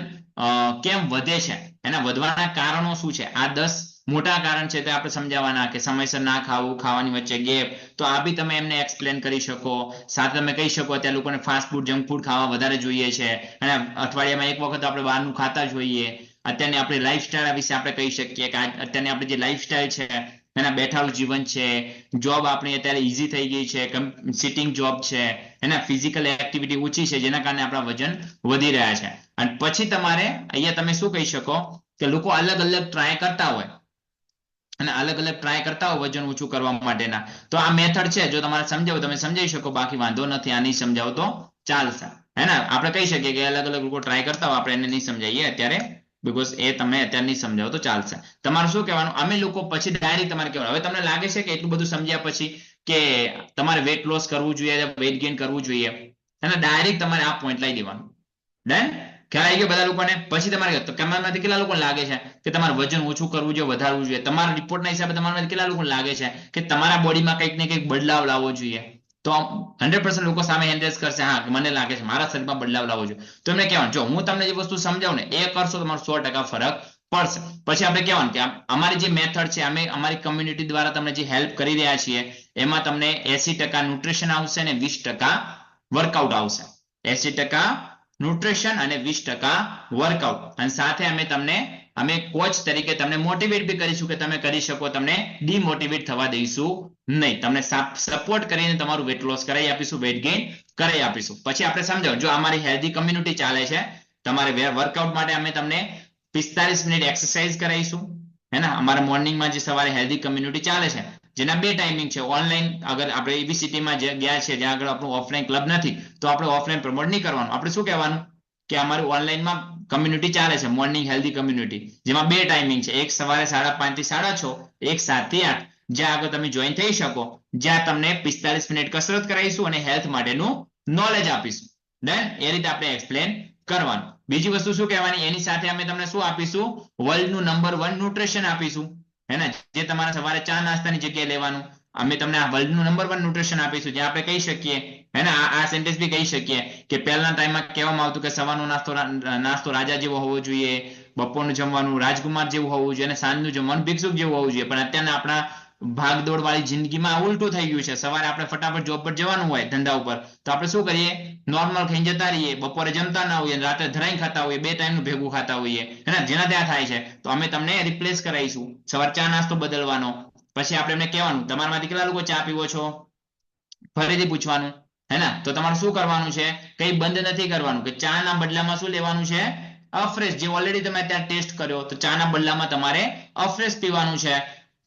કેમ વધે છે, એના વધવાના કારણો શું છે. આ 10 મોટા કારણ છે તે આપણે સમજાવવાના, કે સમયસર ના ખાવું, ખાવાની વચ્ચે ગેપ, તો આ બી તમે એમને એક્સપ્લેન કરી શકો. સાથે તમે કહી શકો અત્યારે લોકોને ફાસ્ટ ફૂડ, જંક ફૂડ ખાવા વધારે જોઈએ છે અને અઠવાડિયામાં એક વખત આપણે બહારનું ખાતા જોઈએ. અત્યારની આપણી લાઈફસ્ટાઈલ વિશે આપણે કહી શકીએ કે અત્યારની આપણી જે લાઈફસ્ટાઈલ છે એના બેઠાડું જીવન છે, જોબ આપણી અત્યારે ઈઝી થઈ ગઈ છે, સિટિંગ જોબ છે, એના ફિઝિકલ એક્ટિવિટી ઓછી છે જેના કારણે આપણા વજન વધી રહ્યા છે. અને પછી તમારે અહીંયા તમે શું કહી શકો કે લોકો અલગ અલગ ટ્રાય કરતા હોય અને અલગ અલગ ટ્રાય કરતા હોય વજન ઓછું કરવા માટેના, તો આ મેથડ છે, જો તમારે સમજાવો તમે સમજાવી શકો, બાકી વાંધો નથી. આ નહીં સમજાવો તો ચાલશે. હે ને, આપણે કહી શકીએ કે અલગ અલગ લોકો ટ્રાય કરતા હોય, આપણે એને નહીં સમજાવીએ અત્યારે, બીકોઝ એ તમે અત્યારે નહીં સમજાવો તો ચાલશે. તમારે શું કહેવાનું, અમે લોકો પછી ડાયરેક્ટ તમારે કહેવાનું. હવે તમને લાગે છે કે એટલું બધું સમજ્યા પછી કે તમારે વેટ લોસ કરવું જોઈએ, વેટ ગેઇન કરવું જોઈએ, અને ડાયરેક્ટ તમારે આ પોઈન્ટ લઈ દેવાનું. ડન? ખ્યાલ આવી ગયો બધા લોકોને? પછી તમારે તમારામાંથી કેટલા લોકોને લાગે છે કે તમારે વજન ઓછું કરવું જોઈએ, વધારવું જોઈએ? તમારા રિપોર્ટના હિસાબે તમારામાંથી કેટલા લોકોને લાગે છે કે તમારા બોડીમાં કંઈક ને કંઈક બદલાવ લાવવો જોઈએ? તો 100% લોકો સામે હેન્ડ રેઝ કરશે, હા મને લાગે છે મારા શરીરમાં બદલાવ લાવવો જોઈએ. તો એમને કહેવાનું, જો હું તમને જે વસ્તુ સમજાવું ને એ કરશો તમારો 100% ફરક પડશે. પછી આપણે કહેવાનું કે અમારી જે મેથડ છે, અમે અમારી કમ્યુનિટી દ્વારા તમને જે હેલ્પ કરી રહ્યા છીએ એમાં તમને 80% ન્યુટ્રિશન આવશે અને 20% વર્કઆઉટ આવશે. 80% ન્યુટ્રિશન અને 20% વર્કઆઉટ. અને સાથે અમે કોચ તરીકે તમને મોટિવેટ બી કરીશું કે તમે કરી શકો, તમને ડિમોટિવેટ થવા દઈશું નહીં. તમને સપોર્ટ કરીને તમારું વેટ લોસ કરાવી આપીશું, વેટ ગેઇન કરાવી આપીશું. પછી આપણે સમજાવો, જો અમારી હેલ્ધી કમ્યુનિટી ચાલે છે, તમારે વર્કઆઉટ માટે અમે તમને 45 મિનિટ એક્સરસાઇઝ કરાવીશું. હે ને, અમારા મોર્નિંગમાં જે સવારે હેલ્ધી કમ્યુનિટી ચાલે છે જેના 2 ટાઈમિંગ છે. ઓનલાઈન અગર આપણે એબીસીટીમાં ગયા છે જ્યાં આગળ આપણું ઓફલાઈન ક્લબ નથી તો આપણે ઓફલાઈન પ્રમોટ નહીં કરવાનું. આપણે શું કહેવાનું કે અમારું ઓનલાઈનમાં કમ્યુનિટી ચાલે છે, મોર્નિંગ હેલ્ધી કમ્યુનિટી, જેમાં 2 ટાઈમિંગ છે, એક સવારે 5:30 થી 6:30, એક 7 થી 8, જ્યાં આગળ તમે જોઈન થઈ શકો, જ્યાં તમને 45 મિનિટ કસરત કરાવીશું અને હેલ્થ માટેનું નોલેજ આપીશું. ડન? એ રીતે આપણે એક્સપ્લેન કરવાનું. બીજી વસ્તુ શું કહેવાની, એની સાથે અમે તમને શું આપીશું, વર્લ્ડનું નંબર 1 ન્યુટ્રિશન આપીશું. હે ને, જે તમારે સવારે ચા નાસ્તાની જગ્યાએ લેવાનું. અમે તમને આ વર્લ્ડનું નંબર 1 ન્યુટ્રિશન આપીશું, જ્યાં આપણે કહી શકીએ, હે ને, આ સેન્ટેન્સ બી કહી શકીએ કે પહેલાના ટાઈમમાં કહેવામાં આવતું કે સવારનો નાસ્તો રાજા જેવો હોવો જોઈએ, બપોરનું જમવાનું રાજકુમાર જેવું હોવું જોઈએ અને સાંજનું જમવાનું ભિક્ષુક જેવું હોવું જોઈએ. પણ અત્યારના આપણા ભાગદોડ વાળી જિંદગીમાં ઉલટું થઈ ગયું છે. સવારે આપણે ફટાફટ જોબ પર જવાનું હોય, ધંધા ઉપર, તો આપણે શું કરીએ, નોર્મલ ખાઈને જતા રહીએ, બપોરે જમતા ના હોઈએ, રાત્રે ધરાઈને ખાતા હોઈએ, 2 ટાઈમનું ભેગું ખાતા હોઈએ, હે ને, જેના ત્યાં થાય છે. તો અમે તમને રિપ્લેસ કરાવીશું, સવારે ચા નાસ્તો બદલવાનો. પછી આપણે એમને કહેવાનું, તમારામાંથી કેટલા લોકો ચા પીવો છો? ફરીથી પૂછવાનું, હે ને. તો તમારે શું કરવાનું છે, કંઈ બંધ નથી કરવાનું, કે ચા ના બદલામાં શું લેવાનું છે, અફ્રેશ, જે ઓલરેડી તમે ત્યાં ટેસ્ટ કર્યો, તો ચા ના બદલામાં તમારે અફ્રેશ પીવાનું છે.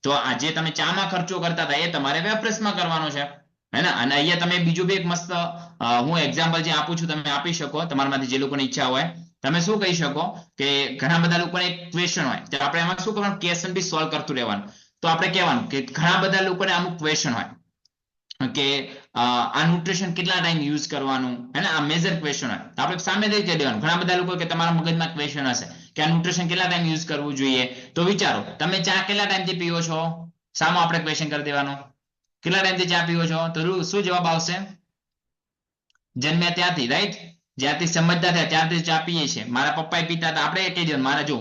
તો આ જે તમે ચામાં ખર્ચો કરતા હતા એ તમારે વેફરેશમાં કરવાનો છે, હે ને. અને અહીંયા તમે બીજું બી એક મસ્ત હું એક્ઝામ્પલ જે આપું છું તમે આપી શકો, તમારામાંથી જે લોકોની ઈચ્છા હોય. તમે શું કહી શકો કે ઘણા બધા લોકોને એક ક્વેશ્ચન હોય, તો આપણે એમાં શું કરવાનું, ક્વેશ્ચન બી સોલ્વ કરતું રહેવાનું. તો આપણે કહેવાનું કે ઘણા બધા લોકોને અમુક ક્વેશ્ચન હોય કે આ ન્યુટ્રિશન કેટલા ટાઈમ યુઝ કરવાનું, હે ને, આ મેજર ક્વેશ્ચન હોય. તો આપણે સામેથી કહી દેવાનું. ઘણા બધા લોકો કે તમારા મગજમાં ક્વેશ્ચન હશે કે આ ન્યુટ્રિશન કેટલા ટાઈમ યુઝ કરવું જોઈએ. તો વિચારો, તમે ચા કેટલા ટાઈમથી પીવો છો? સામો આપણે ક્વેશ્ચન કરી દેવાનો, કેટલા ટાઈમથી ચા પીવો છો? તો શું જવાબ આવશે? જન્મ્યા ત્યાંથી, રાઈટ, જ્યારથી સમજતા થયા ત્યારથી ચા પીએ છીએ. મારા પપ્પાએ પીતા હતા, આપણે કહી દે, મારા જો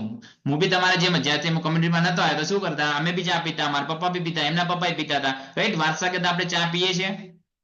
હું બી તમારા જેમ જ્યારથી હું કમ્યુનિટીમાં નતો આવ્યો તો શું કરતા, અમે બી ચા પીતા, મારા પપ્પા બી પીતા, એમના પપ્પા પીતા હતા, રાઈટ. વારસાગત આપણે ચા પીએ છીએ.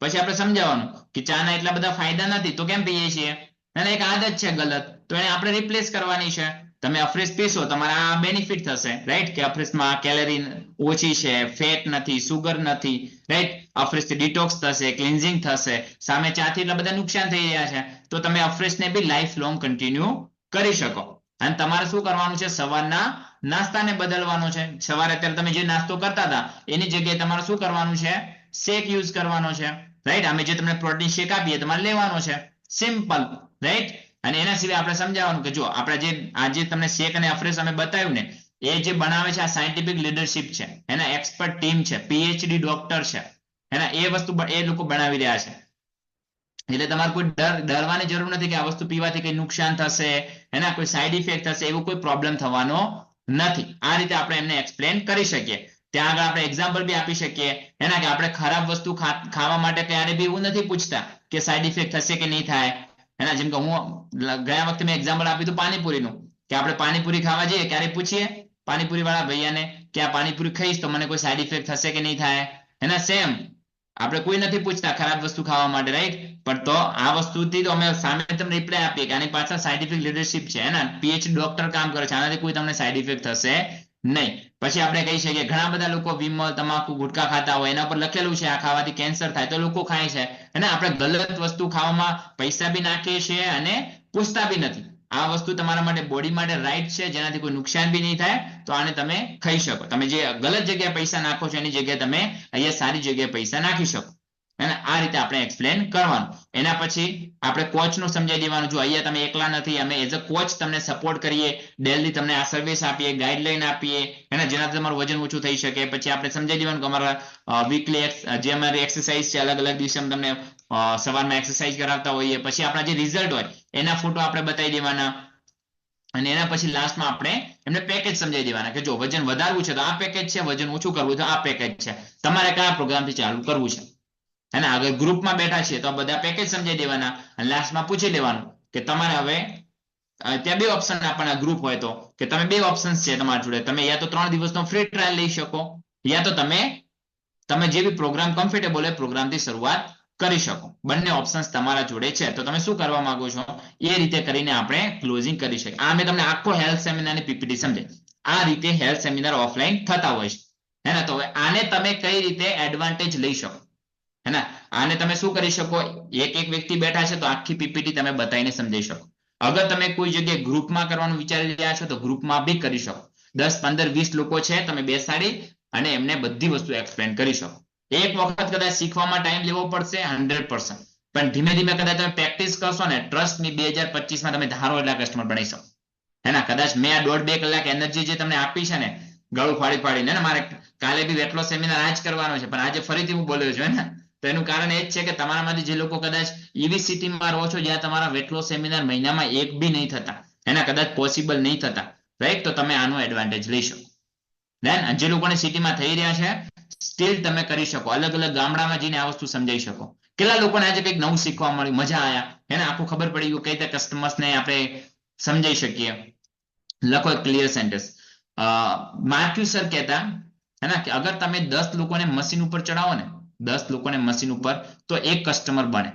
પછી આપણે સમજાવવાનું કે ચાના એટલા બધા ફાયદા નથી તો કેમ પીએ છીએ, અને એક આદત છે ગલત, તો એને આપણે રિપ્લેસ કરવાની છે. તમે અફ્રેશ પીશો, તમારા આ બેનિફિટ થશે, રાઈટ, કે અફ્રેશમાં કેલરી ઓછી છે, ફેટ નથી, સુગર નથી, રાઈટ. અફ્રેશથી ડિટોક્સ થશે, ક્લિન્ઝિંગ થશે, સામે ચાથી એટલા બધા નુકસાન થઈ રહ્યા છે. તો તમે અફ્રેશને બી લાઈફ લોંગ કન્ટિન્યુ કરી શકો. અને તમારે શું કરવાનું છે, સવારના નાસ્તાને બદલવાનો છે. સવારે અત્યારે તમે જે નાસ્તો કરતા હતા એની જગ્યાએ તમારે શું કરવાનું છે, શેક યુઝ કરવાનો છે, રાઈટ. અમે જે તમને પ્રોટીન શેક આપીએ તમારે લેવાનો છે, સિમ્પલ, રાઈટ. અને એના સિવાય આપણે સમજાવવાનું કે જો આપણે જે તમને શેક અને અફ્રેશ અમે બતાવ્યું ને, એ જે બનાવે છે આ સાયન્ટિફિક લીડરશિપ છે, એના એક્સપર્ટ ટીમ છે, પીએચડી ડોક્ટર છે, એના એ વસ્તુ એ લોકો બનાવી રહ્યા છે. એટલે તમારે કોઈ ડરવાની જરૂર નથી કે આ વસ્તુ પીવાથી કઈ નુકસાન થશે, એના કોઈ સાઈડ ઇફેક્ટ થશે, એવો કોઈ પ્રોબ્લેમ થવાનો નથી. આ રીતે આપણે એમને એક્સપ્લેન કરી શકીએ. ત્યાં આગળ આપણે એક્ઝામ્પલ બી આપી શકીએ એના કે આપણે ખરાબ વસ્તુ ખાવા માટે ક્યારે બી એવું નથી પૂછતા કે સાઈડ ઇફેક્ટ થશે કે નહીં થાય. એના જેમ કે હું ગયા વખતે મેં એક્ઝામ્પલ આપ્યું હતું પાણીપુરીનું, કે આપણે પાણીપુરી ખાવા જઈએ ક્યારે પૂછીએ પાણીપુરી વાળા ભૈયાને કે આ પાણીપુરી ખાઈશ તો મને કોઈ સાઈડ ઇફેક્ટ થશે કે નહીં થાય. એના સેમ આપણે કોઈ નથી પૂછતા ખરાબ વસ્તુ ખાવા માટે, રાઈટ. પણ તો આ વસ્તુથી તો અમે સામે તમને રિપ્લાય આપીએ કે આની પાછળ સાયન્ટિફિક લીડરશિપ છે, એના પીએચડી ડોક્ટર કામ કરે છે, આનાથી કોઈ તમને સાઈડ ઇફેક્ટ થશે નહીં. પછી આપણે કહી શકીએ ઘણા બધા લોકો વિમલ, તમાકુ, ગુટખા ખાતા હોય, એના પર લખેલું છે આ ખાવાથી કેન્સર થાય, તો લોકો ખાય છે. અને આપણે ગલત વસ્તુ ખાવામાં પૈસા બી નાખીએ છીએ અને પૂછતા બી નથી. આ વસ્તુ તમારા માટે બોડી માટે રાઈટ છે, જેનાથી કોઈ નુકસાન બી નહીં થાય, તો આને તમે ખાઈ શકો. તમે જે ગલત જગ્યાએ પૈસા નાખો છો એની જગ્યાએ તમે અહીંયા સારી જગ્યાએ પૈસા નાખી શકો. અને આ રીતે આપણે એક્સપ્લેન કરવાનું. એના પછી આપણે કોચનું સમજાવી દેવાનું, જો અહીંયા તમે એકલા નથી, અમે એઝ અ કોચ તમને સપોર્ટ કરીએ, ડેલી તમને આ સર્વિસ આપીએ, ગાઈડલાઈન આપીએ, અને જેનાથી તમારું વજન ઓછું થઈ શકે. પછી આપણે સમજાવી દેવાનું કે અમારા વીકલી જે અમારી એક્સરસાઇઝ છે, અલગ અલગ દિવસે તમને સવારમાં એક્સરસાઇઝ કરાવતા હોઈએ. પછી આપણા જે રિઝલ્ટ હોય એના ફોટો આપણે બતાવી દેવાના, અને એના પછી લાસ્ટમાં આપણે એમને પેકેજ સમજાવી દેવાના કે જો વજન વધારવું છે તો આ પેકેજ છે, વજન ઓછું કરવું તો આ પેકેજ છે, તમારે કયા પ્રોગ્રામથી ચાલુ કરવું છે. હે ને આગળ ગ્રુપમાં બેઠા છીએ તો આ બધા પેકેજ સમજાવી દેવાના અને લાસ્ટમાં પૂછી લેવાનું કે તમારે હવે ત્યાં બે ઓપ્શન આપવાના ગ્રુપ હોય તો કે તમે બે ઓપ્શન છે તમારા જોડે, તમે યા તો 3 દિવસનો ફ્રી ટ્રાયલ લઈ શકો યા તો તમે જે બી પ્રોગ્રામ કમ્ફર્ટેબલ હોય પ્રોગ્રામથી શરૂઆત કરી શકો. બંને ઓપ્શન્સ તમારા જોડે છે તો તમે શું કરવા માંગો છો એ રીતે કરીને આપણે ક્લોઝિંગ કરી શકીએ. આ મેં તમને આખો હેલ્થ સેમિનારની પીપીટી સમજાવી. આ રીતે હેલ્થ સેમિનાર ઓફલાઈન થતા હોય છે. હે ને તો હવે આને તમે કઈ રીતે એડવાન્ટેજ લઈ શકો, હે ને આને તમે શું કરી શકો, એક વ્યક્તિ બેઠા છે તો આખી પીપીટી તમે બતાવીને સમજાવી શકો. અગર તમે કોઈ જગ્યાએ ગ્રુપમાં કરવાનું વિચારી રહ્યા છો તો ગ્રુપમાં બી કરી શકો. 10, 15, 20 લોકો છે તમે બેસાડી અને એમને બધી વસ્તુ એક્સપ્લેન કરી શકો. એક વખત કદાચ શીખવામાં ટાઈમ લેવો પડશે 100%, પણ ધીમે ધીમે કદાચ તમે પ્રેક્ટિસ કરશો ને ટ્રસ્ટ મી 2025માં તમે ધારો એટલા કસ્ટમર બની શકો. હે ને કદાચ મેં આ 1.5-2 કલાક એનર્જી જે તમને આપી છે ને ગળું ફાડી ફાડીને ને મારે કાલે બી વેટ લોસ સેમિનાર આ જ કરવાનો છે પણ આજે ફરીથી હું બોલ્યો છું ને તો એનું કારણ એ જ છે કે તમારામાંથી જે લોકો કદાચ એવી સિટીમાં રહો છો જ્યાં તમારા વેટ લોસ સેમિનાર મહિનામાં એક બી નહીં થતા, એના કદાચ પોસિબલ નહીં થતા, રાઈટ, તો તમે આનો એડવાન્ટેજ લઈ શકો. દેન જે લોકોને સિટીમાં થઈ રહ્યા છે સ્ટીલ તમે કરી શકો, અલગ અલગ ગામડામાં જઈને આ વસ્તુ સમજાવી શકો. કેટલા લોકોને આજે કંઈક નવું શીખવા મળ્યું, મજા આયા, એને આખું ખબર પડી ગયું કઈ રીતે કસ્ટમર્સને આપણે સમજાવી શકીએ. લખો ક્લિયર સેન્ટેન્સ. માર્ક્યુસ સર કહેતા હે ને કે અગર તમે 10 લોકોને મશીન ઉપર ચડાવો ને 10 લોકોને મશીન ઉપર તો એક કસ્ટમર બને.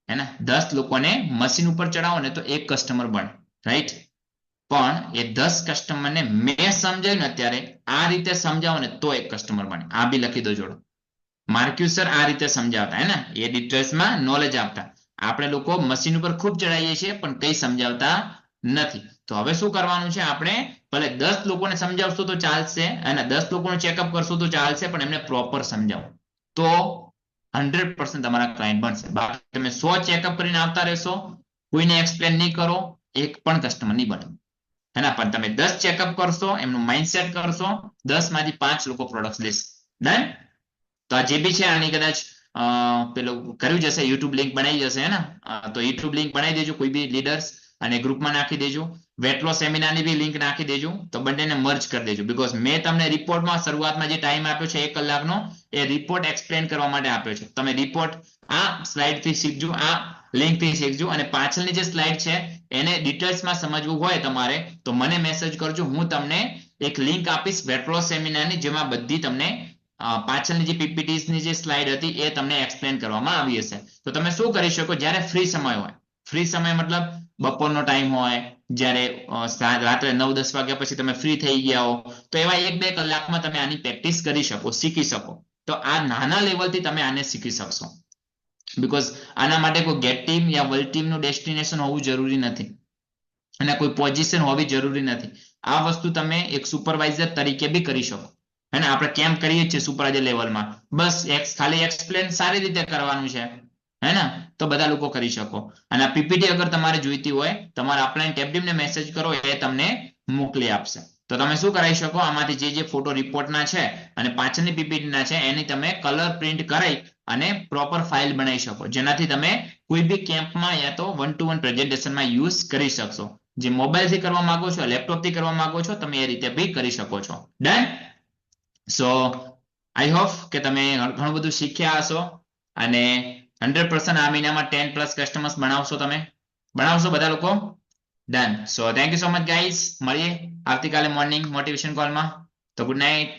હે ને 10 લોકોને મશીન ઉપર ચડાવો ને તો એક કસ્ટમર બને, રાઈટ. પણ એ 10 કસ્ટમરને મેં સમજાવ્યું ને અત્યારે આ રીતે સમજાવો ને તો એક કસ્ટમર બને. આ બી લખી દો જોડો. માર્ક્યુસ સર આ રીતે સમજાવતા, હે ને એ ડિટેલ્સમાં નોલેજ આપતા. આપણે લોકો મશીન ઉપર ખૂબ ચડાવીએ છીએ પણ કઈ સમજાવતા નથી. તો હવે શું કરવાનું છે, આપણે ભલે 10 લોકોને સમજાવશું તો ચાલશે અને 10 લોકોને ચેકઅપ કરશું તો ચાલશે પણ એમને પ્રોપર સમજાવો તો 100% તમારા ક્લાયન્ટ બનશે. બાકી તમે 100 ચેકઅપ કરીને આવતા રહેશો, કોઈને એક્સપ્લેન નહીં કરો, એક પણ કસ્ટમર નહીં બને. એના પણ તમે 10 ચેકઅપ કરશો, એમનું માઇન્ડસેટ કરશો, 10 માંથી 5 લોકો પ્રોડક્ટ લેશે. ડન. તો આ જે બી છે આની કદાચ પેલું કર્યું જશે, યુટ્યુબ લિંક બનાવી જશે, હે ને તો યુટ્યુબ લિંક બનાવી દેજો કોઈ બી લીડર્સ અને ગ્રુપમાં નાખી દેજો. વેટ લોસ સેમિનારની બી લિંક નાખી દેજો તો બંનેને મર્જ કરી દેજો. બીકોઝ મેં તમને રિપોર્ટમાં શરૂઆતમાં જે ટાઈમ આપ્યો છે 1 કલાકનો એ રિપોર્ટ એક્સપ્લેન કરવા માટે આપ્યો છે. તમે રિપોર્ટ આ સ્લાઇડથી શીખજો, આ લિંકથી શીખજો અને પાછળની જે સ્લાઇડ છે એને ડિટેલ્સમાં સમજવું હોય તમારે તો મને મેસેજ કરજો. હું તમને એક લિંક આપીશ વેટ લોસ સેમિનારની જેમાં બધી તમને પાછળની જે પીપીટીની જે સ્લાઇડ હતી એ તમને એક્સપ્લેન કરવામાં આવી હશે. તો તમે શું કરી શકો, જ્યારે ફ્રી સમય હોય, ફ્રી સમય મતલબ બપોરનો ટાઈમ હોય, જ્યારે રાત્રે 9-10 વાગ્યા પછી તમે ફ્રી થઈ ગયા હો તો એવા 1-2 કલાકમાં તમે આની પ્રેક્ટિસ કરી શકો, શીખી શકો. તો આ નાના લેવલથી તમે આને શીખી શકશો. બીકોઝ આના માટે કોઈ ગેટ ટીમ યા વર્લ્ડ ટીમનું ડેસ્ટિનેશન હોવું જરૂરી નથી અને કોઈ પોઝિશન હોવી જરૂરી નથી. આ વસ્તુ તમે એક સુપરવાઇઝર તરીકે બી કરી શકો. હે ને આપણે કેમ કરીએ છીએ સુપરવાઇઝર લેવલમાં, બસ ખાલી એક્સપ્લેન સારી રીતે કરવાનું છે, હે ને તો બધા લોકો કરી શકો. અને આ પીપીટી અગર તમારે જોઈતી હોય તમારા અપલાઈન ટેબડીમને મેસેજ કરો એ તમને મોકલી આપશે. તો તમે શું કરાવી શકો, આમાંથી જે ફોટો રિપોર્ટના છે અને પાછળની પીપીટીના છે એની તમે કલર પ્રિન્ટ કરાવી અને પ્રોપર ફાઇલ બનાવી શકો જેનાથી તમે કોઈ બી કેમ્પમાં યા તો 1-to-1 પ્રેઝન્ટેશનમાં યુઝ કરી શકશો. જે મોબાઈલથી કરવા માંગો છો, લેપટોપથી કરવા માંગો છો, તમે એ રીતે બી કરી શકો છો. ડન. સો આઈ હોપ કે તમે ઘણું બધું શીખ્યા હશો અને 100% આ મહિનામાં 10+ કસ્ટમર્સ બનાવશો. તમે બનાવશો બધા લોકો? Done. So thank you so much guys. મળીએ આવતીકાલે મોર્નિંગ મોટિવેશન કોલમાં. તો ગુડ નાઇટ.